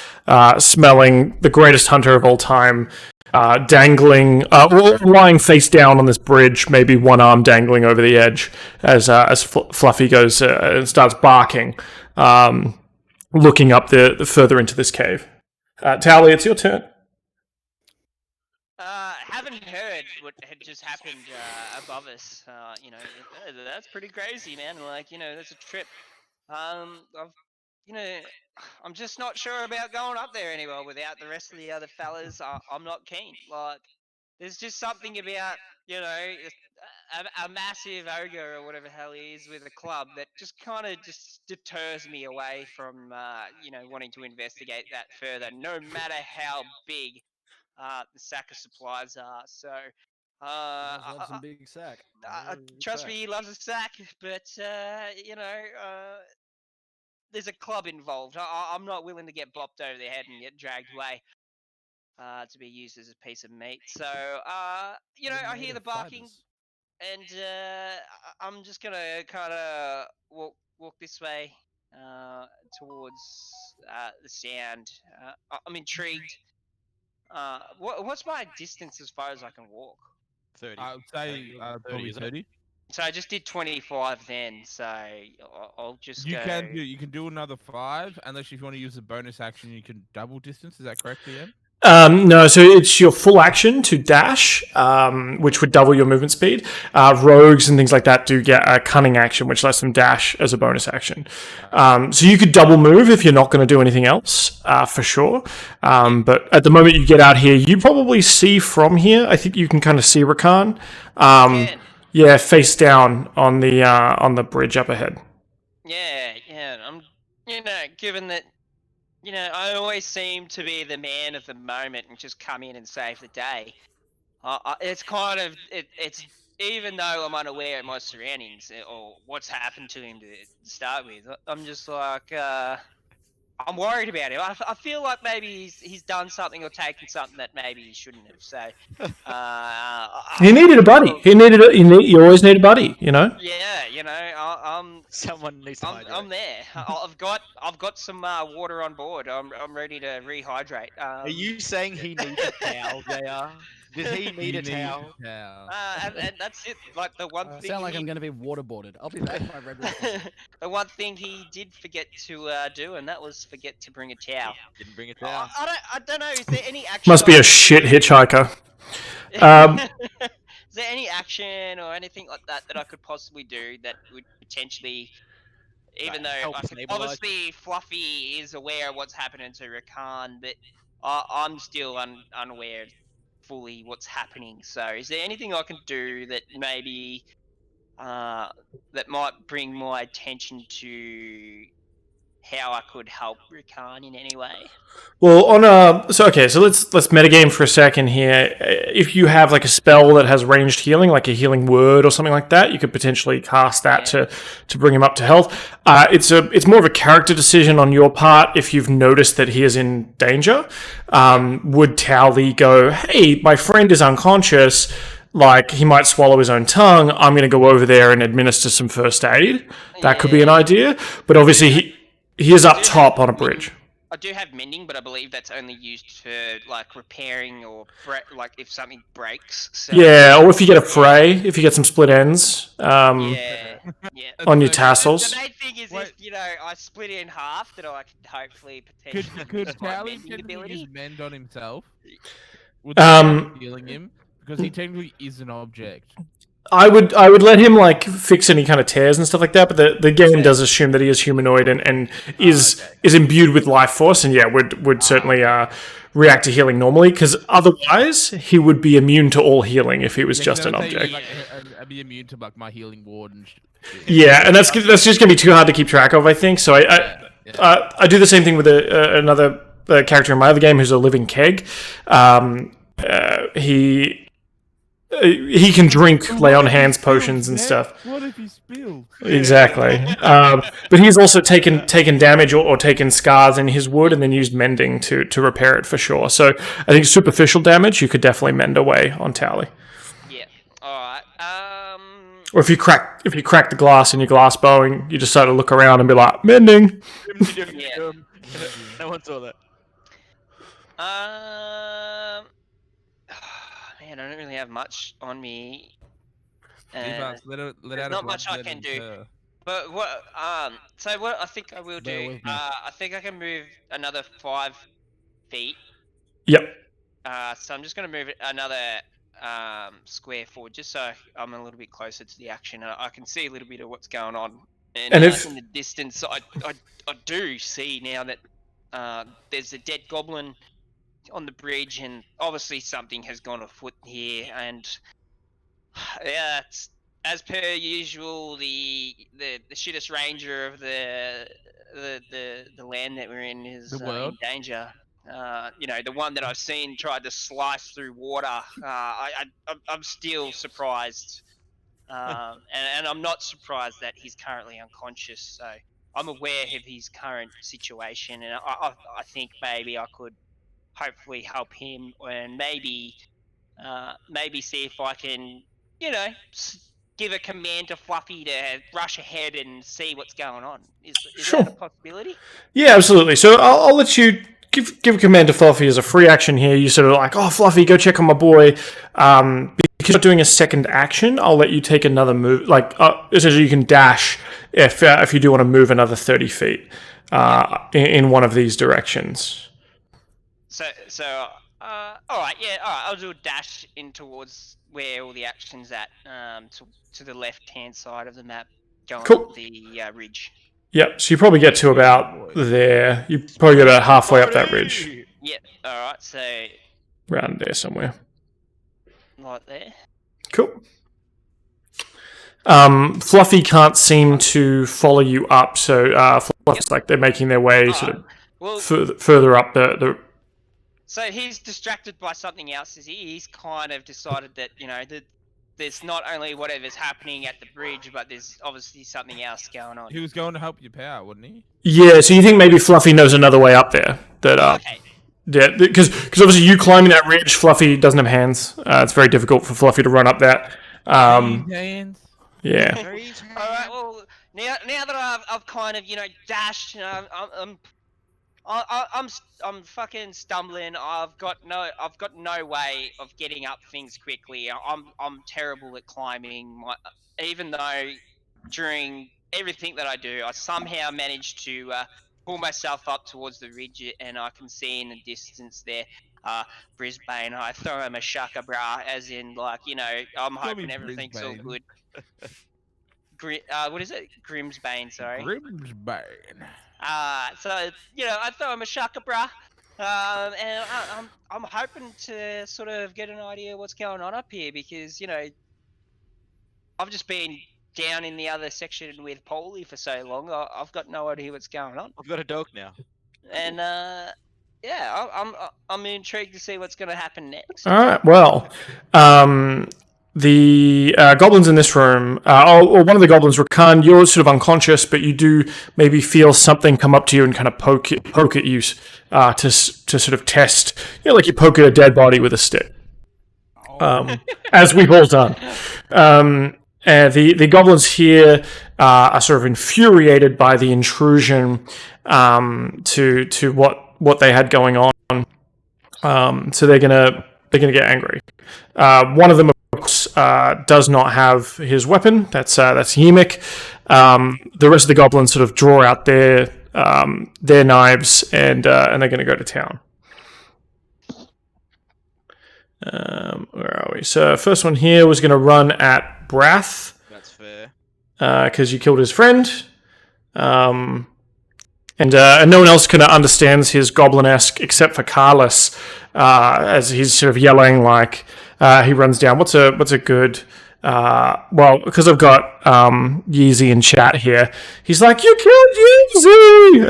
smelling the greatest hunter of all time, dangling, lying face down on this bridge, maybe one arm dangling over the edge as Fluffy goes and starts barking, looking up the further into this cave. Tally, it's your turn. Haven't heard what had just happened above us. That's pretty crazy, man. Like, that's a trip. I'm just not sure about going up there anymore without the rest of the other fellas. I'm not keen. Like, there's just something about, a massive ogre or whatever the hell he is with a club that just kind of just deters me away from, wanting to investigate that further, no matter how big the sack of supplies are. So, loves some big sack. Trust me, he loves a sack, but there's a club involved. I'm not willing to get bopped over the head and get dragged away to be used as a piece of meat. So, I hear the barking. and I'm just gonna kind of walk this way towards the sound. I'm intrigued. What's my distance as far as I can walk? 30. I would say 30, probably isn't it? 30. So I just did 25 then, so I'll just You go. can do another 5, unless if you want to use a bonus action, you can double distance. Is that correct, DM? No, so it's your full action to dash, which would double your movement speed. Rogues and things like that do get a cunning action, which lets them dash as a bonus action. So you could double move if you're not going to do anything else, for sure. But at the moment you get out here, you probably see from here. I think you can kind of see Rakan. Can. Yeah, face down on the bridge up ahead. Yeah. I'm, given that, I always seem to be the man of the moment and just come in and save the day. It's kind of it's even though I'm unaware of my surroundings or what's happened to him to start with, I'm just like I'm worried about him. I feel like maybe he's done something or taken something that maybe he shouldn't have. So He needed a buddy. You always need a buddy, you know. Yeah, I'm Someone needs to I'm hydrate. there. I've got some water on board. I'm ready to rehydrate. Are you saying he needs a towel, JR? Does he need a towel? And that's it. Like the one thing. Sound like I'm going to be waterboarded. I'll be back when I red roll. The one thing he did forget to do, and that was forget to bring a towel. Didn't bring a towel. I don't know. Is there any action? Must be a shit hitchhiker. Is there any action or anything like that that I could possibly do that would potentially, even though help I could, stabilize obviously Fluffy is aware of what's happening to Rakan, but I'm still unaware fully what's happening. So, is there anything I can do that maybe that might bring my attention to how I could help Rakan in any way? Well, so let's metagame for a second here. If you have like a spell that has ranged healing, like a healing word or something like that, you could potentially cast that to bring him up to health. It's more of a character decision on your part if you've noticed that he is in danger. Would Towley go, hey, my friend is unconscious, like he might swallow his own tongue, I'm going to go over there and administer some first aid? That could be an idea. But obviously he is up top on a bridge. I do have mending, but I believe that's only used for like repairing or like if something breaks. So, yeah, or if you get a fray, if you get some split ends. Yeah. On your tassels. The main thing is if I split it in half, that I could hopefully potentially Could use my Towley mending technically ability. use mend on himself? Would that be healing him? Because he technically is an object. I would let him like fix any kind of tears and stuff like that, but the game does assume that he is humanoid and is imbued with life force, and would certainly react to healing normally, because otherwise he would be immune to all healing if he was just an object. I'd be immune to like my healing ward and yeah, and that's just gonna be too hard to keep track of, I think. So I do the same thing with another character in my other game who's a living keg. He can drink lay on hands potions and stuff. What if he spilled? Exactly. But he's also taken damage or taken scars in his wood and then used mending to repair it for sure. So I think superficial damage you could definitely mend away on Towley. Yeah. All right. Or if you crack the glass in your glass bowing, you just sort of look around and be like, mending. Yeah. No one saw that. Man, I don't really have much on me. Let there's not much I can do. But what? So what I think I will do. I think I can move another 5 feet. Yep. So I'm just gonna move it another square forward, just so I'm a little bit closer to the action. I can see a little bit of what's going on. And if in the distance, I do see now that there's a dead goblin on the bridge, and obviously something has gone afoot here. And yeah, it's, as per usual, the shittest ranger of the land that we're in is in danger. The one that I've seen tried to slice through water. I'm still surprised, and I'm not surprised that he's currently unconscious. So I'm aware of his current situation, and I think maybe I could hopefully help him, and maybe see if I can, give a command to Fluffy to rush ahead and see what's going on. Is Sure. that a possibility? Yeah, absolutely. So I'll let you give a command to Fluffy as a free action here. You sort of like, oh, Fluffy, go check on my boy. Because you're doing a second action, I'll let you take another move. Like, essentially, you can dash if you do want to move another 30 feet in one of these directions. So, all right, yeah, all right. I'll do a dash in towards where all the action's at, to the left-hand side of the map, going Cool. up the ridge. Yep, so you probably get to about there. You probably get about halfway up that ridge. Yep, all right, so Around there somewhere. right there. Cool. Fluffy can't seem to follow you up, so Fluffy's like they're making their way sort of Well, further up the. so he's distracted by something else. Is he? He's kind of decided that that there's not only whatever's happening at the bridge, but there's obviously something else going on. He was going to help your power, wouldn't he? Yeah, so you think maybe Fluffy knows another way up there? Okay. Yeah, because obviously you climbing that ridge, Fluffy doesn't have hands. It's very difficult for Fluffy to run up that. Hands. Yeah. All right. Well, now that I've kind of dashed, I'm fucking stumbling. I've got no way of getting up things quickly. I'm terrible at climbing. Even though during everything that I do, I somehow managed to pull myself up towards the ridge, and I can see in the distance there, Brisbane. I throw him a shaka bra, as in I'm hoping everything's all good. What is it? Grimsbane, sorry. Grimsbane. So I throw him a shaka bra, and I'm hoping to sort of get an idea what's going on up here, because I've just been down in the other section with Polly for so long. I've got no idea what's going on. I've got a dog now. And yeah, I'm intrigued to see what's going to happen next. All right. Well, the goblins in this room, or one of the goblins, Rakan, you're sort of unconscious, but you do maybe feel something come up to you and kind of poke at you to sort of test, like you poke at a dead body with a stick, as we've all done. The goblins here are sort of infuriated by the intrusion to what they had going on. So they're gonna get angry. One of them, of course, does not have his weapon. That's Yemik. The rest of the goblins sort of draw out their knives and they're going to go to town. Where are we? So first one here was going to run at Brath. That's fair. Because you killed his friend. And no one else kind of understands his goblin-esque except for Carlos, as he's sort of yelling like he runs down. What's a good? Well, because I've got Yeezy in chat here, he's like, "You killed Yeezy!"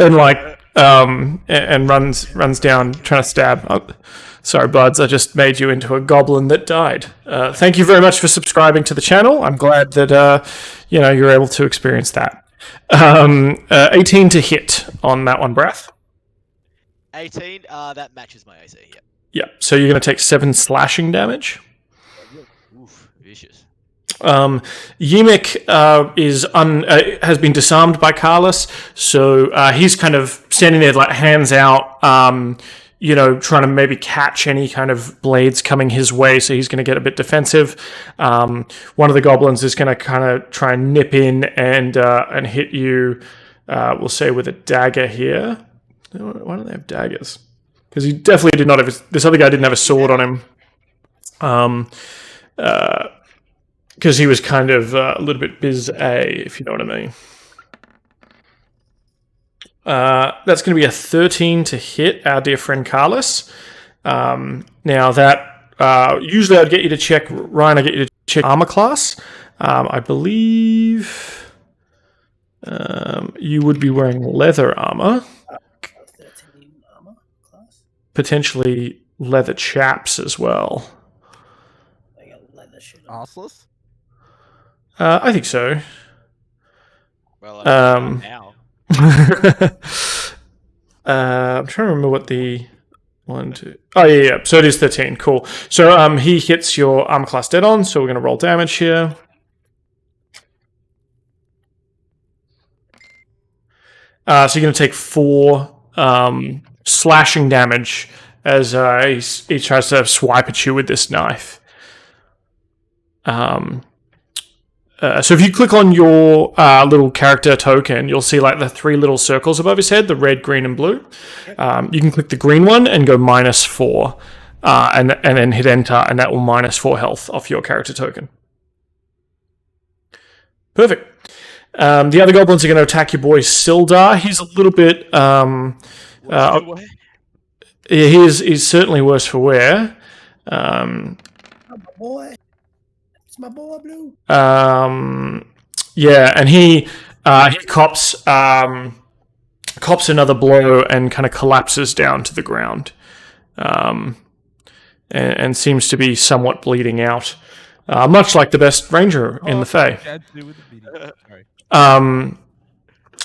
and runs down trying to stab. Oh, sorry, buds, I just made you into a goblin that died. Thank you very much for subscribing to the channel. I'm glad that you're able to experience that. 18 to hit on that one, Brath. 18. That matches my AC. Yep. Yeah. So you're going to take 7 slashing damage. Oof, vicious. Yemik has been disarmed by Carlos, so he's kind of standing there, like hands out, trying to maybe catch any kind of blades coming his way. So he's going to get a bit defensive. One of the goblins is going to kind of try and nip in and hit you. We'll say with a dagger here. Why don't they have daggers? Because he definitely did not have. This other guy didn't have a sword on him. Because he was kind of a little bit biz-a, if you know what I mean. That's going to be a 13 to hit our dear friend Carlos. Now that usually I'd get you to check, Ryan, I'd get you to check armor class. I believe you would be wearing leather armor. 13 armor class? Potentially leather chaps as well. They got leather shit. Arseless? I think so. Well, now. I'm trying to remember what the 1, 2. Oh yeah. So it is 13. Cool. So he hits your armor class dead on. So we're going to roll damage here. So you're going to take 4 slashing damage as he tries to swipe at you with this knife. So if you click on your little character token, you'll see like the 3 little circles above his head, the red, green, and blue. You can click the green one and go -4, and then hit enter, and that will -4 health off your character token. Perfect. The other goblins are going to attack your boy Sildar. He's a little bit... he's certainly worse for wear. Oh, my boy. It's my boy, Blue. Yeah, and he cops another blow and kind of collapses down to the ground, and seems to be somewhat bleeding out, much like the best ranger in the Fae.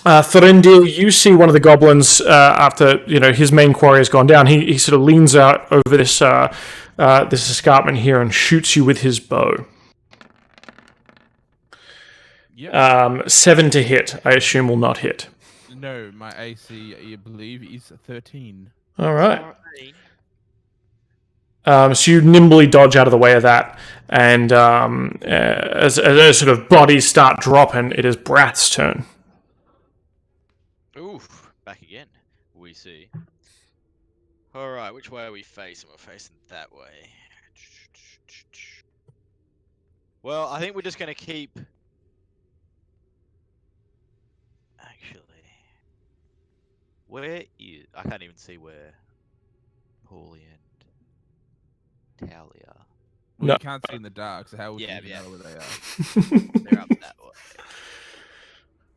Thorindir, you see one of the goblins after his main quarry has gone down. He sort of leans out over this this escarpment here and shoots you with his bow. Yep. 7 to hit, I assume will not hit. No, my AC, I believe, is 13. All right. So you nimbly dodge out of the way of that, and as sort of bodies start dropping, it is Brath's turn. Oof, back again. We see. All right, which way are we facing? We're facing that way. Well, I think we're just going to keep... Actually... Where is... I can't even see where Paulie and Talia are. Well, No. you can't see in the dark, so how would you know where they are? They're up that way.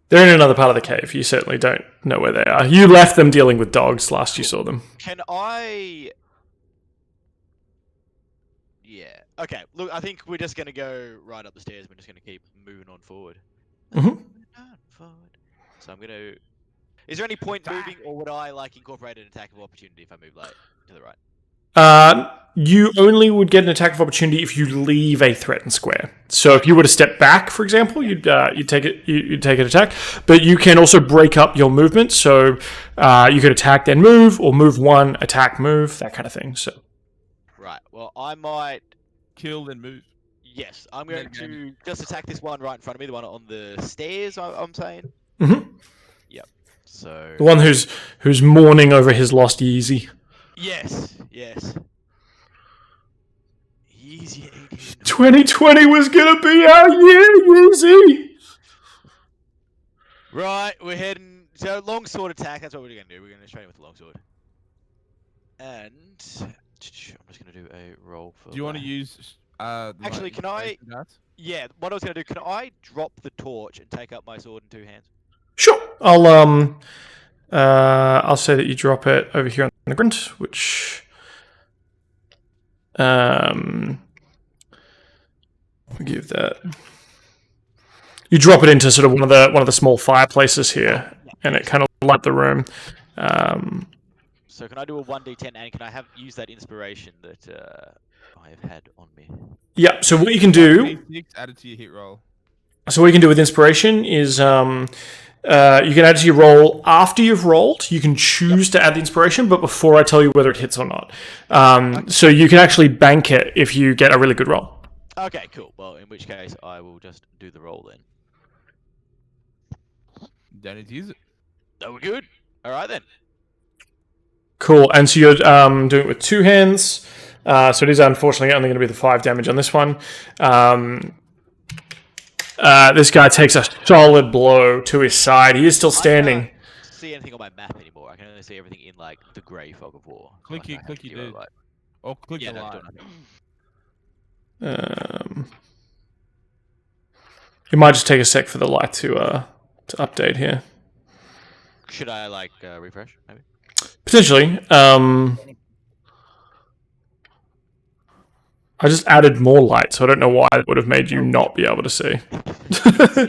They're in another part of the cave. You certainly don't know where they are. You left them dealing with dogs last you saw them. Can I... Yeah. Okay, look, I think we're just going to go right up the stairs. We're just going to keep moving on forward. Mhm. So I'm going to... Is there any point moving, or would I, like, incorporate an attack of opportunity if I move, like, to the right? You only would get an attack of opportunity if you leave a threatened square. So if you were to step back, for example, you'd take an attack. But you can also break up your movement. So you could attack then move, or move one, attack, move, that kind of thing. So Right. Well, I might... Kill, then move. Yes, I'm going to just attack this one right in front of me, the one on the stairs, I'm saying. Mm-hmm. Yep. So... The one who's mourning over his lost Yeezy. Yes, yes. Yeezy 18. 2020 was gonna be our year, Yeezy! Right, we're heading... So, longsword attack, that's what we're going to do. We're going to train with the longsword. And... I'm just going to do a roll for... Do you want to use... Actually, can I... Yeah, what I was going to do, can I drop the torch and take up my sword in 2 hands? Sure. I'll say that you drop it over here on the ground, which give that. You drop it into sort of one of the small fireplaces here, and it kind of light the room. So can I do a 1d10, and can I use that inspiration that I have had on me? Yeah. So what you can do. Add it to your hit roll. So what you can do with inspiration is you can add it to your roll after you've rolled. You can choose to add the inspiration, but before I tell you whether it hits or not. So you can actually bank it if you get a really good roll. Okay, cool. Well, in which case, I will just do the roll then. Don't need to use it. Oh, we're good. All right then. Cool. And so you're doing it with 2 hands. So it is unfortunately only going to be the 5 damage on this one. This guy takes a solid blow to his side. He is still standing. I can't see anything on my map anymore. I can only see everything in like the grey fog of war. Click you do. Like... Or click yeah, the no, light. It might just take a sec for the light to update here. Should I like refresh maybe? Potentially. I just added more light, so I don't know why it would have made you not be able to see.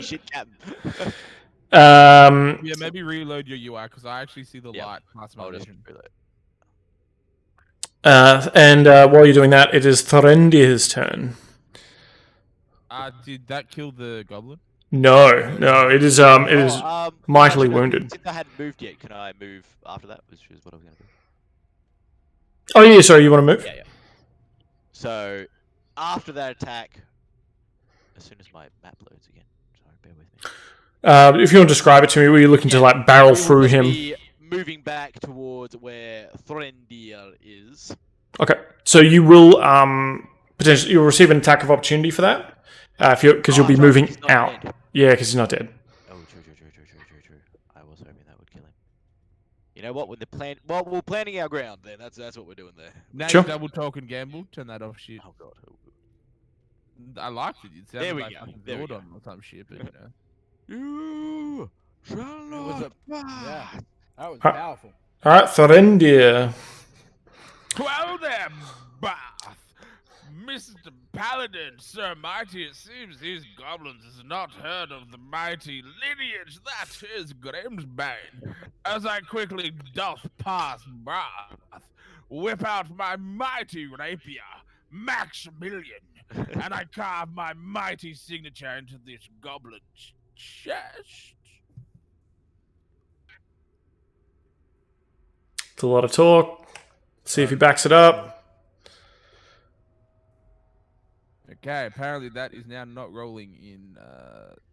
Shit, Captain. Yeah, maybe reload your UI because I actually see the light past my vision. And while you're doing that, it is Thorindir's turn. Did that kill the goblin? No, it is mightily wounded. Since I hadn't moved yet, can I move after that? Which is what I was going to do. Oh yeah, sorry, you want to move? Yeah. So, after that attack, as soon as my map loads again. Sorry, bear with me. If you want to describe it to me, were you looking to like barrel through him? Be moving back towards where Threndir is. Okay, so you will potentially you'll receive an attack of opportunity for that, because you'll be moving out. Dead. Yeah, because he's not dead. Oh, true. I was hoping that would kill him. You know what? With the plan, well, we're planning our ground. Then that's what we're doing there. Now Sure. you double talk and gamble. Turn that off, shit. Oh god. I liked it. It sounded There we like go, fucking there we go. Zordon or some shit, but you know. You shall was not Yeah, that was Huh. powerful. All right, Threndir. Well there, Bath! Mr. Paladin, Sir Mighty, it seems these goblins has not heard of the mighty lineage that is Grimsbane. As I quickly doth pass Bath, whip out my mighty rapier, Maximilian, and I carve my mighty signature into this goblin's chest. It's a lot of talk. See if he backs it up. Okay, apparently that is now not rolling in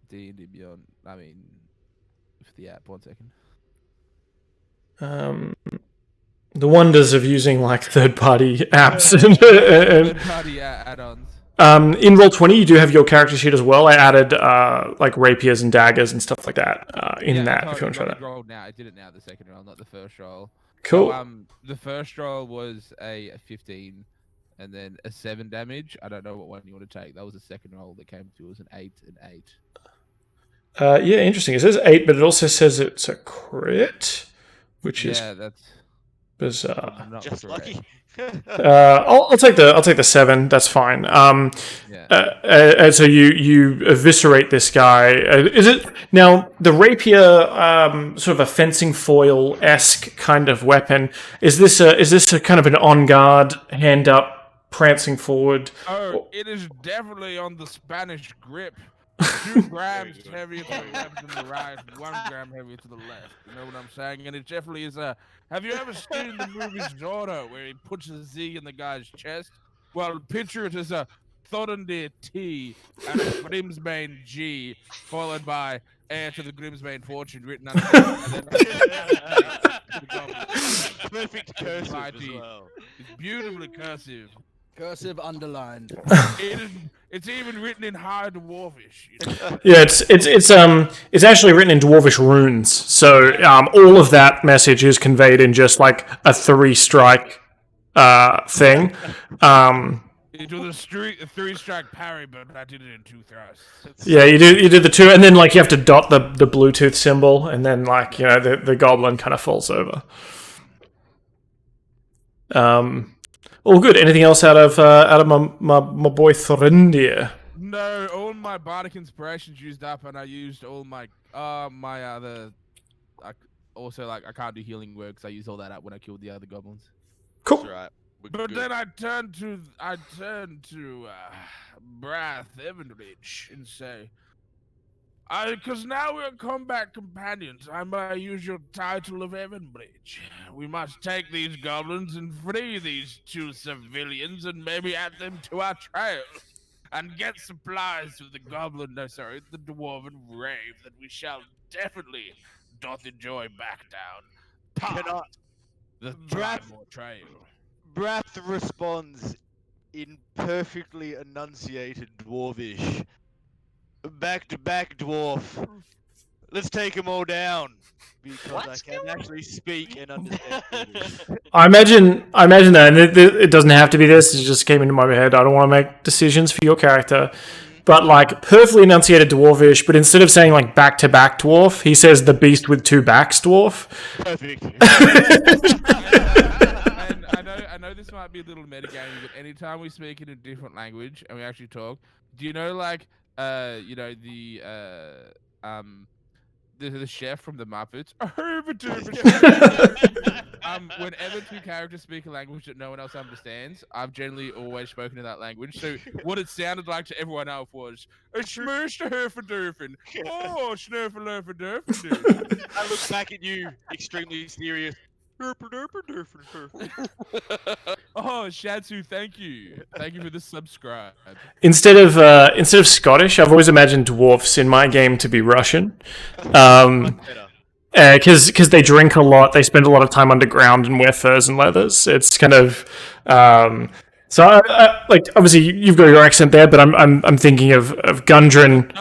D&D Beyond. I mean, for the app. 1 second. The wonders of using like third-party apps. Third-party add-ons. In Roll20, you do have your character sheet as well. I added like rapiers and daggers and stuff like that in that. If you want to try that. Rolled now. I did it now. The second roll, not the first roll. Cool. So, the first roll was a 15, and then a 7 damage. I don't know what one you want to take. That was the second roll that came to us, an 8 and 8. Yeah, interesting. It says 8, but it also says it's a crit, which is that's bizarre. not Just correct. lucky. I'll take the 7. That's fine. And so you eviscerate this guy. Is it now the rapier, sort of a fencing foil-esque kind of weapon? Is this a kind of an on guard, hand up, prancing forward? Oh, it is definitely on the Spanish grip. 2 grams heavier to the left than the right, 1 gram heavier to the left. You know what I'm saying? And it definitely is a. Have you ever seen the movie Zorro where he puts a Z in the guy's chest? Well, picture it as a Thorndir T and a Grimsbane G, followed by heir to the Grimsbane fortune written under Perfect cursive as well. It's beautifully cursive. Cursive underlined. It's even written in high dwarvish. You know? Yeah, it's actually written in dwarvish runes. So all of that message is conveyed in just like a 3-strike thing. It was a 3-strike parry, but I did it in 2 thrusts. Yeah, you did the 2, and then like you have to dot the Bluetooth symbol, and then like the goblin kind of falls over. All good. Anything else out of my boy Threndir? No, all my bardic inspirations used up, and I used all my other. I can't do healing word because I used all that up when I killed the other goblins. Cool. That's right. But then I turned to Brath Evanridge and say, because now we're combat companions, I might use your title of Evanbridge. We must take these goblins and free these 2 civilians and maybe add them to our trail. And get supplies to the the dwarven rave that we shall definitely doth enjoy back down. The Drymoor Trail. Brath responds in perfectly enunciated dwarvish. Back to back, dwarf. Let's take them all down. Because What's I can actually speak and understand Dwarvish. I imagine that, and it doesn't have to be this. It just came into my head. I don't want to make decisions for your character, but like perfectly enunciated dwarvish. But instead of saying like back to back dwarf, he says the beast with 2 backs dwarf. Perfect. And I know this might be a little metagaming, but anytime we speak in a different language and we actually talk, do you know like the chef from the Muppets? Whenever two characters speak a language that no one else understands, I've generally always spoken in that language. So what it sounded like to everyone else was a schmoosh-a-herf-a-durfin. Oh, schnurf-a-lurf-a-durfin. I look back at you, extremely serious. Oh, Shatsu, thank you. Thank you for the subscribe. Instead of Scottish, I've always imagined dwarfs in my game to be Russian. Because they drink a lot, they spend a lot of time underground and wear furs and leathers. It's kind of so like obviously you've got your accent there, but I'm thinking of Gundren.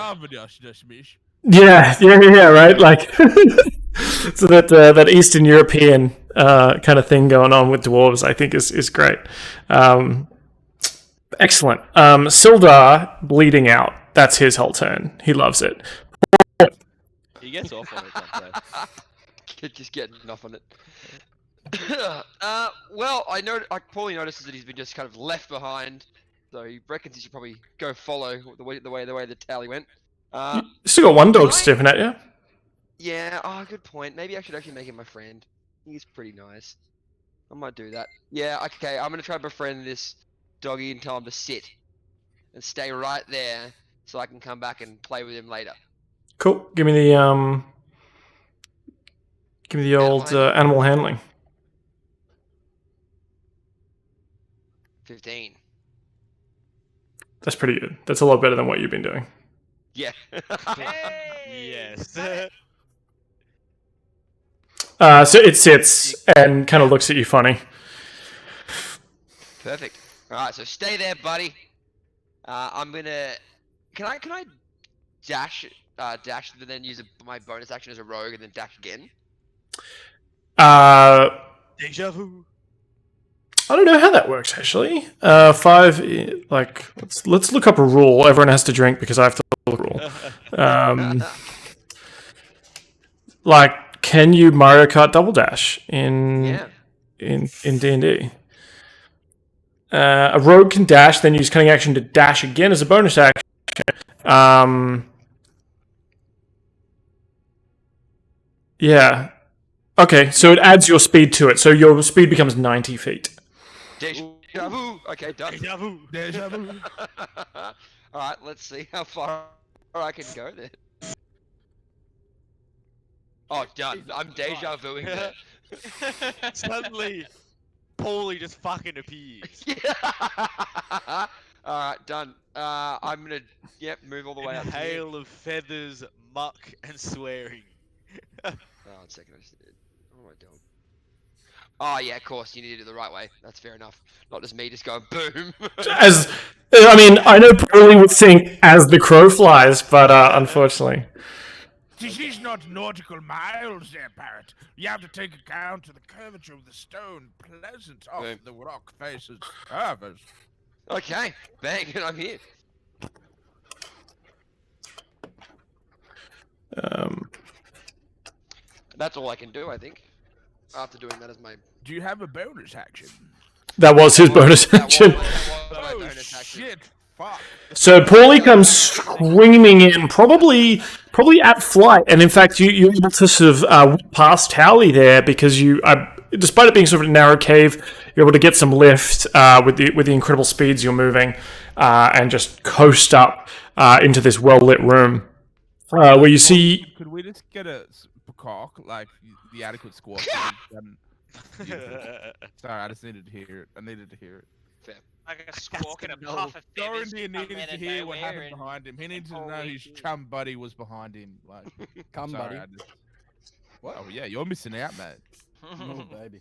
Yeah, right. Like so that Eastern European kind of thing going on with dwarves, I think is great. Excellent. Sildar bleeding out. That's his whole turn. He loves it. He gets off on it sometimes. Just getting off on it. Well, Paulie notices that he's been just kind of left behind, so he reckons he should probably go follow the way the tally went. You still got one dog sniffing at you. Yeah. Oh, good point. Maybe I should actually make him my friend. He's pretty nice. I might do that. Yeah. Okay. I'm gonna try to befriend this doggy and tell him to sit and stay right there, so I can come back and play with him later. Cool. Give me the old animal handling. 15. That's pretty good. That's a lot better than what you've been doing. Yeah. Yes. So it sits and kind of looks at you funny. Perfect. All right. So stay there, buddy. I'm gonna. Can I dash and then use my bonus action as a rogue and then dash again? Deja vu. I don't know how that works actually. 5, like let's look up a rule. Everyone has to drink because I have to look a rule. Like, can you Mario Kart double dash in D&D? A rogue can dash, then use cunning action to dash again as a bonus action. Yeah. Okay, so it adds your speed to it, so your speed becomes 90 feet. Deja vu. Okay, done. Deja vu. Deja vu. Alright, let's see how far I can go then. Oh, done. I'm deja vuing that. Suddenly, Paulie just fucking appears. Alright, done. I'm gonna, move all the way In up a to here. hail of feathers, muck, and swearing. Oh, 1 second, I just did. Oh my god. Oh yeah, of course, you need to do it the right way. That's fair enough. Not just me just going boom. I know Paulie would think as the crow flies, but unfortunately. This is not nautical miles there, Parrot. You have to take account of the curvature of the stone, pleasant off the rock faces curves. Okay, bang, and I'm here. That's all I can do, I think. After doing that as my... Do you have a bonus action? That was his bonus action. Oh, shit. Fuck. So Paulie comes screaming in, probably at flight, and in fact you're able to sort of whip past Howley there because you, despite it being sort of a narrow cave, you're able to get some lift with the incredible speeds you're moving, and just coast up into this well lit room where you see. Could we just get a cock, like the adequate squawk? Sorry, I just needed to hear it. Fair. Like a squawk and a puff of feathers. Dorindy needed to hear what happened behind him. He needed to know his chum buddy was behind him. Like, Cum buddy. What? Oh yeah, you're missing out, mate. Oh baby.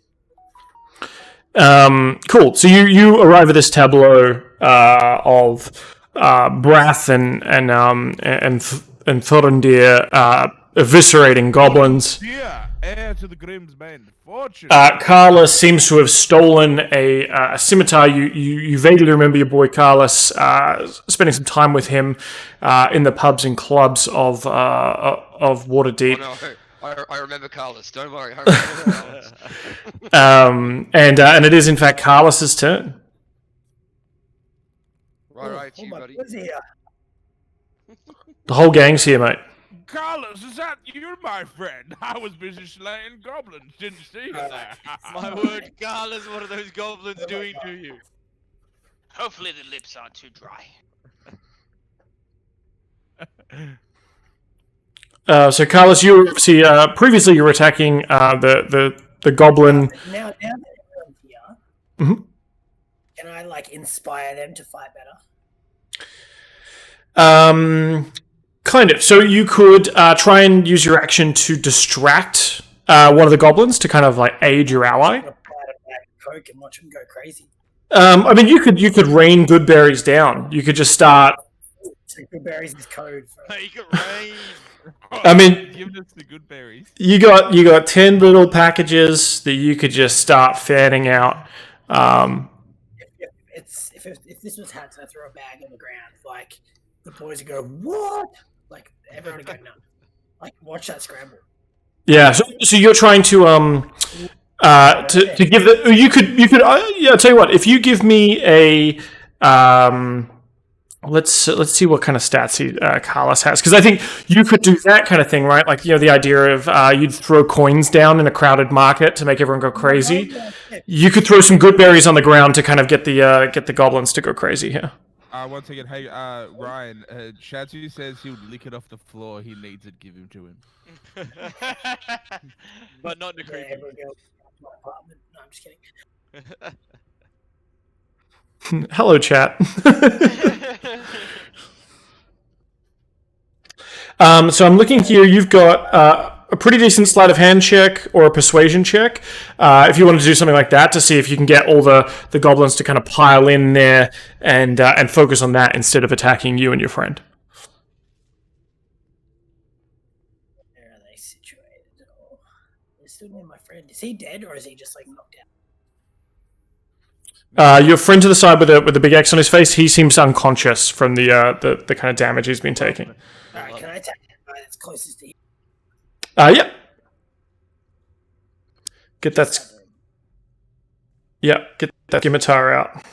Cool. So you arrive at this tableau of Brath and Thorindir eviscerating goblins. Yeah, heir to the Grimm's men. Fortune. Carlos seems to have stolen a scimitar. You vaguely remember your boy Carlos spending some time with him in the pubs and clubs of Waterdeep. Oh, no. I remember Carlos. Don't worry. I remember Carlos. And it is in fact Carlos's turn. Right, to you, buddy. Who's here? The whole gang's here, mate. Carlos, is that you, my friend? I was busy slaying goblins. Didn't see you there. My word, Carlos, what are those goblins doing to you? Hopefully the lips aren't too dry. So Carlos, you see, previously you were attacking the goblin. Now that everyone's here, Mhm. can I like inspire them to fight better? Kind of. So you could try and use your action to distract one of the goblins to kind of like aid your ally. I'm gonna apply a bag of Coke and watch them go crazy. I mean, you could rain good berries down. You could just start. So good berries is code for Make it rain. I mean, Give us the good berries. you got 10 little packages that you could just start fanning out. if this was Tatts, I throw a bag on the ground, like the boys would go, "What?" Like everyone would go, "No." Like watch that scramble. Yeah. So you're trying to give the you could yeah. I'll tell you what. If you give me a let's see what kind of stats Carlos has, because I think you could do that kind of thing, right? Like the idea of you'd throw coins down in a crowded market to make everyone go crazy. You could throw some good berries on the ground to kind of get the goblins to go crazy here. Once again, hey, Ryan, Shatu says he would lick it off the floor. He needs it. Give him to him. But not in the Yeah, creepy. everyone go to my apartment. No, I'm just kidding. Hello, chat. So I'm looking here. You've got a pretty decent sleight of hand check or a persuasion check. If you want to do something like that to see if you can get all the goblins to kind of pile in there and focus on that instead of attacking you and your friend. Where are they situated? Oh, they're still near my friend. Is he dead or is he just like knocked out? Your friend to the side with the big X on his face, he seems unconscious from the kind of damage he's been taking. Alright, can I attack the guy that's closest to you? Yeah. Get that scimitar out.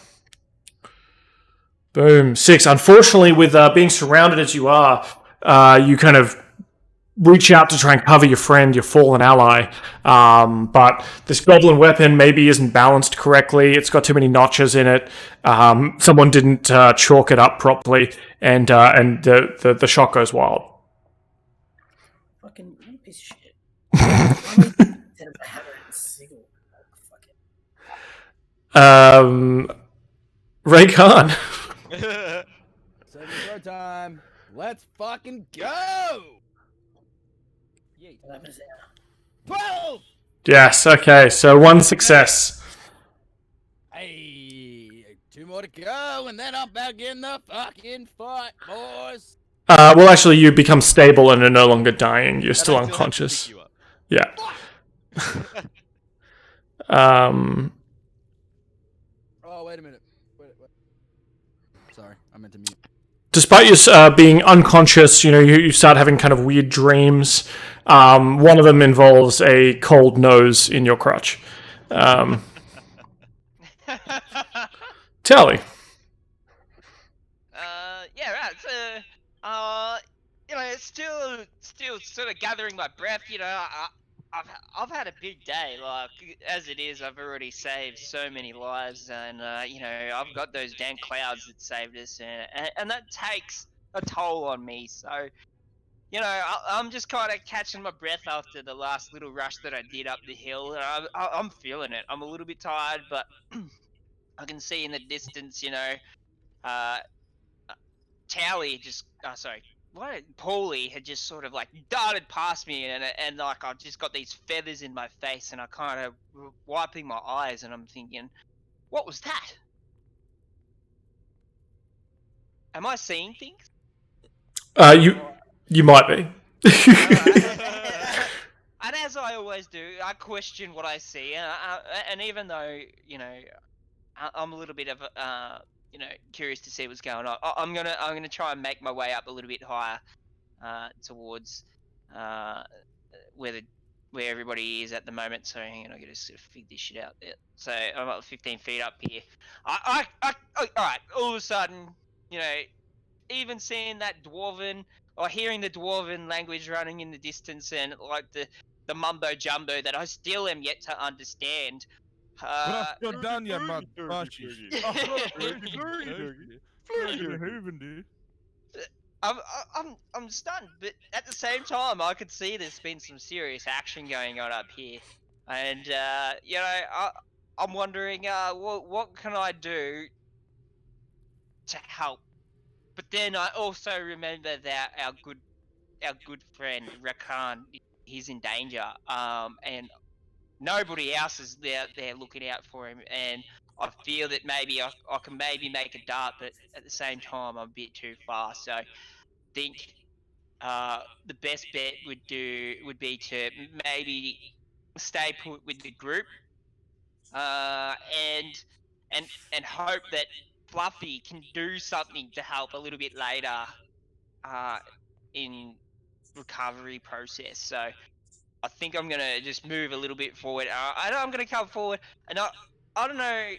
Boom. 6. Unfortunately, with being surrounded as you are, you kind of reach out to try and cover your friend, your fallen ally. But this goblin weapon maybe isn't balanced correctly. It's got too many notches in it. Someone didn't chalk it up properly, and the shot goes wild. Fucking piece of shit. Instead of a hammer and sigil. Ray Khan. Saving throw time. Let's fucking go! Yeet. What happens there? 12! Yes, okay, so 1 success. Hey, 2 more to go, and then I'm back in the fucking fight, boys. Well, actually, you become stable and are no longer dying. You're still unconscious. Yeah. Oh, wait a minute. Wait. Sorry, I meant to mute. Despite you being unconscious, you start having kind of weird dreams. One of them involves a cold nose in your crotch. Tally. Yeah, right. So, still sort of gathering my breath. I've had a big day. Like as it is, I've already saved so many lives, and I've got those damn clouds that saved us, and that takes a toll on me. So, I'm just kind of catching my breath after the last little rush that I did up the hill. And I'm feeling it. I'm a little bit tired, but I can see in the distance, Paulie had just sort of like darted past me, and like I've just got these feathers in my face, and I kind of wiping my eyes, and I'm thinking, what was that? Am I seeing things? You might be. And as I always do, I question what I see, and even though I'm a little bit of curious to see what's going on, I'm gonna try and make my way up a little bit higher towards where everybody is at the moment. So hang on, I gotta sort of figure this shit out there. So I'm up 15 feet up here. All right. All of a sudden, even seeing that dwarven or hearing the dwarven language running in the distance and like the mumbo jumbo that I still am yet to understand. You're done, you mud bashes. I'm stunned, but at the same time, I could see there's been some serious action going on up here, and you know, I'm wondering, what can I do to help? But then I also remember that our good friend Rakan, he's in danger, and nobody else is there looking out for him, and I feel that maybe I can maybe make a dart, but at the same time, I'm a bit too far, so I think. The best bet would be to maybe stay put with the group, uh, and and hope that Fluffy can do something to help a little bit later, uh, in recovery process. So I think I'm gonna just move a little bit forward. I know I'm gonna come forward, and I don't know.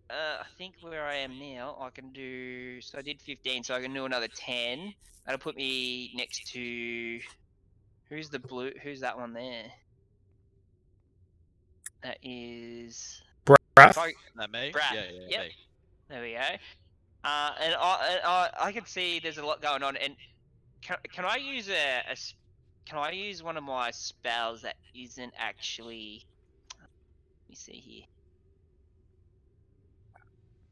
I think where I am now, I can do. So I did 15, so I can do another 10. That'll put me next to. Who's the blue? Who's that one there? That is. Brath. That me? Brad. Yeah, Yep. me. There we go. And I can see there's a lot going on. And can I use can I use one of my spells that isn't actually? Let me see here.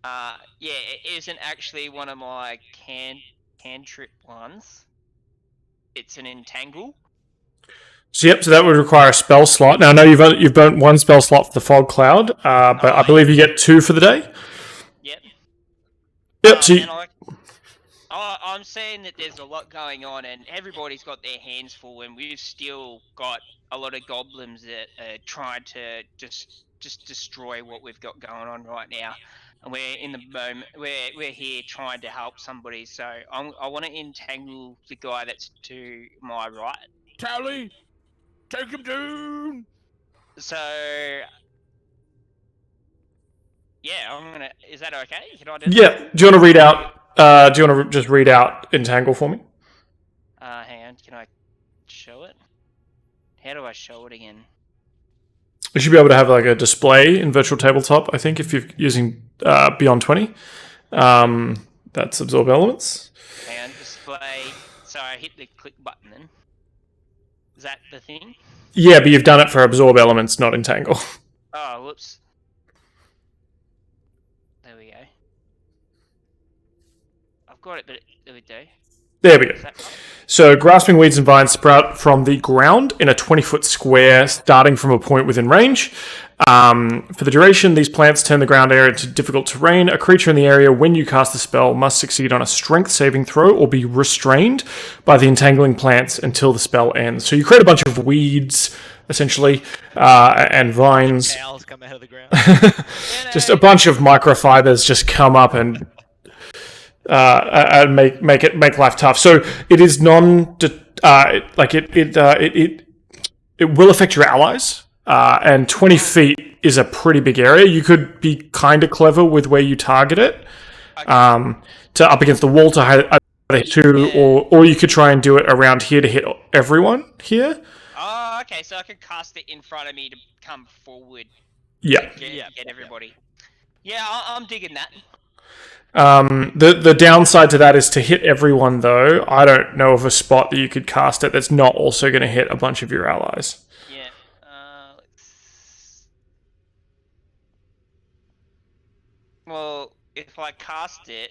Yeah, it isn't actually one of my cantrip ones. It's an entangle. So yep, so that would require a spell slot. Now I know you've burnt one spell slot for the fog cloud, but I believe you get 2 for the day. Yep. Yep. So And I'm saying that there's a lot going on, and everybody's got their hands full, and we've still got a lot of goblins that are trying to just destroy what we've got going on right now. And we're in the moment. We're here trying to help somebody. So I want to entangle the guy that's to my right. Tally, take him down. So yeah, I'm gonna. Is that okay? Can I do that? yeah. Do you want to read out? Do you want to just read out entangle for me? Hang on. Can I show it? How do I show it again? You should be able to have like a display in virtual tabletop. I think if you're using Beyond 20, that's absorb elements. Hang on, display. So I hit the click button then. Is that the thing? Yeah, but you've done it for absorb elements, not entangle. Oh, whoops. There we go. I've got it, but there we go. There we go. So, grasping weeds and vines sprout from the ground in a 20-foot square, starting from a point within range. For the duration, these plants turn the ground area into difficult terrain. A creature in the area, when you cast the spell, must succeed on a strength saving throw or be restrained by the entangling plants until the spell ends. So, you create a bunch of weeds, essentially, and vines. Cows come out of the ground. Just a bunch of microfibers just come up and make life tough. So it is it will affect your allies. And 20 feet is a pretty big area. You could be kind of clever with where you target it, to up against the wall to hit two, or you could try and do it around here to hit everyone here. Oh, okay. So I could cast it in front of me to come forward. Yeah. Get everybody. Yeah, I'm digging that. The downside to that is to hit everyone, though. I don't know of a spot that you could cast it that's not also going to hit a bunch of your allies. Yeah. Well, if I cast it,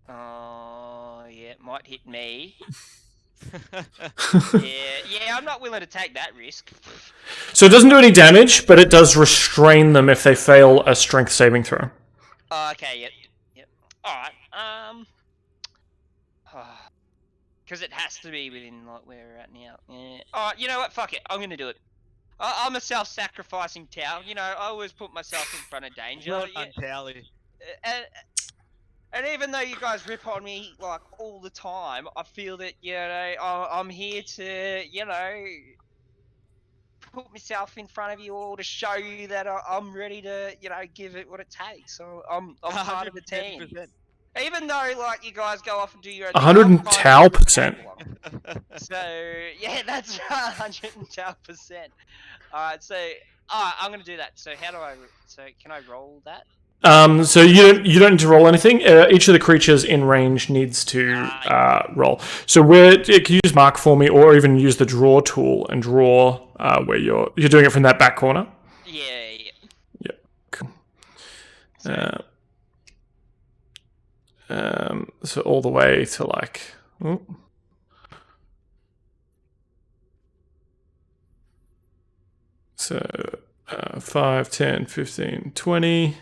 yeah, it might hit me. yeah, I'm not willing to take that risk. So it doesn't do any damage, but it does restrain them if they fail a strength saving throw. Oh, okay, yep. Alright, because it has to be within, like, where we're at now. Yeah. Alright, you know what, fuck it, I'm gonna do it. I'm a self-sacrificing tower, you know, I always put myself in front of danger. Well done, Towley. And even though you guys rip on me, like, all the time, I feel that, you know, I'm here to, you know, put myself in front of you all to show you that I'm ready to, give it what it takes. So I'm part of the team. 110%. Even though, like, you guys go off and do your own thing, I'm kind of 110%. So, yeah, that's 110%. Alright, so, I'm gonna do that. So can I roll that? So you don't need to roll anything. Each of the creatures in range needs to roll. So can you just mark for me, or even use the draw tool and draw where you're doing it from that back corner? Yeah. Yeah. Cool. So all the way to like. Oh. So 5, 10, 15, 20.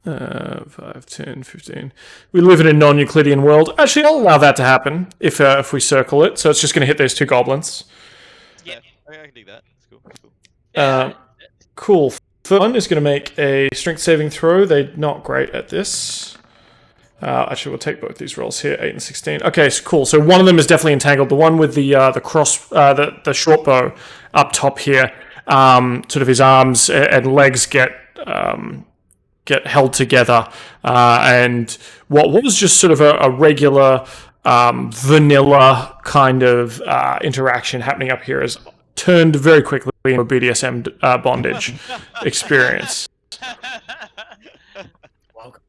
5, 10, 15. We live in a non-Euclidean world. Actually, I'll allow that to happen if we circle it. So it's just going to hit those 2 goblins. Yeah, I can do that. That's cool. Cool. First one is going to make a strength saving throw. They're not great at this. Actually, we'll take both these rolls here, 8 and 16. Okay, so cool. So one of them is definitely entangled. The one with the cross, the short bow up top here, sort of his arms and legs get held together, and what was just sort of a regular vanilla kind of interaction happening up here is turned very quickly into a BDSM bondage experience. Welcome.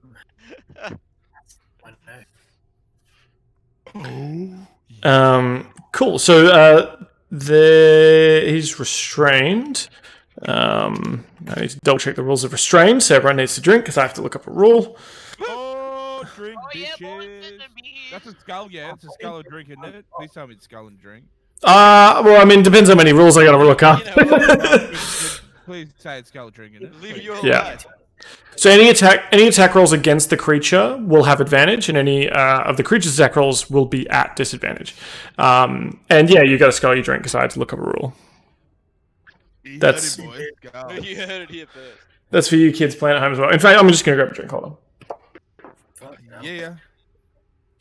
Cool. So he's restrained. I need to double check the rules of restraint, so everyone needs to drink because I have to look up a rule. Oh, drink, yeah, bitches. boys, That's a skull, yeah. It's a skull and drink, isn't it? Please tell me it's skull and drink. Well, I mean, depends how many rules I gotta look up. Please say it's skull and drink, isn't it? Leave your Yeah. life. So any attack rolls against the creature will have advantage, and any of the creature's attack rolls will be at disadvantage. And yeah, you got a skull, you drink, because I had to look up a rule. That's You heard it here first. that's for you kids playing at home as well. In fact, I'm just gonna grab a drink. Hold on. Fucking hell. Yeah.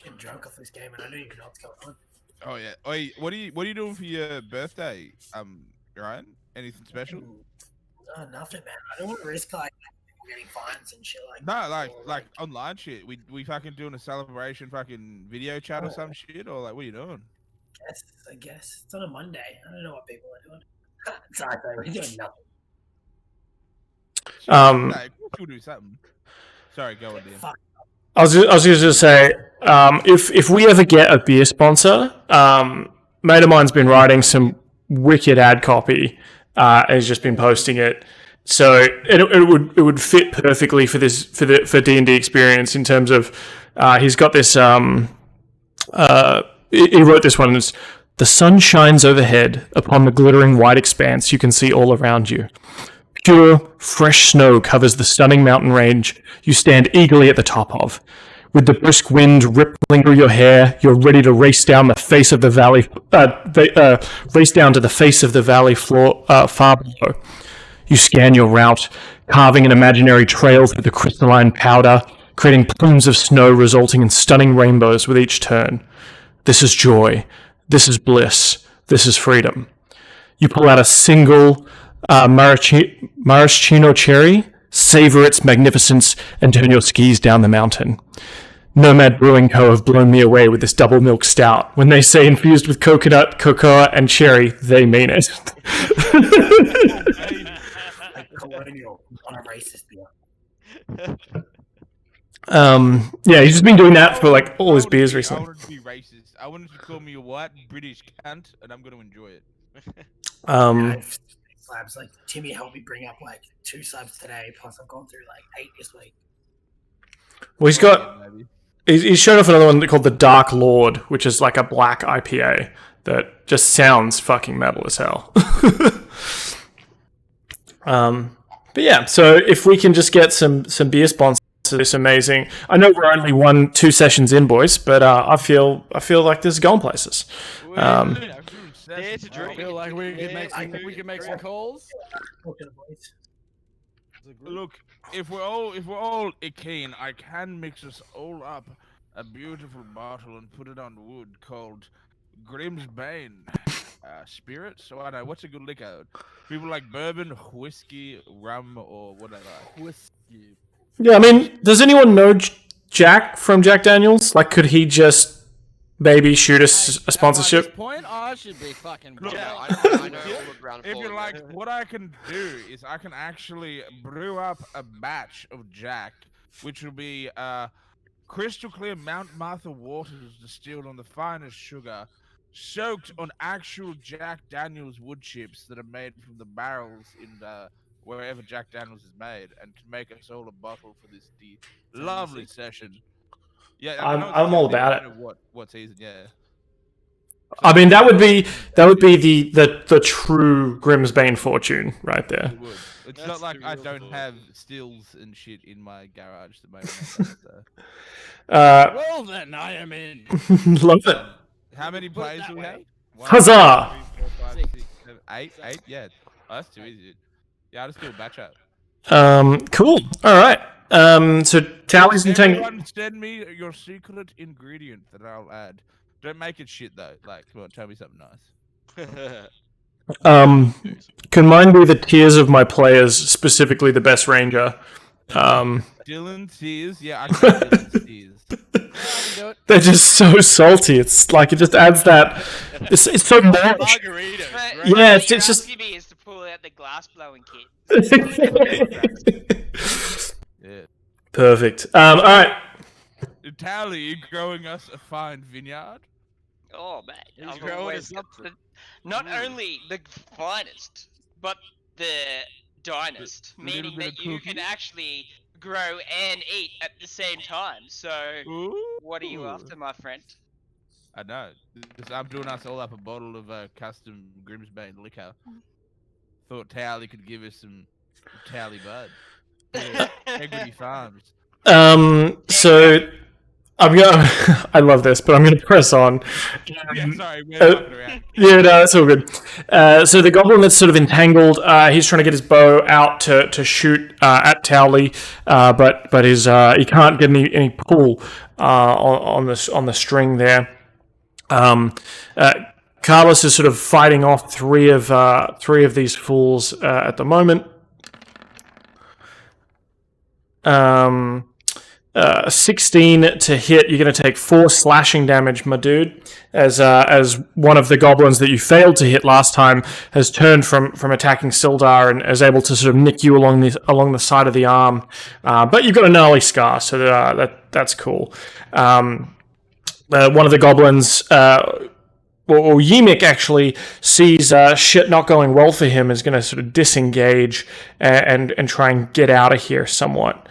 Getting drunk off this game and I don't even know what's going on. Oh yeah. Oi, what are you doing for your birthday? Ryan? Anything special? No, nothing, man. I don't want to risk like people getting fines and shit like No, that. like online shit. We fucking doing a celebration fucking video chat or some shit, or like what are you doing? I guess. It's on a Monday. I don't know what people are doing. Sorry, we're doing nothing. Like, we'll do something. Sorry, go on, Dan. Fuck. I was going to say, if we ever get a beer sponsor, mate of mine's been writing some wicked ad copy, and he's just been posting it. So it would fit perfectly for D&D experience in terms of he's got this. He wrote this one. It's, the sun shines overhead upon the glittering white expanse you can see all around you. Pure, fresh snow covers the stunning mountain range you stand eagerly at the top of. With the brisk wind rippling through your hair, you're ready to race down the face of the valley, race down to the face of the valley floor far below. You scan your route, carving an imaginary trail through the crystalline powder, creating plumes of snow resulting in stunning rainbows with each turn. This is joy. This is bliss. This is freedom. You pull out a single maraschino cherry, savor its magnificence, and turn your skis down the mountain. Nomad Brewing Co. have blown me away with this double milk stout. When they say infused with coconut, cocoa, and cherry, they mean it. Colonial on a racist beer. Yeah, he's just been doing that for like all his beers I recently. wanted to be racist. I wanted to call me a white British cunt, and I'm going to enjoy it. Slabs like Timmy helped me bring up like 2 subs today. Plus, I've gone through like 8 this week. Well, he's shown off another one called the Dark Lord, which is like a black IPA that just sounds fucking metal as hell. But yeah, so if we can just get some beer sponsors, it's amazing. I know we're only 1-2 sessions in, boys, but I feel like this is going places. Dare to I drink. feel like we could make some calls. Look, if we're all keen, I can mix us all up a beautiful bottle and put it on wood called Grimm's Bane. spirits. So I don't know what's a good liquor. People like bourbon, whiskey, rum, or what they like. Whiskey. Yeah, I mean, does anyone know Jack from Jack Daniels? Like, could he just maybe shoot us a At sponsorship? this point, I should be fucking. Look, Yeah, broke. I know all the ground If floor. you like, what I can do is I can actually brew up a batch of Jack, which will be crystal clear Mount Martha waters distilled on the finest sugar, soaked on actual Jack Daniels wood chips that are made from the barrels in wherever Jack Daniels is made, and to make us all a bottle for this lovely session. Yeah, I know it's I'm all season, about I it. don't know what season? Yeah. I mean, that would be the true Grimsbane fortune right there. It would. It's That's not like the I real don't deal. have stills and shit in my garage that make that. So. Well then, I am in. Love it. How many Put it players that do we way. have? One, Huzzah! two, three, four, five, Six. six, seven, eight. Eight? Yeah. Oh, that's too easy. Yeah, I'll just do a batch up. Cool. All right. So Tally's entangled. Everyone send me your secret ingredient that I'll add. Don't make it shit though. Like, come on, tell me something nice. Can mine be the tiers of my players, specifically the best ranger? Dylan Sears? Yeah, I can add Dylan Sears. Do it. They're just so salty. It's like it just adds that. It's so much. Margaritas. But right? Yeah, what it's you're just- asking me is to pull out the glass blowing kit. Yeah. Perfect. All right. Tally growing us a fine vineyard. Oh man, He's I've growing always a got not only the finest, but the dinest, little meaning bit that of you can cookie? actually grow and eat at the same time. So, what are you Ooh. after, my friend? I know. Because I'm doing us all up a bottle of custom Grimsbane liquor. Thought Towley could give us some Towley Bud. Yeah, Integrity Farms. So I'm gonna. I love this, but I'm gonna press on. Yeah, sorry, we're uh, fucking around. Yeah, no, that's all good. So the goblin that's sort of entangled, he's trying to get his bow out to shoot at Towley, but his he can't get any pull on the string there. Carlos is sort of fighting off three of these fools at the moment. 16 to hit. You're going to take 4 slashing damage, my dude. As one of the goblins that you failed to hit last time has turned from attacking Sildar and is able to sort of nick you along the side of the arm. But you've got a gnarly scar, so that's cool. One of the goblins. Or Yimik actually sees shit not going well for him, is going to sort of disengage and try and get out of here somewhat.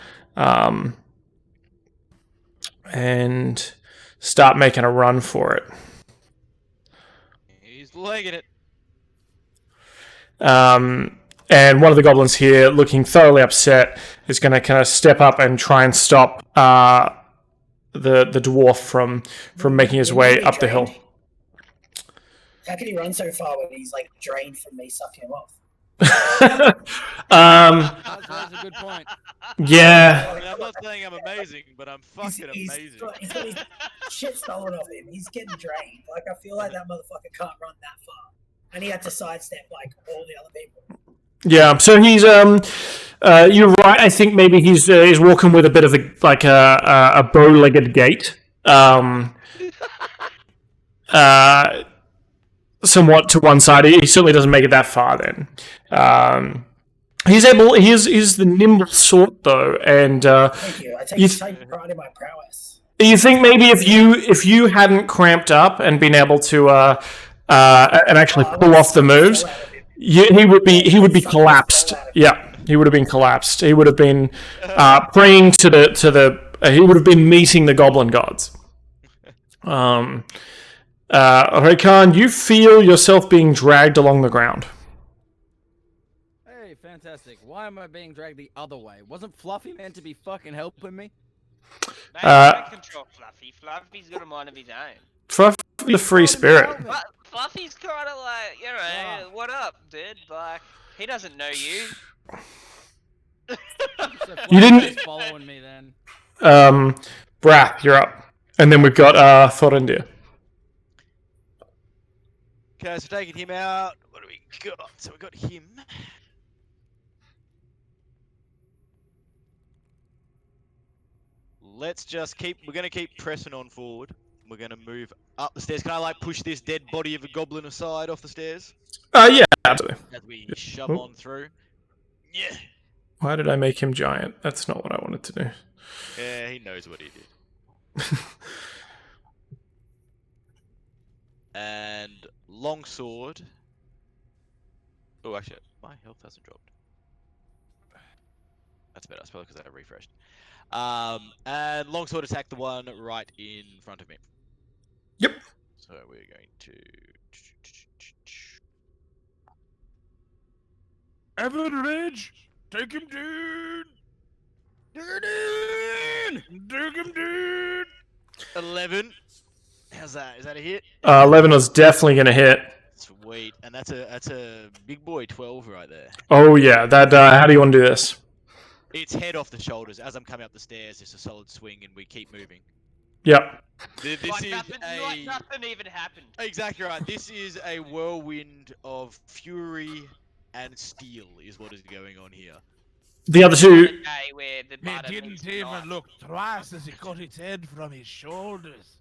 And start making a run for it. He's legging it. And one of the goblins here, looking thoroughly upset, is going to kind of step up and try and stop the dwarf from making his way up the hill. How can he run so far when he's like drained from me sucking him off? That's a good point. Yeah. I mean, I'm not saying I'm amazing, but I'm fucking He's amazing. got his shit stolen off him. He's getting drained. Like, I feel like that motherfucker can't run that far. And he had to sidestep like all the other people. Yeah, so he's you're right. I think maybe he's walking with a bit of a bow-legged gait, somewhat to one side. He certainly doesn't make it that far. Then he's able. He's the nimble sort though, and Thank you. I You take pride in my prowess. you think maybe if you hadn't cramped up and been able to and actually pull off the moves, he would be collapsed. Yeah, he would have been collapsed. He would have been praying to the. He would have been meeting the goblin gods. Rakan, you feel yourself being dragged along the ground. Hey, fantastic. Why am I being dragged the other way? Wasn't Fluffy meant to be fucking helping me? Man, don't control Fluffy. Fluffy's got a mind of his own. For the free spirit. But Fluffy's kind of like, you know, what up, dude? Like, he doesn't know you. So You didn't- Fluffy's following me then. Brath, you're up, and then we've got Thorindir. Okay, so taking him out. What do we got? So we got him. Let's just keep. We're gonna keep pressing on forward. We're gonna move up the stairs. Can I like push this dead body of a goblin aside off the stairs Yeah, absolutely. as we shove on through? Yeah. Why did I make him giant? That's not what I wanted to do. Yeah, he knows what he did. And longsword. Oh, actually, my health hasn't dropped. That's better, I suppose, because I refreshed. And longsword attack the one right in front of me. Yep. So we're going to. Evan Ridge, take him down. Take him down. 11. How's that? Is that a hit? 11 was definitely going to hit. Sweet, and that's a big boy 12 right there. Oh yeah, that. How do you want to do this? It's head off the shoulders. As I'm coming up the stairs, it's a solid swing, and we keep moving. Yep. This Like is like nothing even happened. Exactly right. This is a whirlwind of fury and steel, is what is going on here. The other two. Okay, where the He butter didn't meets the even knife. look twice as he cut his head from his shoulders.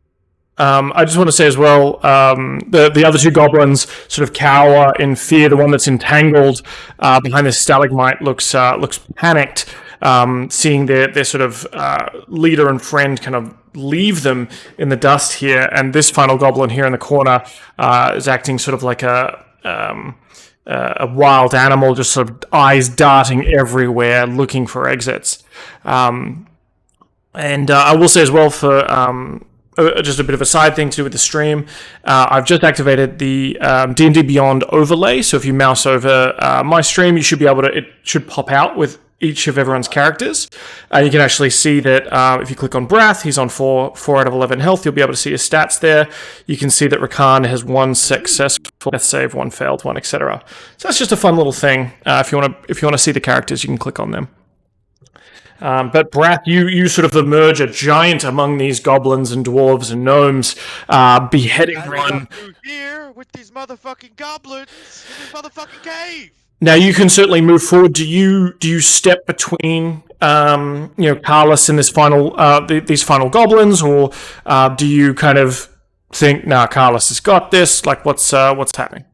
I just want to say as well, the other two goblins sort of cower in fear. The one that's entangled behind the stalagmite looks panicked, seeing their sort of leader and friend kind of leave them in the dust here. And this final goblin here in the corner is acting sort of like a wild animal, just sort of eyes darting everywhere, looking for exits. And I will say as well for just a bit of a side thing to do with the stream, I've just activated the D&D Beyond overlay. So if you mouse over my stream, you should be able to. It should pop out with each of everyone's characters. You can actually see that if you click on Brath, he's on 4 out of 11 health. You'll be able to see his stats there. You can see that Rakan has 1 successful death save, 1 failed one, etc. So that's just a fun little thing. If you want to see the characters, you can click on them. But Brath, you sort of emerge a giant among these goblins and dwarves and gnomes, beheading one. Through here with these motherfucking goblins in this motherfucking cave. Now you can certainly move forward. Do you step between Carlos and this final these final goblins, or do you kind of think, nah, Carlos has got this? Like, what's happening?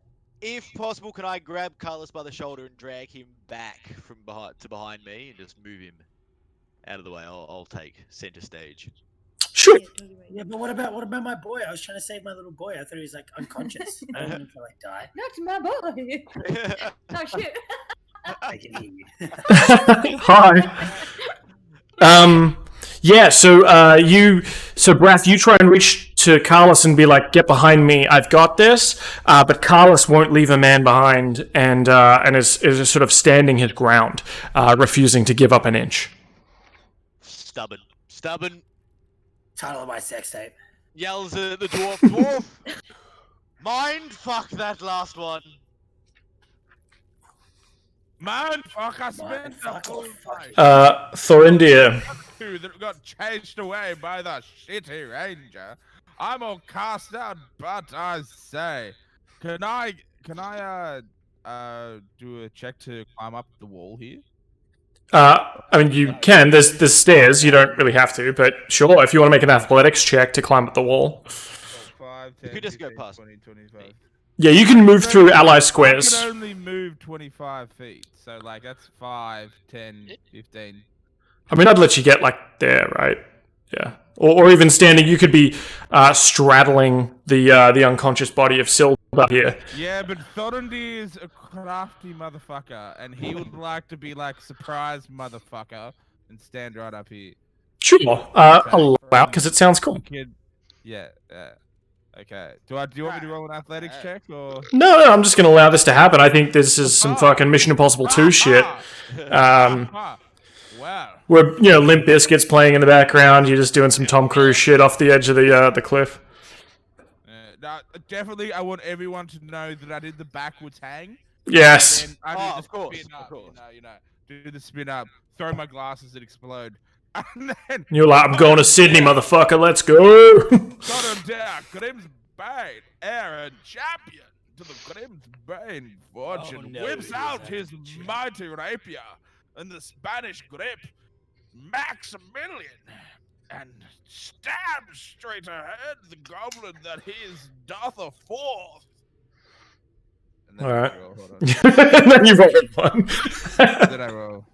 If possible, can I grab Carlos by the shoulder and drag him back from behind me and just move him out of the way? I'll take center stage. Sure. Yeah, but what about my boy? I was trying to save my little boy. I thought he was like unconscious. I don't want him to like die. That's my boy. Oh shit. I can hear you. Hi. Yeah. So Brath, you try and reach to Carlos and be like, "Get behind me! I've got this." But Carlos won't leave a man behind, and is sort of standing his ground, refusing to give up an inch. Stubborn. Title of my sex tape. Yells at the dwarf. Mind fuck that last one. Man, fuck, I spent the whole night. Thorindia. Two that got chased away by the shitty ranger. I'm all cast out, but I say, can I do a check to climb up the wall here? I mean, you can. There's stairs. You don't really have to, but sure, if you want to make an athletics check to climb up the wall. 5, 10, You could just go 15, past 20, 25. Yeah, you can move through ally I squares. can only move 25 feet, so like that's 5, 10, 15. I mean, I'd let you get like there, right? Yeah, or even standing. You could be straddling the unconscious body of Silver here. Yeah, but Thorndy is a crafty motherfucker, and he would like to be like surprise motherfucker and stand right up here. Sure, I'll allow because it sounds cool. Kid, yeah. Okay. Do you want me to roll an athletics check or? No, I'm just gonna allow this to happen. I think this is some fucking Mission Impossible 2 shit. Wow. Where Limp Bizkit's playing in the background. You're just doing some Tom Cruise shit off the edge of the cliff. No, definitely, I want everyone to know that I did the backwards hang. Yes. And I did the of course, spin of up, course. do the spin up, throw my glasses that explode, and then You're like, I'm going to Sydney, motherfucker. Let's go. got him down. Grim's Bane, Aaron champion. to the Grimm's Bane fortune, Oh, no, whips it out is his actually. mighty rapier and the Spanish grip, Maximilian, and stabs straight ahead the goblin that is doth a fourth. And then All I right. roll, hold on. Then you rolled one. Then I roll.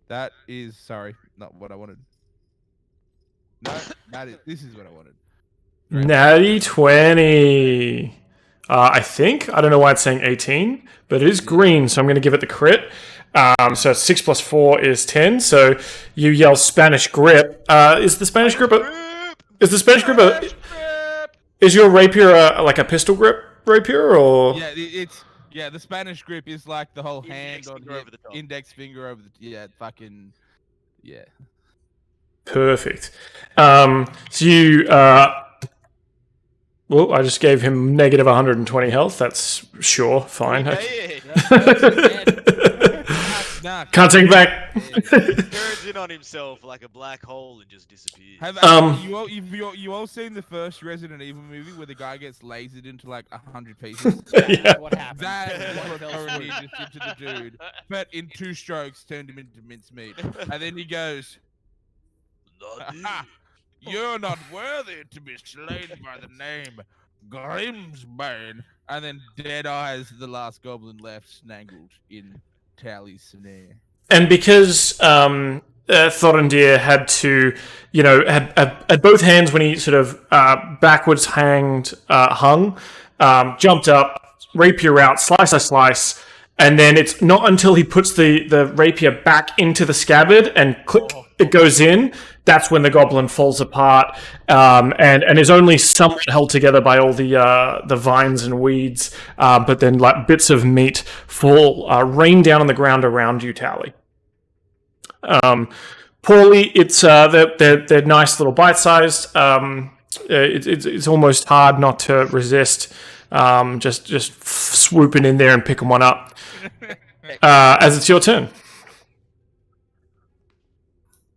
That is, sorry, not what I wanted. No, this is what I wanted. Natty 20. I think. I don't know why it's saying 18, but it is green, so I'm going to give it the crit. So 6 plus 4 is 10. So you yell Spanish grip. Is the Spanish grip? Is the Spanish grip? Is your rapier like a pistol grip rapier, or? Yeah, the Spanish grip is like the whole Index hand on finger over the top. Index finger over the fucking yeah. Perfect. So you. Well, I just gave him negative 120 health. That's sure, fine. Okay. Can't take it back. Turns in on himself like a black hole and just disappears. You all seen the first Resident Evil movie where the guy gets lasered into like 100 pieces? Yeah. What happened? That What is what fell Tony through? just did to the dude, but in 2 strokes turned him into mincemeat. And then he goes, "You're not worthy to be slain by the name Grimsbane." And then dead eyes the last goblin left snaggled in Tally's snare. And because Thorindir had to, had both hands when he sort of backwards hung, jumped up, rapier out, slice, and then it's not until he puts the rapier back into the scabbard and click, it goes in. That's when the goblin falls apart, and is only somewhat held together by all the vines and weeds. But then, like bits of meat fall, rain down on the ground around you, Tally. Poorly, it's they're nice little bite-sized. It's almost hard not to resist. Just swooping in there and picking one up. As it's your turn.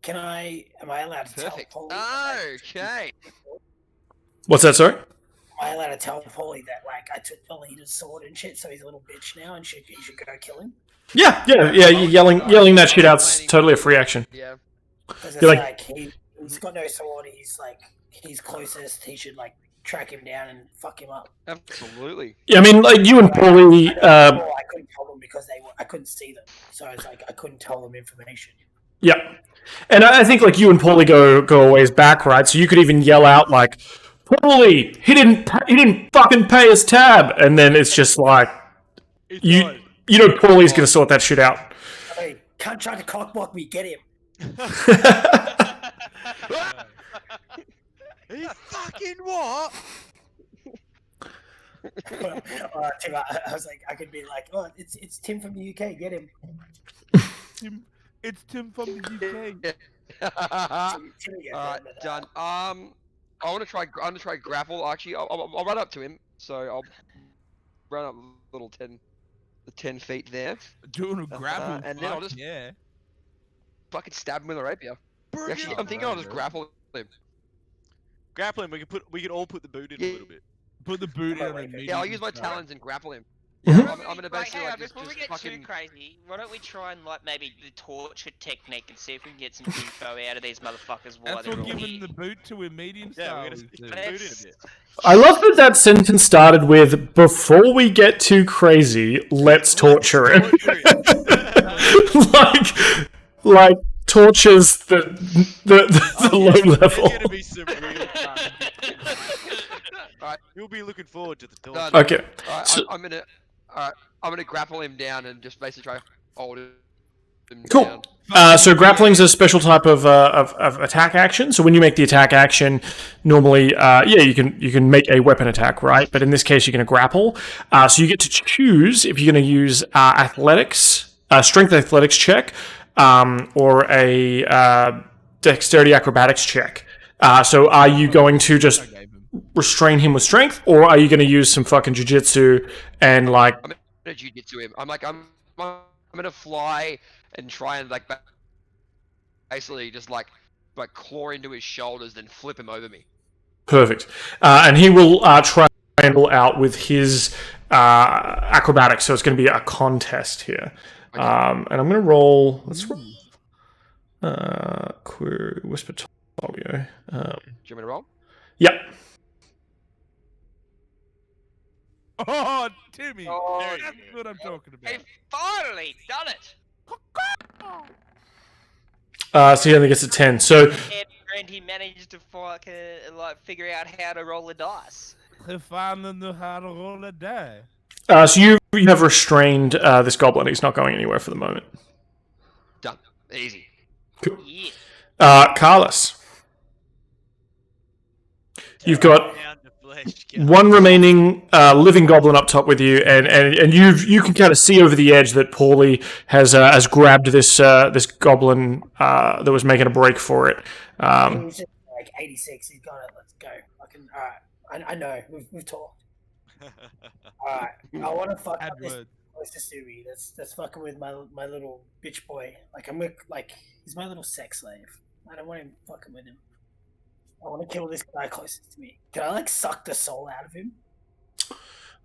Am I allowed to Perfect. tell Paulie? Okay. What's that, sorry? Am I allowed to tell Paulie that like I took the leader's sword and shit, so he's a little bitch now, and he should go kill him? Yeah. Yelling that shit out's totally a free action. Yeah. Because You're it's he's got no sword. He's closest. He should like track him down and fuck him up. Absolutely. Yeah, I mean, like you and Paulie. I couldn't tell them because I couldn't see them, so it's like I couldn't tell them information. Yeah, and I think like you and Paulie go a ways back, right? So you could even yell out like, "Paulie, he didn't fucking pay his tab," and then it's just like you know Paulie's gonna sort that shit out. Hey, can't try to cockblock me. Get him. He fucking what? Tim, I was like, I could be like, oh, it's Tim from the UK. Get him. It's Tim from the UK. Alright, done. I'm gonna try grapple. Actually, I'll run up to him. So I'll run up the 10 feet there. Doing a grapple, and then I'll just fucking stab him with a rapier. Actually, I'm thinking I'll just grapple him. Grapple him. We can all put the boot in a little bit. Put the boot in and Yeah, I'll use my talons and grapple him. Mhm. I'm gonna basically hang on, like just before we get fucking... too crazy, why don't we try and like maybe the torture technique and see if we can get some info out of these motherfuckers while That's they're what all giving here. the boot to a medium Yeah, style we're gonna is stick doing. the boot in a bit. I love that sentence started with, "Before we get too crazy, let's torture him." like tortures the low level. There's gonna be some real fun. Alright. You'll be looking forward to the torture. Okay. Alright, So- I'm gonna grapple him down and just basically try to hold him Cool. down. So grappling's a special type of attack action. So when you make the attack action, normally, you can make a weapon attack, right? But in this case, you're going to grapple. So you get to choose if you're going to use athletics, strength athletics check, or a dexterity acrobatics check. So are you going to just restrain him with strength, or are you going to use some fucking jiu-jitsu and like... I'm gonna jiu-jitsu him. I'm gonna fly and try and like basically just like claw into his shoulders, then flip him over me. Perfect. And he will try and handle out with his acrobatics, so it's going to be a contest here. Okay. And I'm going to roll. Let's roll. Whisper Tolio. Do you want me to roll? Yep. Oh, Timmy! Oh, That's what I'm talking about. They've finally done it. So he only gets a 10. So And he managed to figure out how to roll a dice. He finally knew how to roll a die. so you have restrained this goblin. He's not going anywhere for the moment. Done. Easy. Cool. Yeah. Carlos. You've got Pound of flesh, one remaining living goblin up top with you, and you can kind of see over the edge that Paulie has grabbed this goblin that was making a break for it. He was just like 86. He's got it. Let's go. All right. I know. We've talked. All right. I want to fuck Bad up this word. closest to me. That's fucking with my little bitch boy. He's my little sex slave. I don't want him fucking with him. I want to kill this guy closest to me. Can I suck the soul out of him?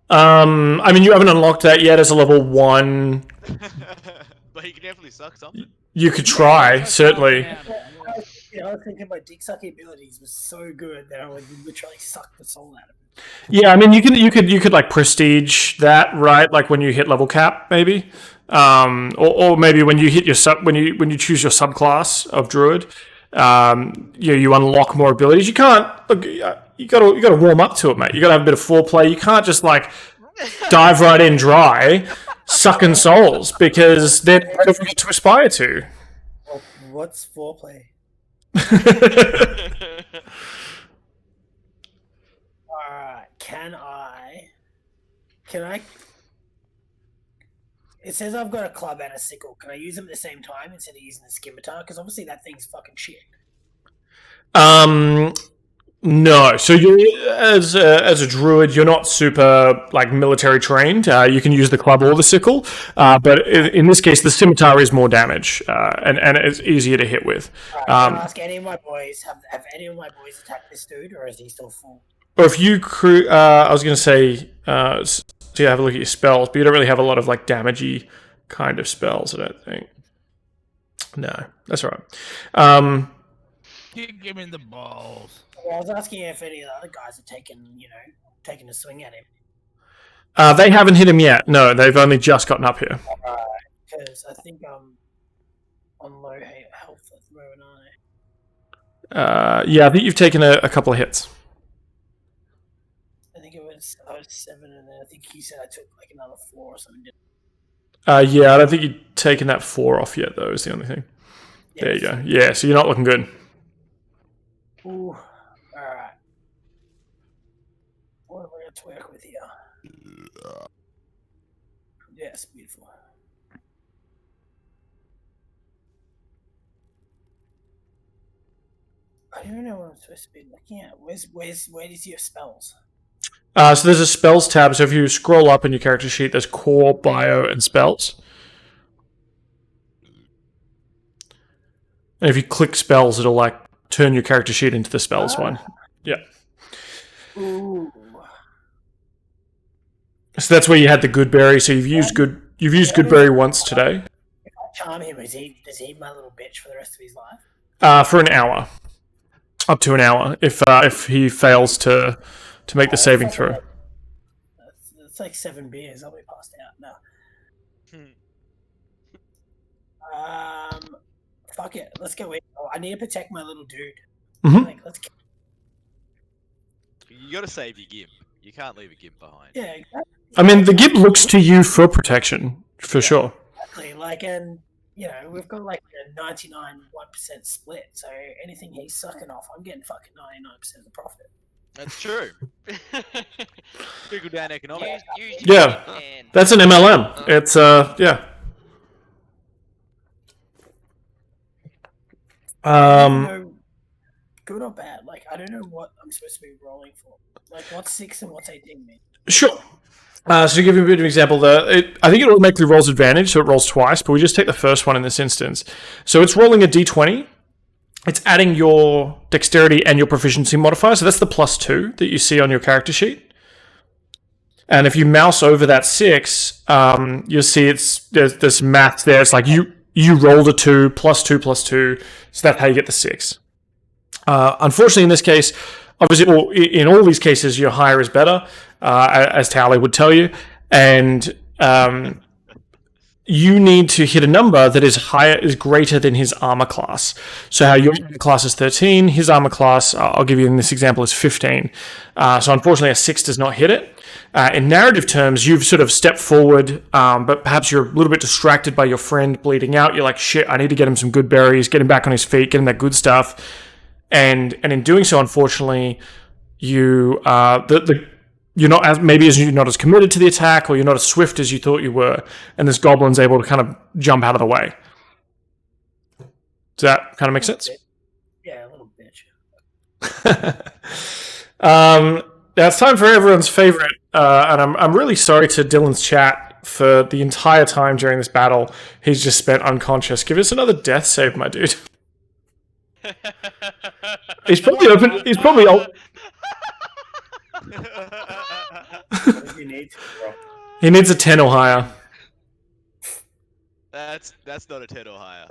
I mean, you haven't unlocked that yet as a level 1. But he can definitely suck something. You could try, certainly. I was thinking my dick sucking abilities was so good that I would literally suck the soul out of him. Yeah, I mean, you could like prestige that, right? Like when you hit level cap, maybe, or maybe when you hit your when you choose your subclass of druid, you unlock more abilities. You can't look. You gotta warm up to it, mate. You gotta have a bit of foreplay. You can't just like dive right in dry, sucking souls because they're difficult to aspire to. Well, what's foreplay? Alright, can I... It says I've got a club and a sickle. Can I use them at the same time instead of using the scimitar? Because obviously that thing's fucking shit. No. So you, as a druid, you're not super like military trained. You can use the club or the sickle, but in this case, the scimitar is more damage, and it's easier to hit with. Alright, can I ask any of my boys, have any of my boys attacked this dude, or is he still full? Or if you, I was going to say, so you have a look at your spells, but you don't really have a lot of like damagey kind of spells. I don't think. No, that's all right. Kick him in the balls. Well, I was asking if any of the other guys have taken a swing at him. They haven't hit him yet. No, they've only just gotten up here. Because I think I'm on low health at the moment, aren't I? Yeah, I think you've taken a couple of hits. I think I was 7, and then I think he said I took like another 4 or something. Yeah, I don't think you've taken that 4 off yet, though, is the only thing. Yeah, There you go. Yeah, so you're not looking good. Ooh, alright. What am I going to work with here? Yes, beautiful. I don't even know what I'm supposed to be looking at. Where is your spells? So there's a spells tab. So if you scroll up in your character sheet, there's core, bio, and spells. And if you click spells, it'll like turn your character sheet into the spells one. Yeah. Ooh. So that's where you had the Goodberry. So you've used Goodberry once today. If I charm him, does he eat my little bitch for the rest of his life? For an hour, up to an hour. If he fails to make the saving throw. That's like 7 beers. I'll be passed out now. Fuck it. Let's go in. Oh, I need to protect my little dude. Mhm. Like, let's. You gotta save your gimp. You can't leave a gimp behind. Yeah, exactly. I mean, the Gib looks to you for protection, for sure. Exactly. Like, and we've got like a 99.1% split. So anything he's sucking off, I'm getting fucking 99% of the profit. That's true. Trickle down economics. Yeah, that's an MLM. It's yeah. Good or bad? Like, I don't know what I'm supposed to be rolling for. Like, what's 6 and what's 18 mean? Sure. So to give you a bit of an example, I think it automatically rolls advantage, so it rolls twice, but we just take the first one in this instance. So it's rolling a d20, it's adding your dexterity and your proficiency modifier. So that's the +2 that you see on your character sheet. And if you mouse over that 6, you'll see there's math there. It's like you rolled a 2 +2 +2, so that's how you get the 6. Unfortunately, in this case, obviously, in all these cases, your higher is better, as Tally would tell you, and you need to hit a number that is greater than his armor class. So how your armor class is 13, his armor class, I'll give you in this example, is 15. So unfortunately, a 6 does not hit it. In narrative terms, you've sort of stepped forward, but perhaps you're a little bit distracted by your friend bleeding out. You're like, shit, I need to get him some good berries, get him back on his feet, get him that good stuff. And in doing so, unfortunately, you're not you're not as committed to the attack, or you're not as swift as you thought you were, and this goblin's able to kind of jump out of the way. Does that kind of make sense? Yeah, a little bitch. Now it's time for everyone's favorite, and I'm really sorry to Dylan's chat for the entire time during this battle. He's just spent unconscious. Give us another death save, my dude. He's probably open. He's probably. What do you need, bro? He needs a 10 or higher. That's not a 10 or higher.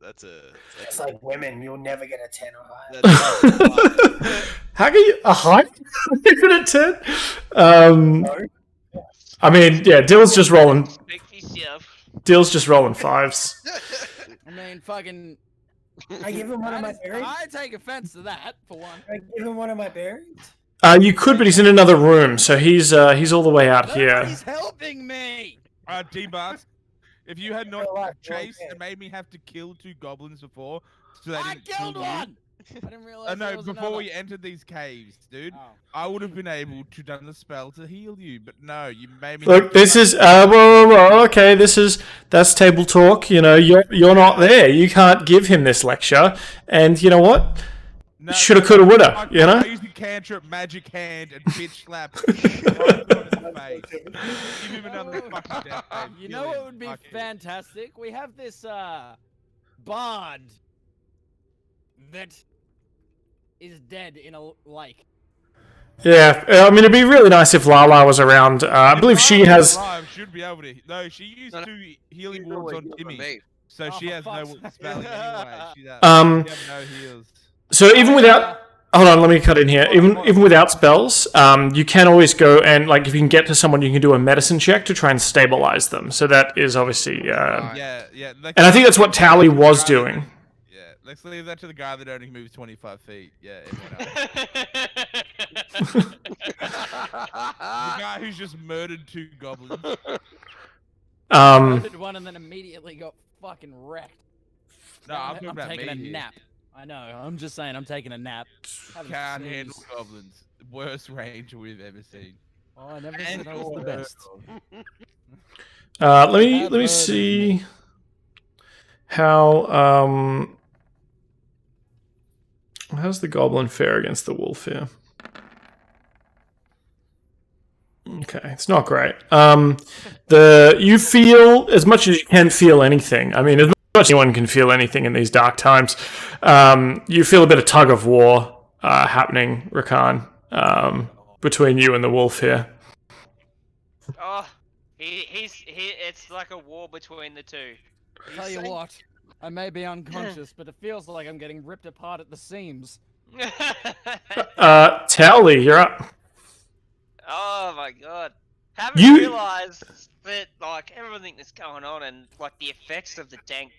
It's like women, you'll never get a 10 or higher. How can you a high? Even a 10? I mean, yeah, Dill's just rolling. Speak for yourself. Dill's just rolling 5s. I mean, fucking. I give him one of my berries. I take offense to that, for one. I give him one of my berries. You could, but he's in another room, so he's all the way out here. He's helping me. D-Bars, if you had not chased and made me have to kill 2 goblins before, so they I didn't killed kill you. one. I didn't realize. No, there was before another. we entered these caves, dude, Oh. I would have been able to done the spell to heal you, but no, you made me. Look, this is whoa, okay. That's table talk. You know, you're not there. You can't give him this lecture. And you know what? No, Shoulda, coulda, woulda. You know. I use the cantrip, magic hand, and bitch slap. Right on his face. Give him another fucking death save. You Kill know what him. would be Fuck it. fantastic? We have this bard that is dead in a lake. Yeah, I mean, it'd be really nice if Lala was around. I believe she has. Should be able to. No, she used 2 healing wounds on Timmy, so Oh, she for has no fuck's sake. spelling anyway. She has no heals. So even without, hold on, let me cut in here. Even without spells, you can always go and if you can get to someone, you can do a medicine check to try and stabilize them. So that is obviously, Yeah. and I think that's what Tally was doing. Yeah, let's leave that to the guy that only moves 25 feet. Yeah. The guy who's just murdered 2 goblins. Murdered one and then immediately got fucking wrecked. No, I'm talking about taking me a here. nap. I know. I'm just saying. I'm taking a nap. Have a Can't snooze. handle goblins. Worst ranger we've ever seen. Oh, I never said I was the best. Let me see how how's the goblin fare against the wolf here? Okay, it's not great. You feel as much as you can feel anything. I mean, as much as anyone can feel anything in these dark times. You feel a bit of tug of war happening, Rakan, between you and the wolf here. Oh, it's like a war between the two. Tell you what, I may be unconscious, but it feels like I'm getting ripped apart at the seams. Tally, you're up. Oh my god. Haven't realized that everything that's going on and the effects of the dank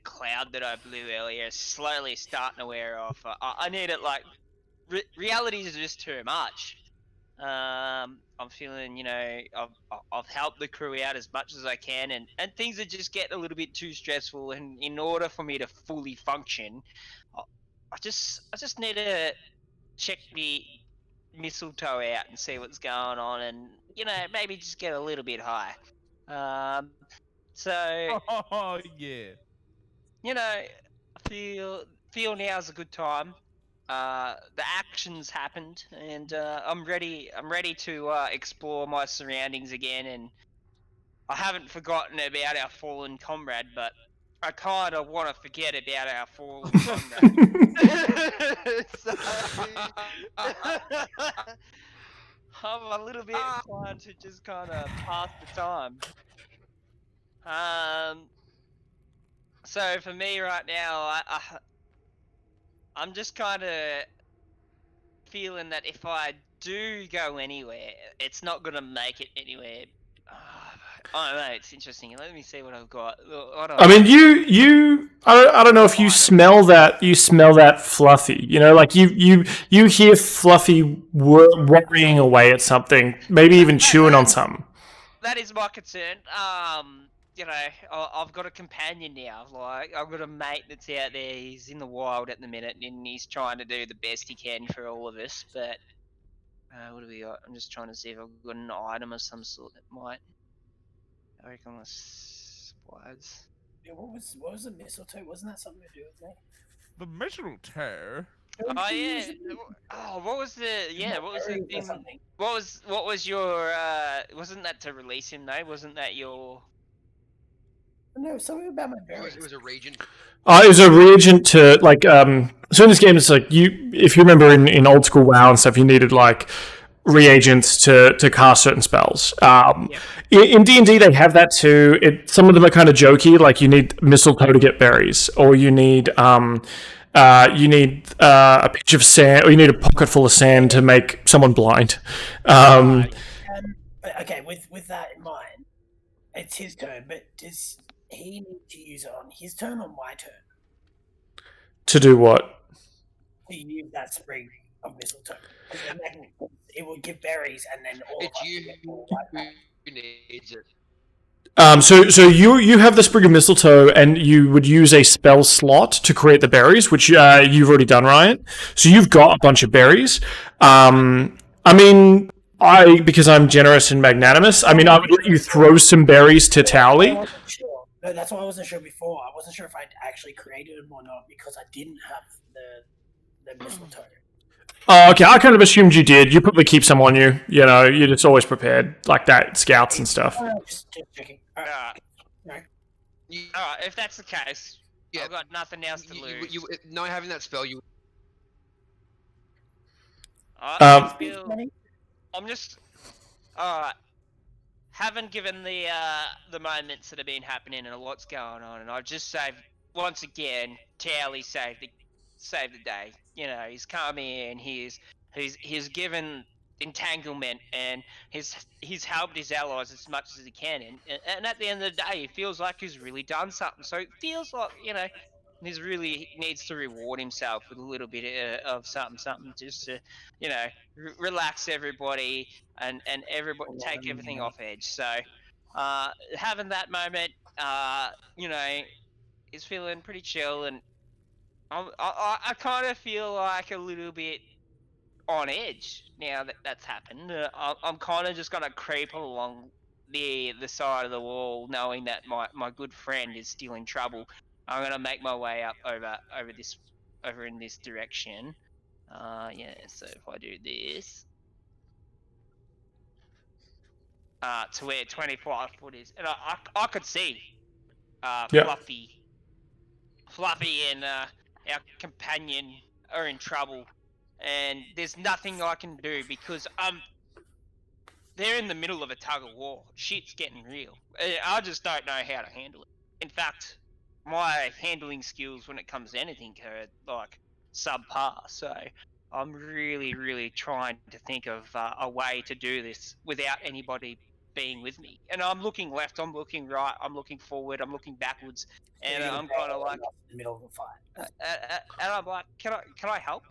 cloud that I blew earlier is slowly starting to wear off. I need it reality is just too much. I'm feeling, I've helped the crew out as much as I can, and things are just getting a little bit too stressful. And in order for me to fully function, I just need to check the mistletoe out and see what's going on, and maybe just get a little bit high. So Oh yeah. I feel now's a good time. The action's happened, and I'm ready to explore my surroundings again. And I haven't forgotten about our fallen comrade, but I kind of want to forget about our fallen comrade. So, I'm a little bit inclined to just kind of pass the time. So for me right now, I'm just kind of feeling that if I do go anywhere, it's not gonna make it anywhere. I don't know. It's interesting. Let me see what I've got. I mean, I don't know if you smell that. You smell that Fluffy. You know, like you hear Fluffy worrying away at something, maybe even chewing on something. That is my concern. You know, I've got a companion now. Like, I've got a mate that's out there. He's in the wild at the minute, and he's trying to do the best he can for all of us. But what do we got? I'm just trying to see if I've got an item of some sort that might. I reckon my supplies. Yeah, what was the mistletoe? Wasn't that something to do with me? The mistletoe. Oh yeah. Oh, what was the What was the thing? What was your? Wasn't that to release him though? Wasn't that your? No, something about my berries. It was a reagent. It was a reagent to like. So in this game, it's like if you remember in old school WoW and stuff, you needed like reagents to cast certain spells. In D&D, they have that too. Some of them are kind of jokey, like you need mistletoe to get berries, or you need a pinch of sand, or you need a pocket full of sand to make someone blind. Okay, with that in mind, it's his turn, but does he need to use it on his turn or my turn? To do what? To use that sprig of mistletoe. It will give berries, and then all It's of us you get all right back. who needs it. So you have the sprig of mistletoe, and you would use a spell slot to create the berries, which you've already done, Ryan. So you've got a bunch of berries. I mean, because I'm generous and magnanimous, I mean, I would let you throw some berries to Towley. Sure. No, that's why I wasn't sure before. I wasn't sure if I'd actually created them or not because I didn't have the mistletoe. Oh, okay. I kind of assumed you did. You probably keep some on you. You know, you're just always prepared, like that, scouts and stuff. Just checking. Alright. Alright, if that's the case, I've got nothing else to lose. Not having that spell, you. I'm just haven't given the moments that have been happening and a lot's going on, and I've just saved once again. Towley saved the day. You know, he's come in, he's given entanglement, and he's helped his allies as much as he can, and at the end of the day, he feels like he's really done something. So it feels like, you know, he really needs to reward himself with a little bit of something just to, you know, relax everybody and everybody take everything off edge. So having that moment, you know, is feeling pretty chill, and I kind of feel like a little bit on edge now that that's happened. I'm kind of just gonna creep along the side of the wall, knowing that my good friend is still in trouble. I'm gonna make my way up over in this direction. Yeah. So if I do this, to where 25 foot is, and I could see, Fluffy and our companion are in trouble, and there's nothing I can do because they're in the middle of a tug of war. Shit's getting real. I just don't know how to handle it. In fact, my handling skills when it comes to anything are like subpar. So I'm really, really trying to think of a way to do this without anybody being with me. And I'm looking left, I'm looking right, I'm looking forward, I'm looking backwards, and I'm kind of like in the middle of a fight. and I'm like, can I help?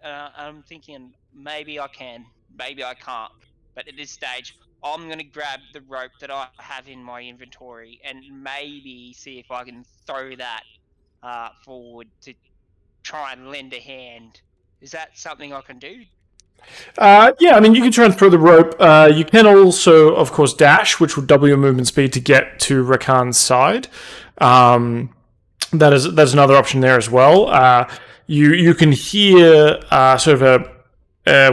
I'm thinking maybe I can, maybe I can't. But at this stage, I'm gonna grab the rope that I have in my inventory and maybe see if I can throw that forward to try and lend a hand. Is that something I can do? Yeah, I mean, you can try and throw the rope. You can also, of course, dash, which will double your movement speed to get to Rakan's side. That's another option there as well. You can hear sort of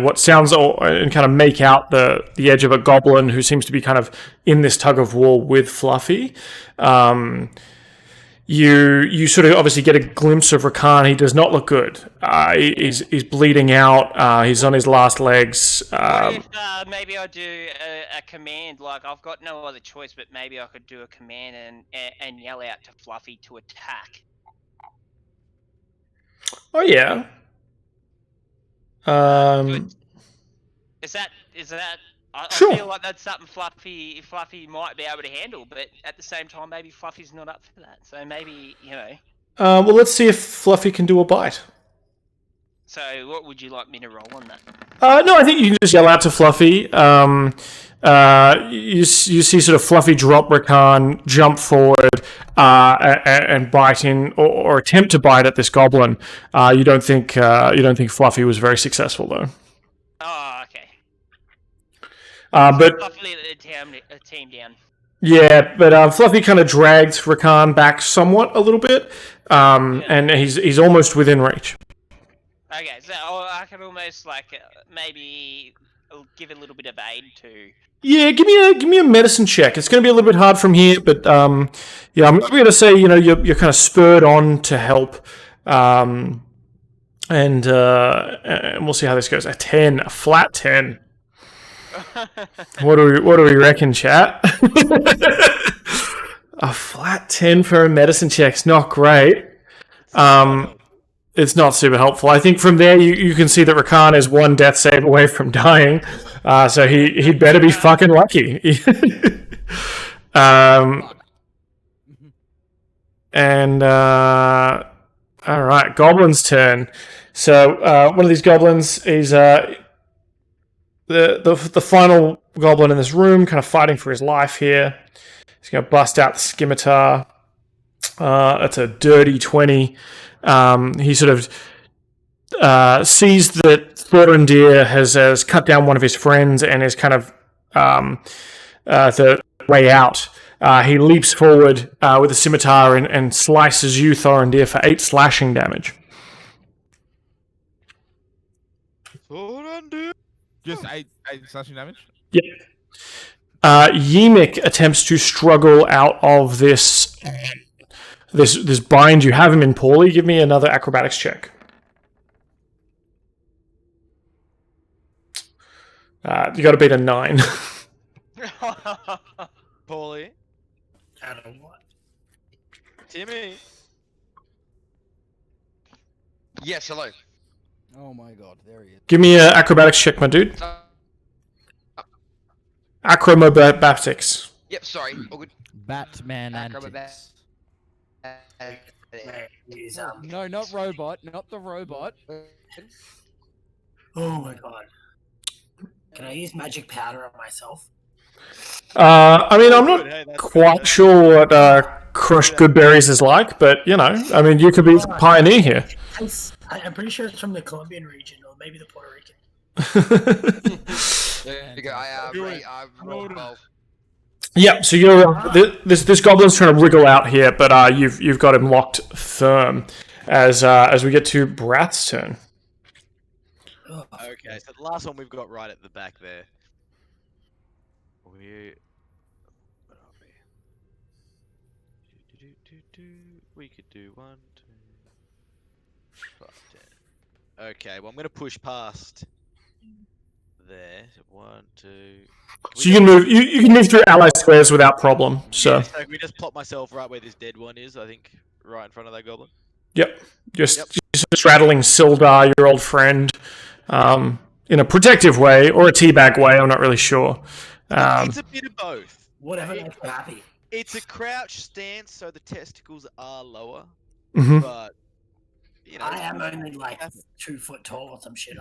what sounds and kind of make out the edge of a goblin who seems to be kind of in this tug of war with Fluffy. you sort of obviously get a glimpse of Rakan. He does not look good. He's bleeding out. He's on his last legs. What if maybe I do a command? Like I've got no other choice, but maybe I could do a command and yell out to Fluffy to attack. Oh yeah. Is that? Sure. I feel like that's something Fluffy might be able to handle, but at the same time, maybe Fluffy's not up for that. So maybe well, let's see if Fluffy can do a bite. So what would you like me to roll on that? No, I think you can just yell out to Fluffy. You see sort of Fluffy drop Rakan, jump forward, and bite in or attempt to bite at this goblin. You don't think Fluffy was very successful though. Oh, okay. But Fluffy let the team down. yeah, but Fluffy kind of dragged Rakan back somewhat a little bit, and he's almost within reach. Okay, so I can almost maybe give a little bit of aid to. Yeah, give me a medicine check. It's going to be a little bit hard from here, but yeah, I'm going to say you're kind of spurred on to help, and we'll see how this goes. A flat 10. What do we reckon, chat? A flat 10 for a medicine check's not great. It's not super helpful. I think from there you can see that Rakan is one death save away from dying, so he'd better be fucking lucky. And all right, Goblin's turn. So one of these goblins is the final goblin in this room, kind of fighting for his life here. He's going to bust out the scimitar. That's a dirty 20. He sort of sees that Thorindir has cut down one of his friends and is kind of the way out. He leaps forward with a scimitar and slices you, Thorindir, for 8 slashing damage. Thorindir. Just 8 slashing damage? Yep. Ymik attempts to struggle out of this bind. You have him in poorly. Give me another acrobatics check. You got to beat a 9. Paulie. Out of what? Timmy. Yes, hello. Oh my god, there he is. Give me an acrobatics check, my dude. Acrobatics. Yep, sorry. All good. Batman Acrobat- antics. Use, No, not robot, not the robot. oh my god. Can I use magic powder on myself? I mean, I'm not quite sure what crushed good berries is like, but you could be a pioneer here. I'm pretty sure it's from the Colombian region or maybe the Puerto Rican. There you go. I rolled 12. Yep. So you're this goblin's trying to wriggle out here, but you've got him locked firm. As we get to Brath's turn. Okay, so the last one we've got right at the back there. We could do 1, 2, 5, 10. Okay, well I'm gonna push past there. So 1, 2. So you can move. You can move through ally squares without problem. So. Yeah, so can we just plop myself right where this dead one is? I think right in front of that goblin. Yep. Just straddling Sildar, your old friend, in a protective way or a teabag way. I'm not really sure. It's a bit of both. Whatever makes you happy. It's a crouch stance, so the testicles are lower, Mm-hmm. but I am only like 2 foot tall or some shit.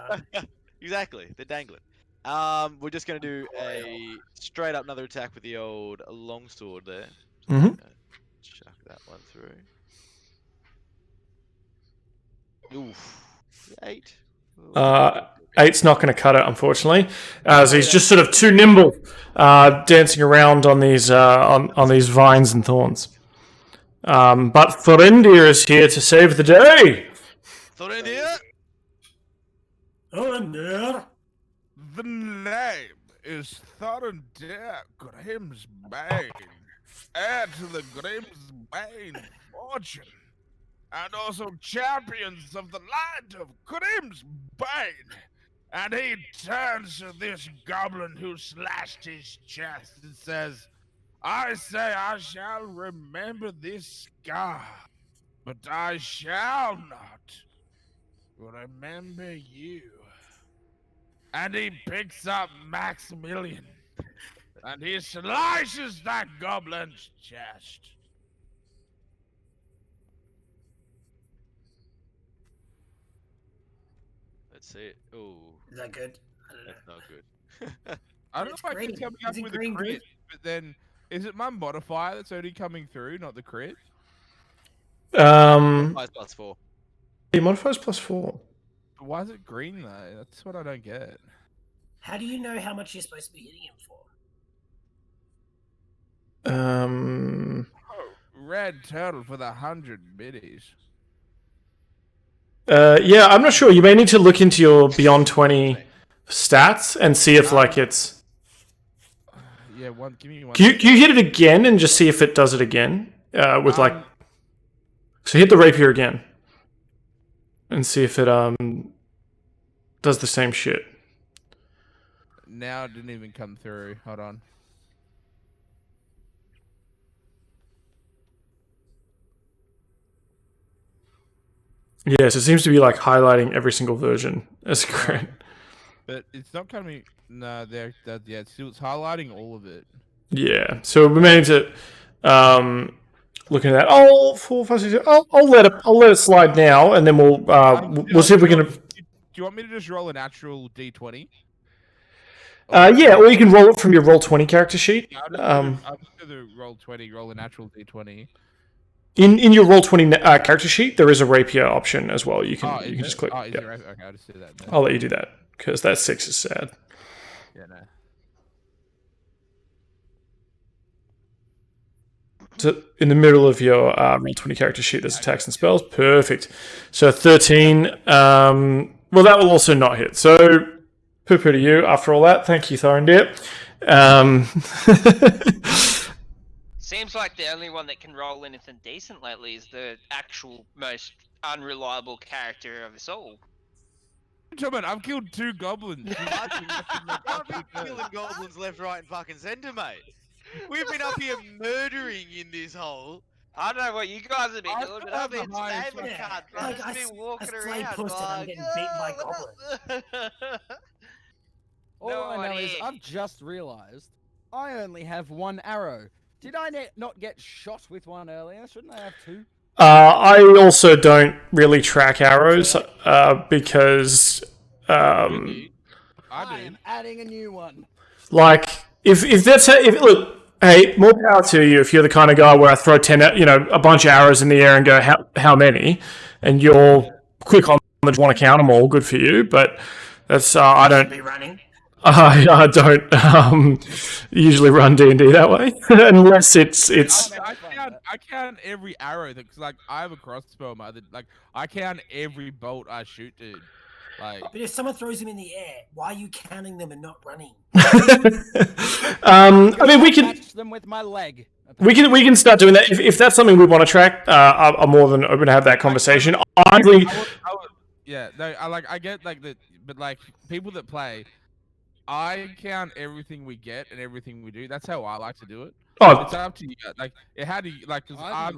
Exactly, they're dangling. We're just gonna do a straight up another attack with the old longsword there. Mm-hmm. Chuck that one through. Oof. 8. 8's not going to cut it, unfortunately, as he's just sort of too nimble, dancing around on these vines and thorns. But Thorindir is here to save the day. Thorindir. Thorindir. The name is Thorindir Grimsbane. Add to the Grimsbane fortune, and also champions of the land of Grim's Bane. And he turns to this goblin who slashed his chest and says, I say I shall remember this scar, but I shall not remember you. And he picks up Maximilian, and he slashes that goblin's chest. Let's see it. Oh, Is that good? I don't know. that's not good. I don't know It's if I green. keep coming up Isn't with a green crit, good? but then is it my modifier that's only coming through, not the crit? +4. Your modifiers +4. Why is it green though? That's what I don't get. How do you know how much you're supposed to be hitting him for? Oh, red turtle for the 100 biddies. Yeah, I'm not sure. You may need to look into your Beyond 20 stats and see if like it's. Yeah, give me one. Can you hit it again and just see if it does it again? With like. So hit the rapier again. And see if it does the same shit. Now it didn't even come through. Hold on. Yes, it seems to be like highlighting every single version. That's great. But it's not coming. No, yeah, it's highlighting all of it. Yeah. So we may need to looking at that. Oh, 4, 5, 6. I'll let it slide now, and then we'll see if we can. Do you want me to just roll a natural d20? Yeah, or you can roll it from your Roll20 character sheet. I'll just do the Roll20, roll a natural d20. In your Roll20 character sheet, there is a rapier option as well. You can just click. Okay, I'll just do that. Then. I'll let you do that because that 6 is sad. Yeah, no. So in the middle of your Roll20 character sheet, there's attacks and spells. Perfect. So 13. Well, that will also not hit. So poo-poo to you after all that. Thank you, Thorindir. Seems like the only one that can roll anything decent lately is the actual most unreliable character of us all. Gentlemen, I've killed 2 goblins. I've been killing goblins left, right, and fucking centre, mate. We've been up here murdering in this hole. I don't know what you guys have been doing, but I've been highest saving one. cards. Yeah, I've like, just been walking I slay around pussed and I'm like, getting beaten by goblins. All No I know is idea. I've just realised I only have 1 arrow. Did I not get shot with 1 earlier? Shouldn't I have 2? I also don't really track arrows because I I do. am adding a new one. like if that's if look, hey, more power to you if you're the kind of guy where I throw 10 a bunch of arrows in the air and go how many, and you're quick on them, want to count them all. Good for you, but that's I don't. Be running. I don't usually run D&D that way unless it's. I count every arrow because like I have a crossbow. I count every bolt I shoot, dude. Like, But if someone throws them in the air, why are you counting them and not running? I mean, we can. Catch them with my leg. We can start doing that if that's something we want to track. I'm more than open to have that conversation. Yeah, no, I get like the, but like people that play, I count everything we get and everything we do. That's how I like to do it. Oh, It's up to you. Like, how do you like? Cause I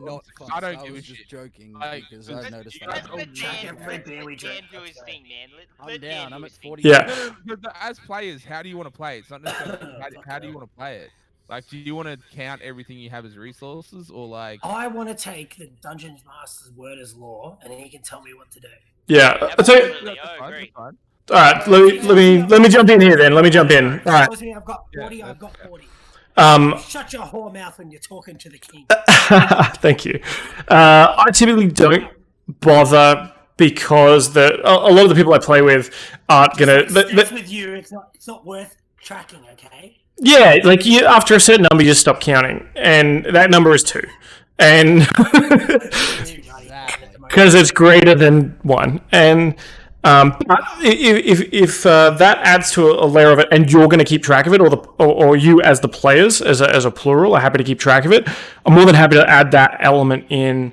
don't give a just shit. joking Like, because let- I've noticed let- that. Let Jack Dan, and Fred barely let Dan drink. do his thing, man. I'm Let down. Dan I'm do at his thing. 40. Yeah. But as players, how do you want to play it? It's not necessarily how do you want to play it. Like, do you want to count everything you have as resources, or like? I want to take the Dungeon Master's word as law, and he can tell me what to do. yeah. I'll tell you, Absolutely, I agree. all right, let me jump in here then. Let me jump in. All right. I've got 40. Yeah, I've got 40. Um, Shut your whore mouth when you're talking to the king. thank you. I typically don't bother because a lot of the people I play with aren't gonna. Sticks with you, it's not worth tracking. Okay. Yeah, like after a certain number, you just stop counting, and that number is 2, and because it's greater than 1, and But if that adds to a layer of it, and you're going to keep track of it, or you as the players, as a plural, are happy to keep track of it, I'm more than happy to add that element in,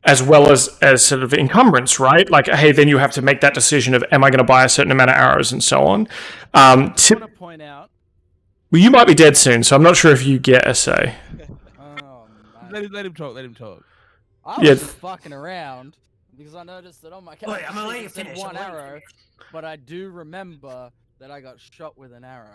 as well as sort of encumbrance, right? Like, hey, then you have to make that decision of, am I going to buy a certain amount of arrows and so on. I want to point out. Well, you might be dead soon, so I'm not sure if you get a say. Oh, Let him talk. Let him talk. I was just fucking around because I noticed that on my character I'm gonna let you sheet it said finish, one I'm gonna let you arrow, but I do remember that I got shot with an arrow.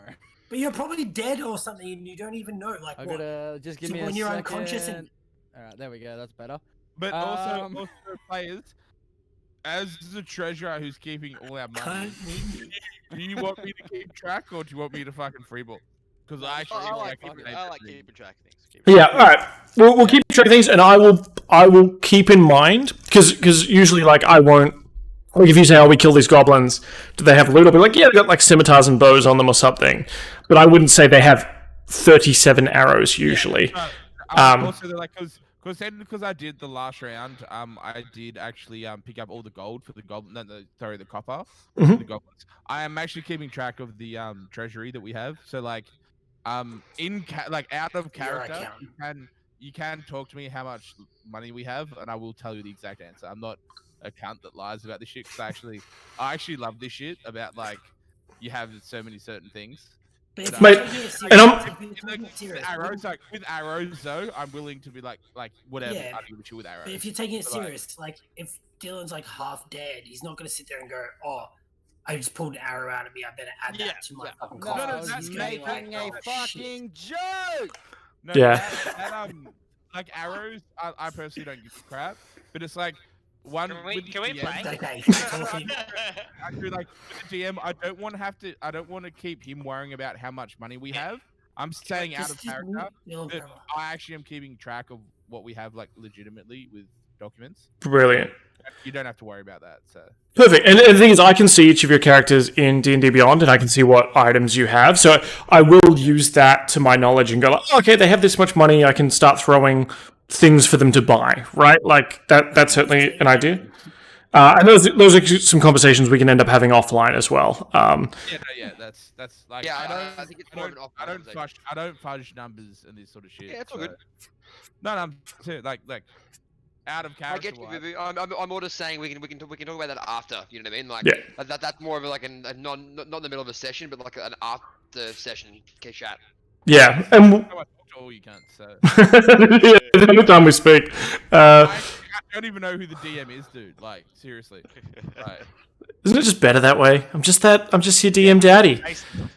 But you're probably dead or something, and you don't even know. Like, I what? gotta just give So me a when you're second. unconscious and- Alright, there we go. That's better. But also players, as the treasurer who's keeping all our money, do you want me to keep track or do you want me to fucking freeball? Because I actually I like keeping keeping track of things. Yeah, all right. We'll keep track of things, and I will keep in mind because usually like I won't. Like if you say, "Oh, we kill these goblins," do they have loot? I'll be like, "Yeah, they got like scimitars and bows on them or something," but I wouldn't say they have 37 arrows usually. Also, they're like because I did the last round, I did actually pick up all the gold for the goblin. The copper. For the goblins. I am actually keeping track of the treasury that we have. So like, out of character, you can talk to me how much money we have, and I will tell you the exact answer. I'm not a cunt that lies about this shit. Because I actually love this shit about like you have so many certain things. Mate, and with arrows though, I'm willing to be like whatever. Yeah, I'll give it with arrows. But if you're taking it serious, like if Dylan's like half dead, he's not gonna sit there and go, "Oh, I just pulled an arrow out of me. I better add that to my fucking No, coffers." that's making a fucking joke. No, Yeah. like arrows, I personally don't give a crap. But it's like one. Can we play? Okay. Actually, like with the GM, I don't want to keep him worrying about how much money we have. I'm staying out of character. But I actually am keeping track of what we have, like legitimately with documents. Brilliant. You don't have to worry about that. So Perfect. And the thing is, I can see each of your characters in D&D Beyond, and I can see what items you have. So I will use that to my knowledge and go, like, okay, they have this much money. I can start throwing things for them to buy, right? Like that's certainly an idea. And those are some conversations we can end up having offline as well. That's like I think it's more of an offline I don't fudge numbers and this sort of shit. Yeah, it's all good. No, I'm like out of I character. get you, Vivu. I'm more just saying we can talk about that after. You know what I mean? Like Yeah. that's more of like a not in the middle of a session, but like an after session chat. Yeah, and I talk to all you cunts, so. yeah, every time we speak. I don't even know who the DM is, dude. Like seriously. Like, Isn't it just better that way? I'm just your DM daddy.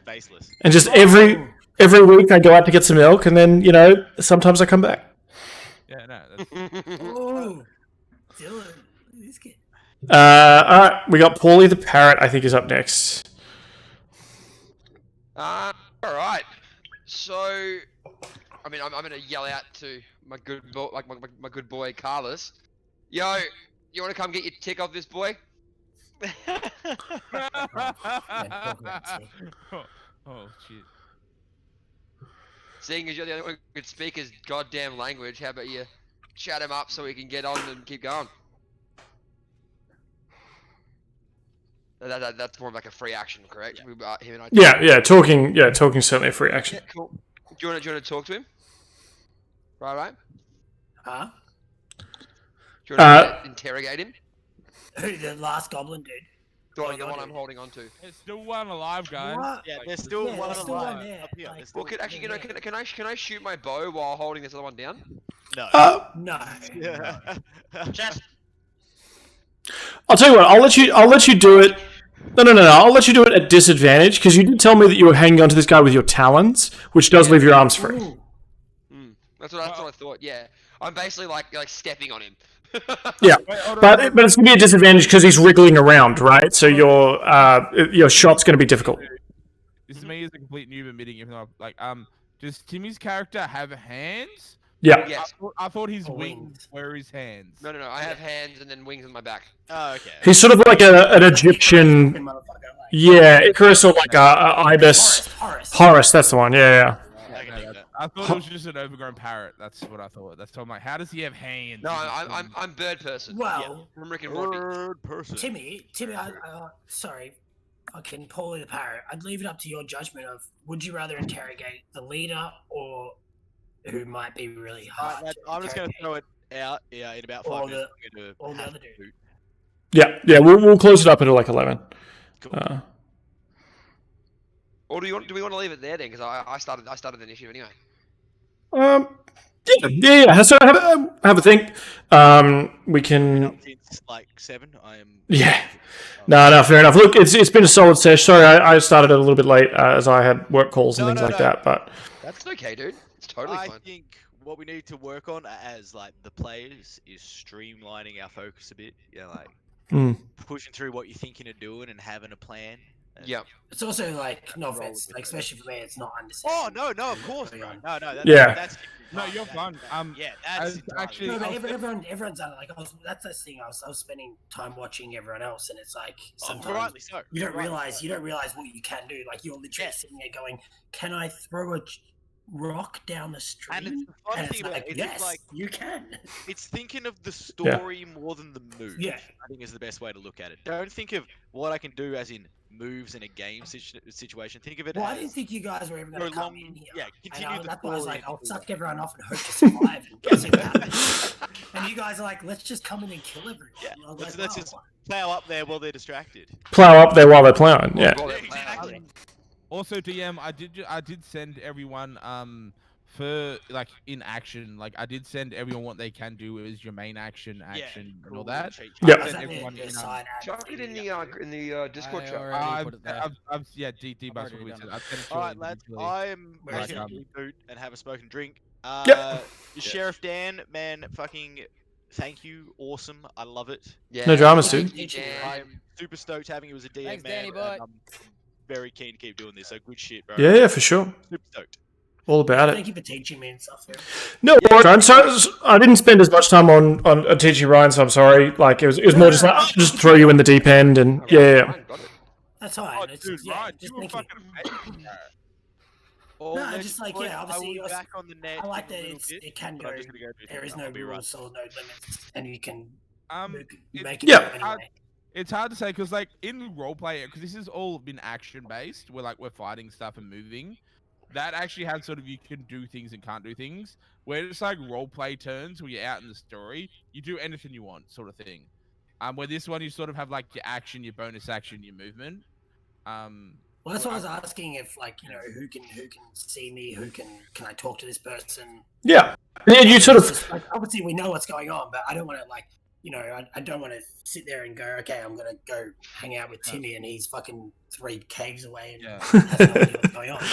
Faceless. And just every week I go out to get some milk, and then sometimes I come back. yeah, no. That's... Oh, Dylan, this kid. All right, we got Paulie the parrot. I think is up next. All right. So, I mean, I'm gonna yell out to my good boy, like my good boy Carlos. Yo, you wanna come get your tick off this boy? oh shit. Seeing as you're the only one who can speak his goddamn language, how about you chat him up so we can get on and keep going? That's more of like a free action, correct? Yeah. Him and I. Yeah, talking certainly a free action. Yeah, cool. Do you want to talk to him? Right. Huh? Do you want to interrogate him? Who, the last goblin dude? The one I'm holding on to. There's still one alive, guys. What? Yeah, there's still one there's still alive one there. up here. Like, There's Well, still... can I shoot my bow while holding this other one down? No. No. Just I'll tell you what. I'll let you do it. No. I'll let you do it at disadvantage because you did tell me that you were hanging on to this guy with your talons, which does leave your arms free. Ooh. That's what I thought. Yeah, I'm basically like stepping on him. Yeah, but it's gonna be a disadvantage because he's wriggling around, right? So your shot's gonna be difficult. This is me as a complete noob admitting if not like does Timmy's character have hands? Yeah. Yes. I thought his Or wings wings. were his hands. No. I have hands and then wings on my back. Oh, okay. He's sort of like an Egyptian. Motherfucker, like, Yeah, Icarus or like a ibis. Horus. Horus, that's the one. Yeah. I can dig that. I thought it was just an overgrown parrot. That's what I thought. That's what I'm like. How does he have hands? No, I'm bird person. Well, From Rick and Morty. Third person. Timmy, sorry, fucking Paulie the parrot. I'd leave it up to your judgment of would you rather interrogate the leader or who might be really hard. Alright, I'm just going to throw it out in about 5 minutes. Or the other dude. Yeah. We'll close it up until like 11. Cool. Or do we want to leave it there then? Because I started the initiative anyway. Yeah. So have a think. We can. Since like 7, I am. Yeah. No, fair enough. Look, it's been a solid sesh. Sorry, I started a little bit late as I had work calls and things like that. But that's okay, dude. It's totally fine. I think what we need to work on as like the players is streamlining our focus a bit. Pushing through what you're thinking of doing and having a plan. Yeah. It's also like no offense, like especially for me, it's not understanding. Oh no, of course, bro. No. That's no, you're fine. Yeah, that's actually. No, but everyone's done it. Like that's the thing. I was spending time watching everyone else, and it's like sometimes rightly so. you don't realize what you can do. Like you're literally sitting there going, "Can I throw a rock down the street?" And it's the fun thing about it, yes, it's like you can. It's thinking of the story more than the move. Yeah, I think is the best way to look at it. Don't think of what I can do as in moves in a game situation. Think of it. Well, as I didn't think you guys were even going to come in here. Yeah, continue the that's why I was like, story I'll suck everyone off and hope to survive and guess it happens. And you guys are like, let's just come in and kill everyone. Yeah, like, let's just plow up there while they're distracted. plow up there while they're plowing. Yeah. Exactly. Also, DM, I did send everyone for like in action. Like I did send everyone what they can do as your main action and all that. Yep. Chuck it in the Discord chat. D-Bucks what we said. Alright, lads, I am making a reboot and have a smoke and drink. Yep. Sheriff Dan, man, fucking thank you. Awesome. I love it. Yeah. No dramas, dude. I'm super stoked having you as a DM, Thanks, man. Danny boy. I'm very keen to keep doing this, so good shit, bro. Yeah, for sure. Super stoked. All about it. Thank you for teaching me and stuff. Yeah. No, Ryan. So I didn't spend as much time on teaching Ryan, so I'm sorry. Like it was more just like I'll just throw you in the deep end and yeah. That's fine. Oh, It's dude, just, yeah, Ryan, just you were thinking. fucking No, just like yeah, obviously. Back on the net I like that a little bit, it can but go. I'm just gonna go There is no I'll be right. rules, so no limits, and you can make it Yeah. go anyway. It's hard to say because like in roleplay, because this has all been action based, where like we're fighting stuff and moving. That actually has sort of you can do things and can't do things. Where it's like roleplay turns where you're out in the story, you do anything you want, sort of thing. Where this one you sort of have like your action, your bonus action, your movement. Well, that's what I was asking. If like who can see me? Can I talk to this person? Yeah. Yeah, you sort of like, obviously we know what's going on, but I don't want to like I don't want to sit there and go, okay, I'm gonna go hang out with Timmy and he's fucking 3 caves away and has no idea what's going on.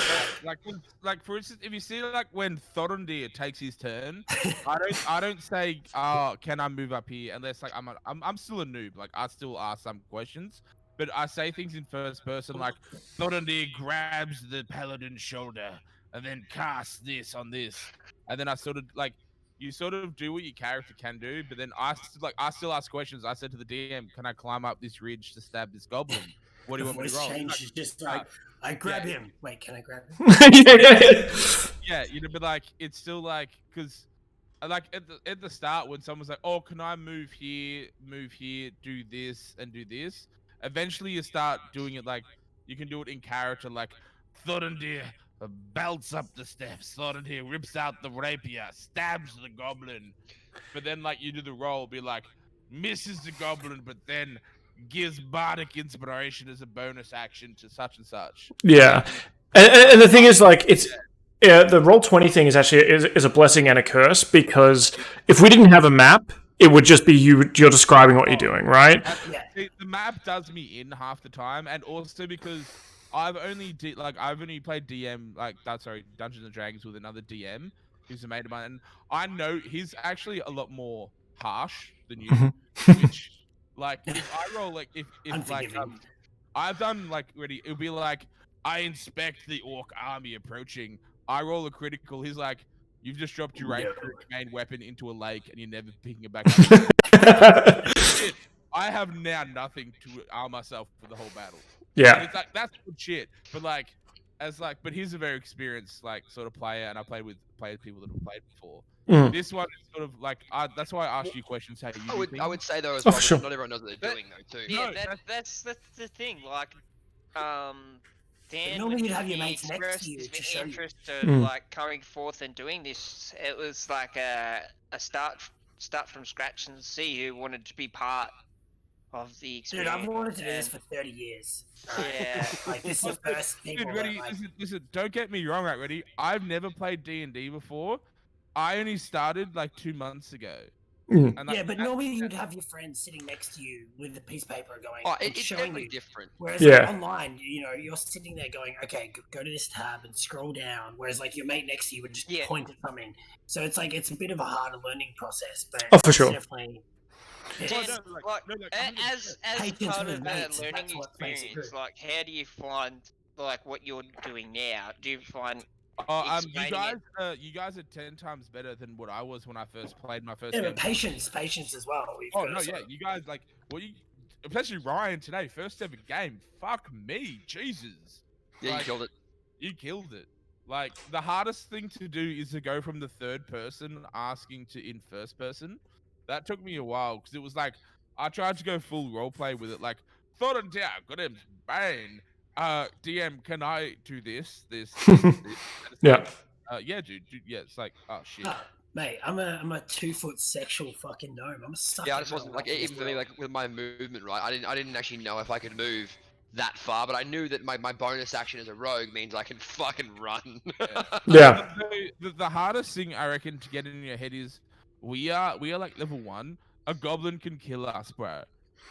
Like for instance, if you see like when Thorondir takes his turn, I don't say, oh, can I move up here? Unless like I'm still a noob. Like I still ask some questions, but I say things in first person. Like Thorondir grabs the paladin's shoulder and then casts this on this, and then I sort of like. You sort of do what your character can do, but then I still ask questions. I said to the DM, "Can I climb up this ridge to stab this goblin? What do you want me to roll?" Change, just like I grab him. Wait, can I grab him? Yeah, you'd be like, it's still like because, like at the start when someone's like, "Oh, can I move here, do this and do this?" Eventually, you start doing it like you can do it in character, like Thorondir belts up the steps. Thorondir rips out the rapier, stabs the goblin. But then, like, you do the roll, be like, misses the goblin, but then gives bardic inspiration as a bonus action to such and such. Yeah, and the thing is, like, it's the Roll20 thing is actually is a blessing and a curse because if we didn't have a map, it would just be you're describing what you're doing, right? The map does me in half the time, and also because I've only played DM Dungeons and Dragons with another DM who's a mate of mine, and I know he's actually a lot more harsh than you. Which, like, if I roll like if like I've done like already, it'll be like I inspect the orc army approaching. I roll a critical. He's like, you've just dropped your main weapon into a lake and you're never picking it back up. I have now nothing to arm myself for the whole battle. Yeah. And it's like, that's good shit. But like, as like, but he's a very experienced like sort of player, and I played with people that have played before. Mm. This one is sort of like that's why I asked you questions how you do things. I would say though as Oh, well, for sure. because not everyone knows what they're doing though too. Yeah, No, that's the thing. Like, Dan, normally when you'd have your he mates next to expressed you his to show you. interest of Mm. like coming forth and doing this, it was like a start from scratch and see who wanted to be part of the Dude, experience. I've wanted to do this and- for 30 years. Yeah. Like, this is the first people Dude, that, ready? like, Listen, don't get me wrong, right? Ready? I've never played D&D before. I only started like 2 months ago. Mm. And yeah, but normally you'd have your friend sitting next to you with a piece of paper going, Oh, and it's showing definitely you. different. Whereas Yeah. like, online, you know, you're sitting there going, okay, go to this tab and scroll down. Whereas like your mate next to you would just Yeah. point at something. So it's like it's a bit of a harder learning process, but Oh, for it's sure. definitely. Well, Dan, no, like, no, 100%. as Patience part with of mates, a learning that's what makes it experience, good. like how do you find like what you're doing now? Do you find You explaining guys are 10 times better than what I was when I first played my first Yeah, game. but patience as well. We've Oh got no, to yeah, sort of- you guys like especially Ryan today, first ever game. Fuck me, Jesus. Yeah, Like, you killed it. You killed it. Like the hardest thing to do is to go from the third person asking to in first person. That took me a while because it was like I tried to go full roleplay with it. Like thought and yeah, got him bang. DM, can I do this? This. And it's Yeah. like, yeah, dude. Yeah, it's like oh shit. Ah, mate, I'm a 2-foot sexual fucking gnome. I'm a sucker. Yeah, I just wasn't like even for me like with my movement, right? I didn't actually know if I could move that far, but I knew that my bonus action as a rogue means I can fucking run. Yeah. The hardest thing I reckon to get in your head is we are like level 1. A goblin can kill us, bro.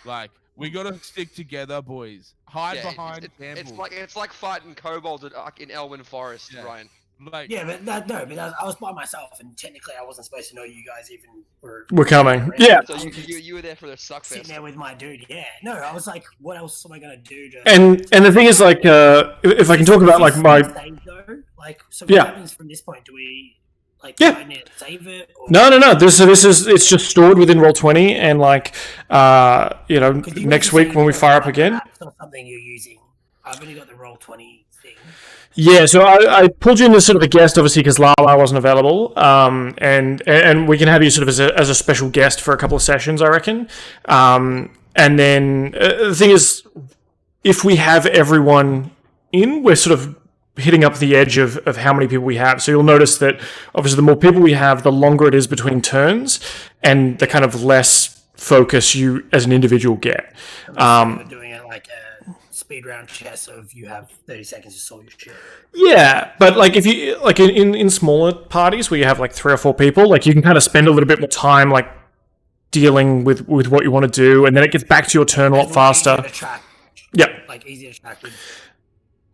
Like we gotta stick together, boys. Hide Yeah, behind bamboo. it's like fighting kobolds in Elwyn Forest, Yeah. Ryan. Like Yeah, but I was by myself, and technically I wasn't supposed to know you guys even were. We're coming. around. Yeah. So I was you were there for the suck sitting fest. there with my dude. Yeah, no, I was like, what else am I gonna do to? And the thing is, like, if I can talk about like my save though, like, so Yeah. what happens from this point? Do we like Yeah. do I need to save it? Or... no. This is it's just stored within Roll20, and like you know, 'Cause you next were week saying when we you've fire up got again. apps or something you're using. I've only got the Roll20 thing. Yeah, so I pulled you in as sort of a guest, obviously, because Lala wasn't available, and we can have you sort of as a special guest for a couple of sessions, I reckon. And then the thing is, if we have everyone in, we're sort of hitting up the edge of how many people we have. So you'll notice that obviously the more people we have, the longer it is between turns, and the kind of less focus you as an individual get. We're doing it like a speed round chess of you have 30 seconds to solve your shit. Yeah, but like if you like in smaller parties where you have like 3 or 4 people, like you can kind of spend a little bit more time like dealing with what you want to do, and then it gets back to your turn a lot faster. Easier to track, Yeah, like easier to track with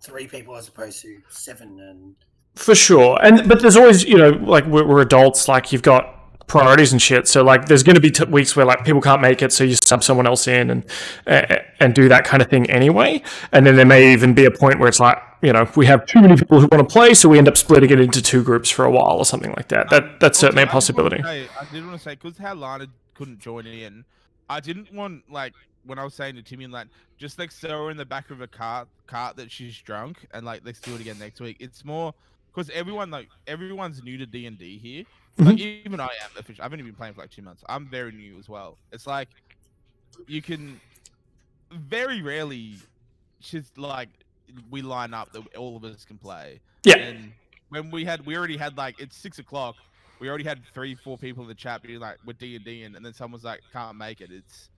3 people as opposed to 7 and. for sure. But there's always, you know, like we're adults, like you've got priorities and shit. So like there's going to be weeks where like people can't make it, so you sub someone else in and do that kind of thing anyway. And then there may even be a point where it's like, you know, we have too many people who want to play, so we end up splitting it into 2 groups for a while or something like that. That's certainly a possibility. I did want to say because how Lana couldn't join in, I didn't want like when I was saying to Timmy like just like throw her in the back of a cart that she's drunk and like let's do it again next week. It's more because everyone's new to D&D here. Like even I am officially. I've only been playing for like 2 months. I'm very new as well. It's like you can very rarely just like we line up that all of us can play. Yeah. And when we already had like it's 6 o'clock. We already had 3-4 people in the chat being like we're D&D and then someone's like can't make it. It's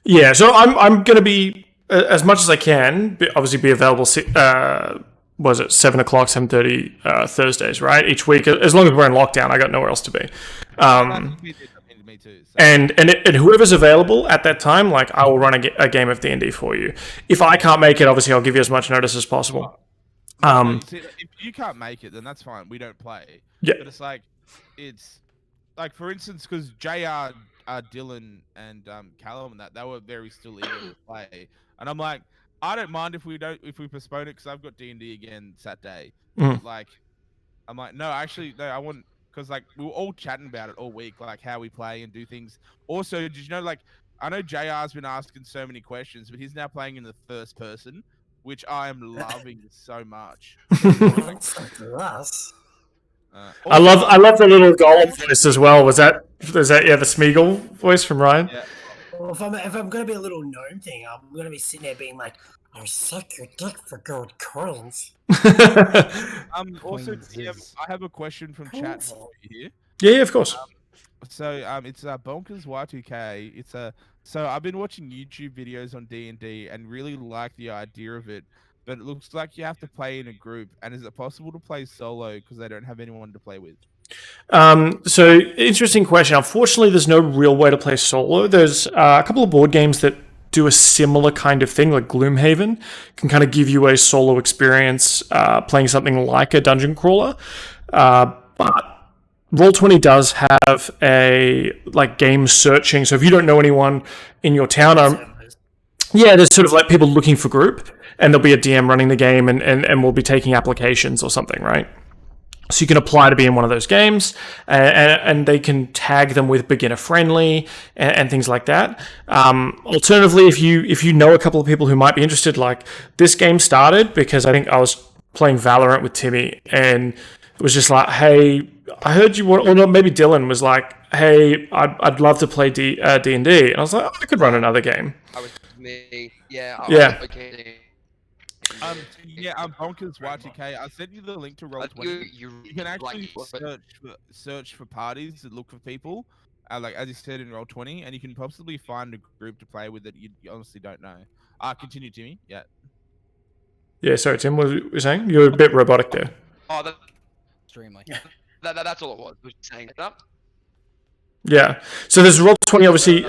Yeah, so I'm going to be as much as I can. Obviously, be available. Was it 7 o'clock, 7:30 Thursdays, right? Each week, as long as we're in lockdown, I got nowhere else to be. me too. So. And whoever's available at that time, like I will run a game of D&D for you. If I can't make it, obviously I'll give you as much notice as possible. See, if you can't make it, then that's fine. We don't play. Yeah. But it's like for instance, because JR, Dylan, and Callum and that they were very still eager to play, and I'm like, I don't mind if we postpone it because I've got D&D again Saturday. Mhm. Like, I'm like, no, actually, no, I want because like we were all chatting about it all week, like how we play and do things. Also, did you know like I know JR's been asking so many questions, but he's now playing in the first person. which I am loving so much. It's up to us. I love the little golem voice as well. Is that the Smeagol voice from Ryan? Yeah. Well, if I'm gonna be a little gnome thing, I'm gonna be sitting there being like, I suck your dick for gold coins. Also, Coins TM, is- I have a question from chat Coins. for you here. Yeah, of course. So it's Bonkers Y2K. So I've been watching YouTube videos on D&D and really like the idea of it, but it looks like you have to play in a group. And is it possible to play solo because they don't have anyone to play with? So interesting question. Unfortunately, there's no real way to play solo. There's a couple of board games that do a similar kind of thing, like Gloomhaven, can kind of give you a solo experience playing something like a dungeon crawler. But Roll20 does have a game searching. So if you don't know anyone in your town, there's sort of like people looking for group, and there'll be a DM running the game, and we'll be taking applications or something, right? So you can apply to be in one of those games, and they can tag them with beginner friendly and things like that. Alternatively, if you know a couple of people who might be interested, like this game started because I think I was playing Valorant with Timmy, and it was just like, hey, I heard you want, or no, maybe Dylan was like, hey, I'd love to play D&D, and I was like, I could run another game. That was me. Yeah. Yeah. Okay. Bonkers Y2K. I sent you the link to Roll20. You can actually search for parties and look for people, like as you said in Roll20, and you can possibly find a group to play with that you honestly don't know. Continue, Timmy. Yeah. Yeah. Sorry, Tim. What were you saying? You're a bit robotic there. Oh, Extremely. that's all it was. Was saying that. Yeah. So there's Roll20, obviously.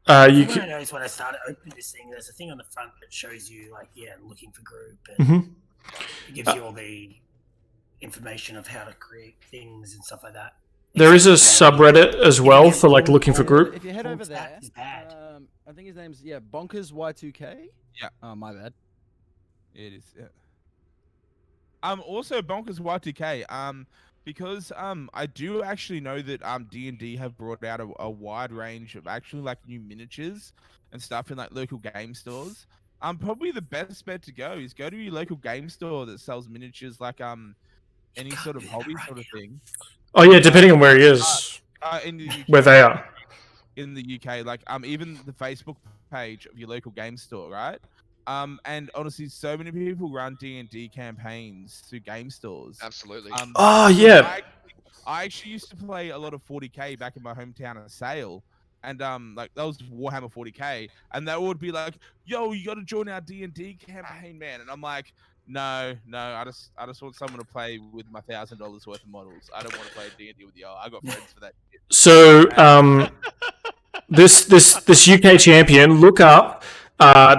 You I noticed when I started opening this thing, there's a thing on the front that shows you looking for group, and it gives you all the information of how to create things and stuff like that. There is a subreddit as well for looking for group. If you head over there, That is bad. I think his name's Bonkers Y2K. Yeah. Oh, my bad. It is. Yeah. Also Bonkers Y2K. Because I do actually know that D&D have brought out a wide range of actually new miniatures and stuff in local game stores. Probably the best bet to go is go to your local game store that sells miniatures any sort of hobby sort of thing. Oh yeah, depending on where he is, in the UK, where they are. In the UK, even the Facebook page of your local game store, right? And honestly, so many people run D&D campaigns through game stores. Absolutely. Oh yeah. I actually used to play a lot of 40k back in my hometown of Sale, and that was Warhammer 40k, and they would be like, "Yo, you got to join our D&D campaign, man!" And I'm like, "No, I just want someone to play with my $1,000 worth of models. I don't want to play D&D with y'all. I got friends for that shit." So this UK champion, look up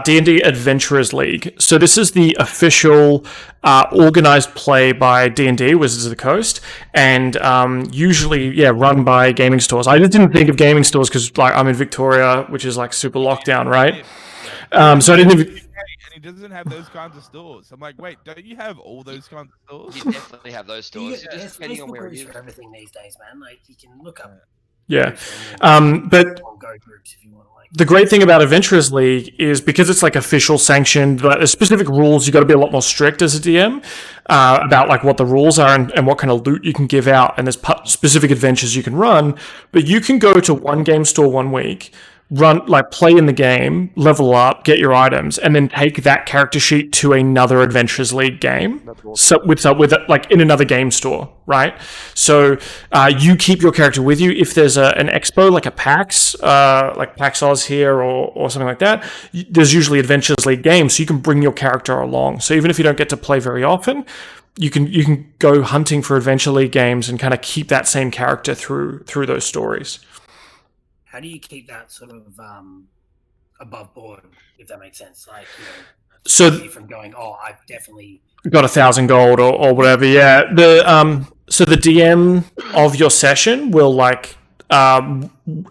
D&D Adventurers League. So this is the official organized play by D&D, Wizards of the Coast, and usually run by gaming stores. I just didn't think of gaming stores because I'm in Victoria, which is super lockdown, right? So I didn't even... And he doesn't have those kinds of stores. I'm like, wait, don't you have all those kinds of stores? You definitely have those stores. There's Just depending on Facebook where it groups is. for everything these days, man. You can look up. Yeah. But go groups if you want to the great thing about Adventurers League is because it's official sanctioned, there's specific rules. You got to be a lot more strict as a DM about what the rules are and what kind of loot you can give out. And there's specific adventures you can run, but you can go to one game store one week, run play in the game, level up, get your items, and then take that character sheet to another Adventurers League game. So with in another game store, right? So you keep your character with you. If there's an expo like a PAX, like PAX Aus here or something like that, there's usually Adventurers League games, so you can bring your character along. So even if you don't get to play very often, you can go hunting for Adventure League games and kind of keep that same character through those stories. How do you keep that sort of above board, if that makes sense? So from going, I've definitely got 1,000 gold or whatever. Yeah. So the DM of your session will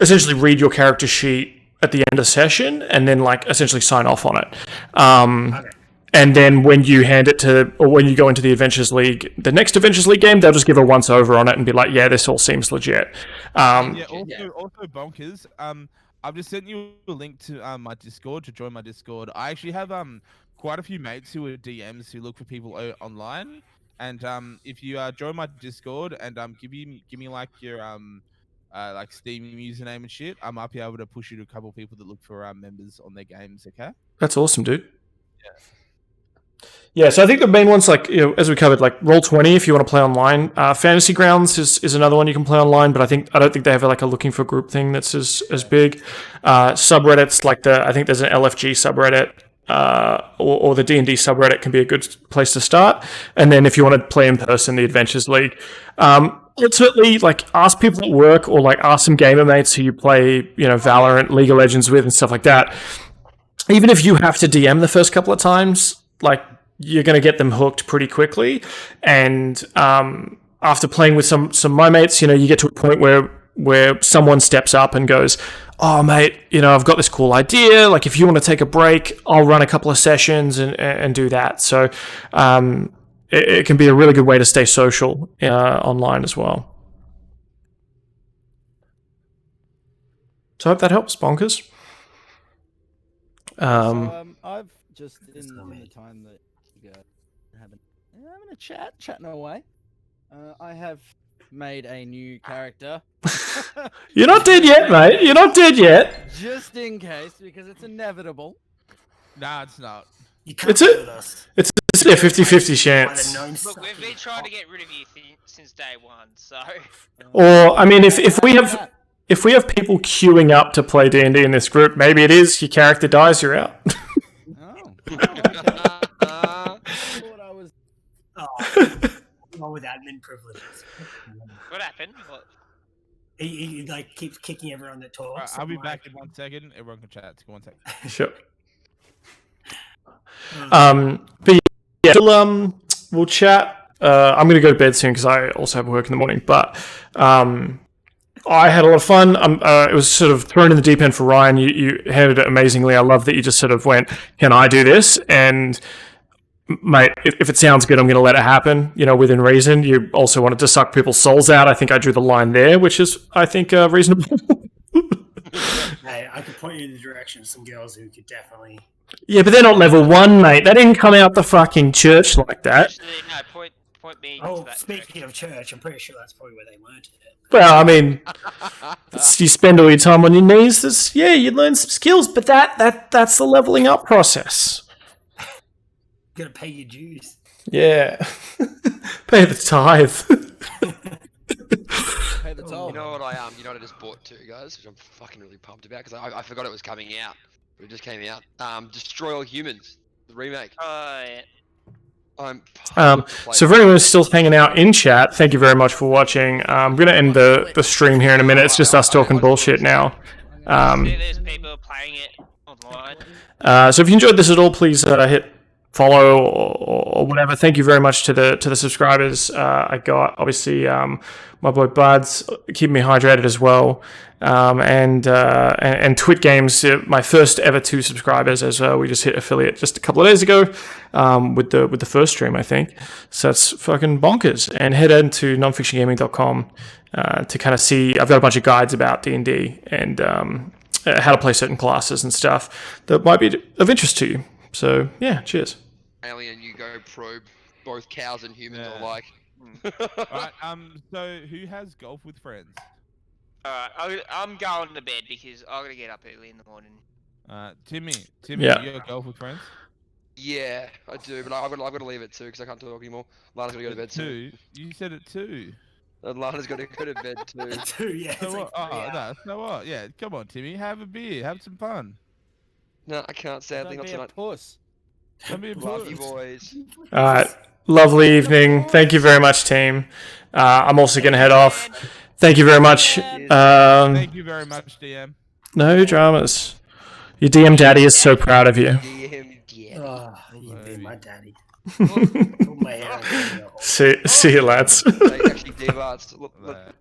essentially read your character sheet at the end of session and then essentially sign off on it. Okay. And then when you hand it when you go into the Adventures League, the next Adventures League game, they'll just give a once over on it and be like, yeah, this all seems legit. Also Bonkers. I've just sent you a link to my Discord to join my Discord. I actually have quite a few mates who are DMs who look for people online, and if you join my Discord and give me like your like Steam username and shit, I might be able to push you to a couple of people that look for members on their games. Okay. That's awesome, dude. Yeah, so I think the main ones, like, you know, as we covered, like Roll20 if you want to play online. Fantasy Grounds is another one you can play online, but I don't think they have like a looking for group thing that's as big. Subreddits like I think there's an LFG subreddit, or the D&D subreddit can be a good place to start. And then if you want to play in person, the Adventures League. Ultimately, like, ask people at work or like ask some gamer mates who you play, you know, Valorant, League of Legends with and stuff like that. Even if you have to DM the first couple of times, like, you're going to get them hooked pretty quickly. And after playing with some of my mates, you know, you get to a point where someone steps up and goes, oh, mate, you know, I've got this cool idea. Like, if you want to take a break, I'll run a couple of sessions and do that. So it can be a really good way to stay social online as well. So I hope that helps, Bonkers. I've just in the time that you guys having a chatting away. I have made a new character. You're not dead yet, mate. You're not dead yet. Just in case, because it's inevitable. Nah, it's not. You can't It's do a with us. it's a 50-50 chance. Look, we've been trying to get rid of you since day one, so. Or I mean, if we have people queuing up to play D&D in this group, maybe it is your character dies, you're out. Okay. I thought I was. Wrong with admin privileges. What happened? What? He like keeps kicking everyone that talks. Right, I'll be back in 1 second. Everyone can chat. Go 1 second. Sure. But yeah, we'll chat. I'm gonna go to bed soon because I also have work in the morning. But I had a lot of fun. It was sort of thrown in the deep end for Ryan. You handled it amazingly. I love that you just sort of went, "Can I do this?" And mate, if it sounds good, I'm going to let it happen, you know, within reason. You also wanted to suck people's souls out. I think I drew the line there, which is, I think, reasonable. Hey, I could point you in the direction of some girls who could definitely. Yeah, but they're not level 1, mate. They didn't come out the fucking church like that. Actually, no, point me Oh, to that speaking of church, I'm pretty sure that's probably where they learned it. Well, I mean, you spend all your time on your knees. You learn some skills, but that's the leveling up process. You gotta pay your dues. Yeah. Pay the tithe. Pay the toll. You know what I just bought too, guys, which I'm fucking really pumped about because I forgot it was coming out. But it just came out. Destroy All Humans, the remake. Yeah. So for anyone who's still hanging out in chat, thank you very much for watching. I'm going to end the stream here in a minute. It's just us talking bullshit now. There's people playing it online. So if you enjoyed this at all, please hit follow or whatever. Thank you very much to the subscribers. I got obviously my boy Buds keeping me hydrated as well, and Twit Games, my first ever 2 subscribers, as we just hit affiliate just a couple of days ago with the first stream, I think. So that's fucking bonkers. And head into nonfictiongaming.com to kind of see. I've got a bunch of guides about D&D and how to play certain classes and stuff that might be of interest to you. So yeah, cheers. Alien, you go probe both cows and humans alike. Alright, so who has golf with friends? Alright, I'm going to bed because I'm going to get up early in the morning. Timmy, Yeah. you got golf with friends? Yeah, I do, but I've got to leave at 2 because I can't talk anymore. Lana's got to go to bed too. 2? You said it 2. And Lana's got to go to bed too. 2, yeah. So It's what? like 3 hours. No, so what? Yeah, come on, Timmy, have a beer, have some fun. No, I can't, sadly, Don't not be a tonight. puss. Don't be a Love you, puss. boys. All right. Lovely evening. Thank you very much, team. I'm also going to head off. Thank you very much. Thank you very much, DM. No dramas. Your DM daddy is so proud of you. DM, yeah. Oh, you'd be Maybe. my daddy. Pull my hair out of your hole. See you, lads. They actually debarts. Look, Right.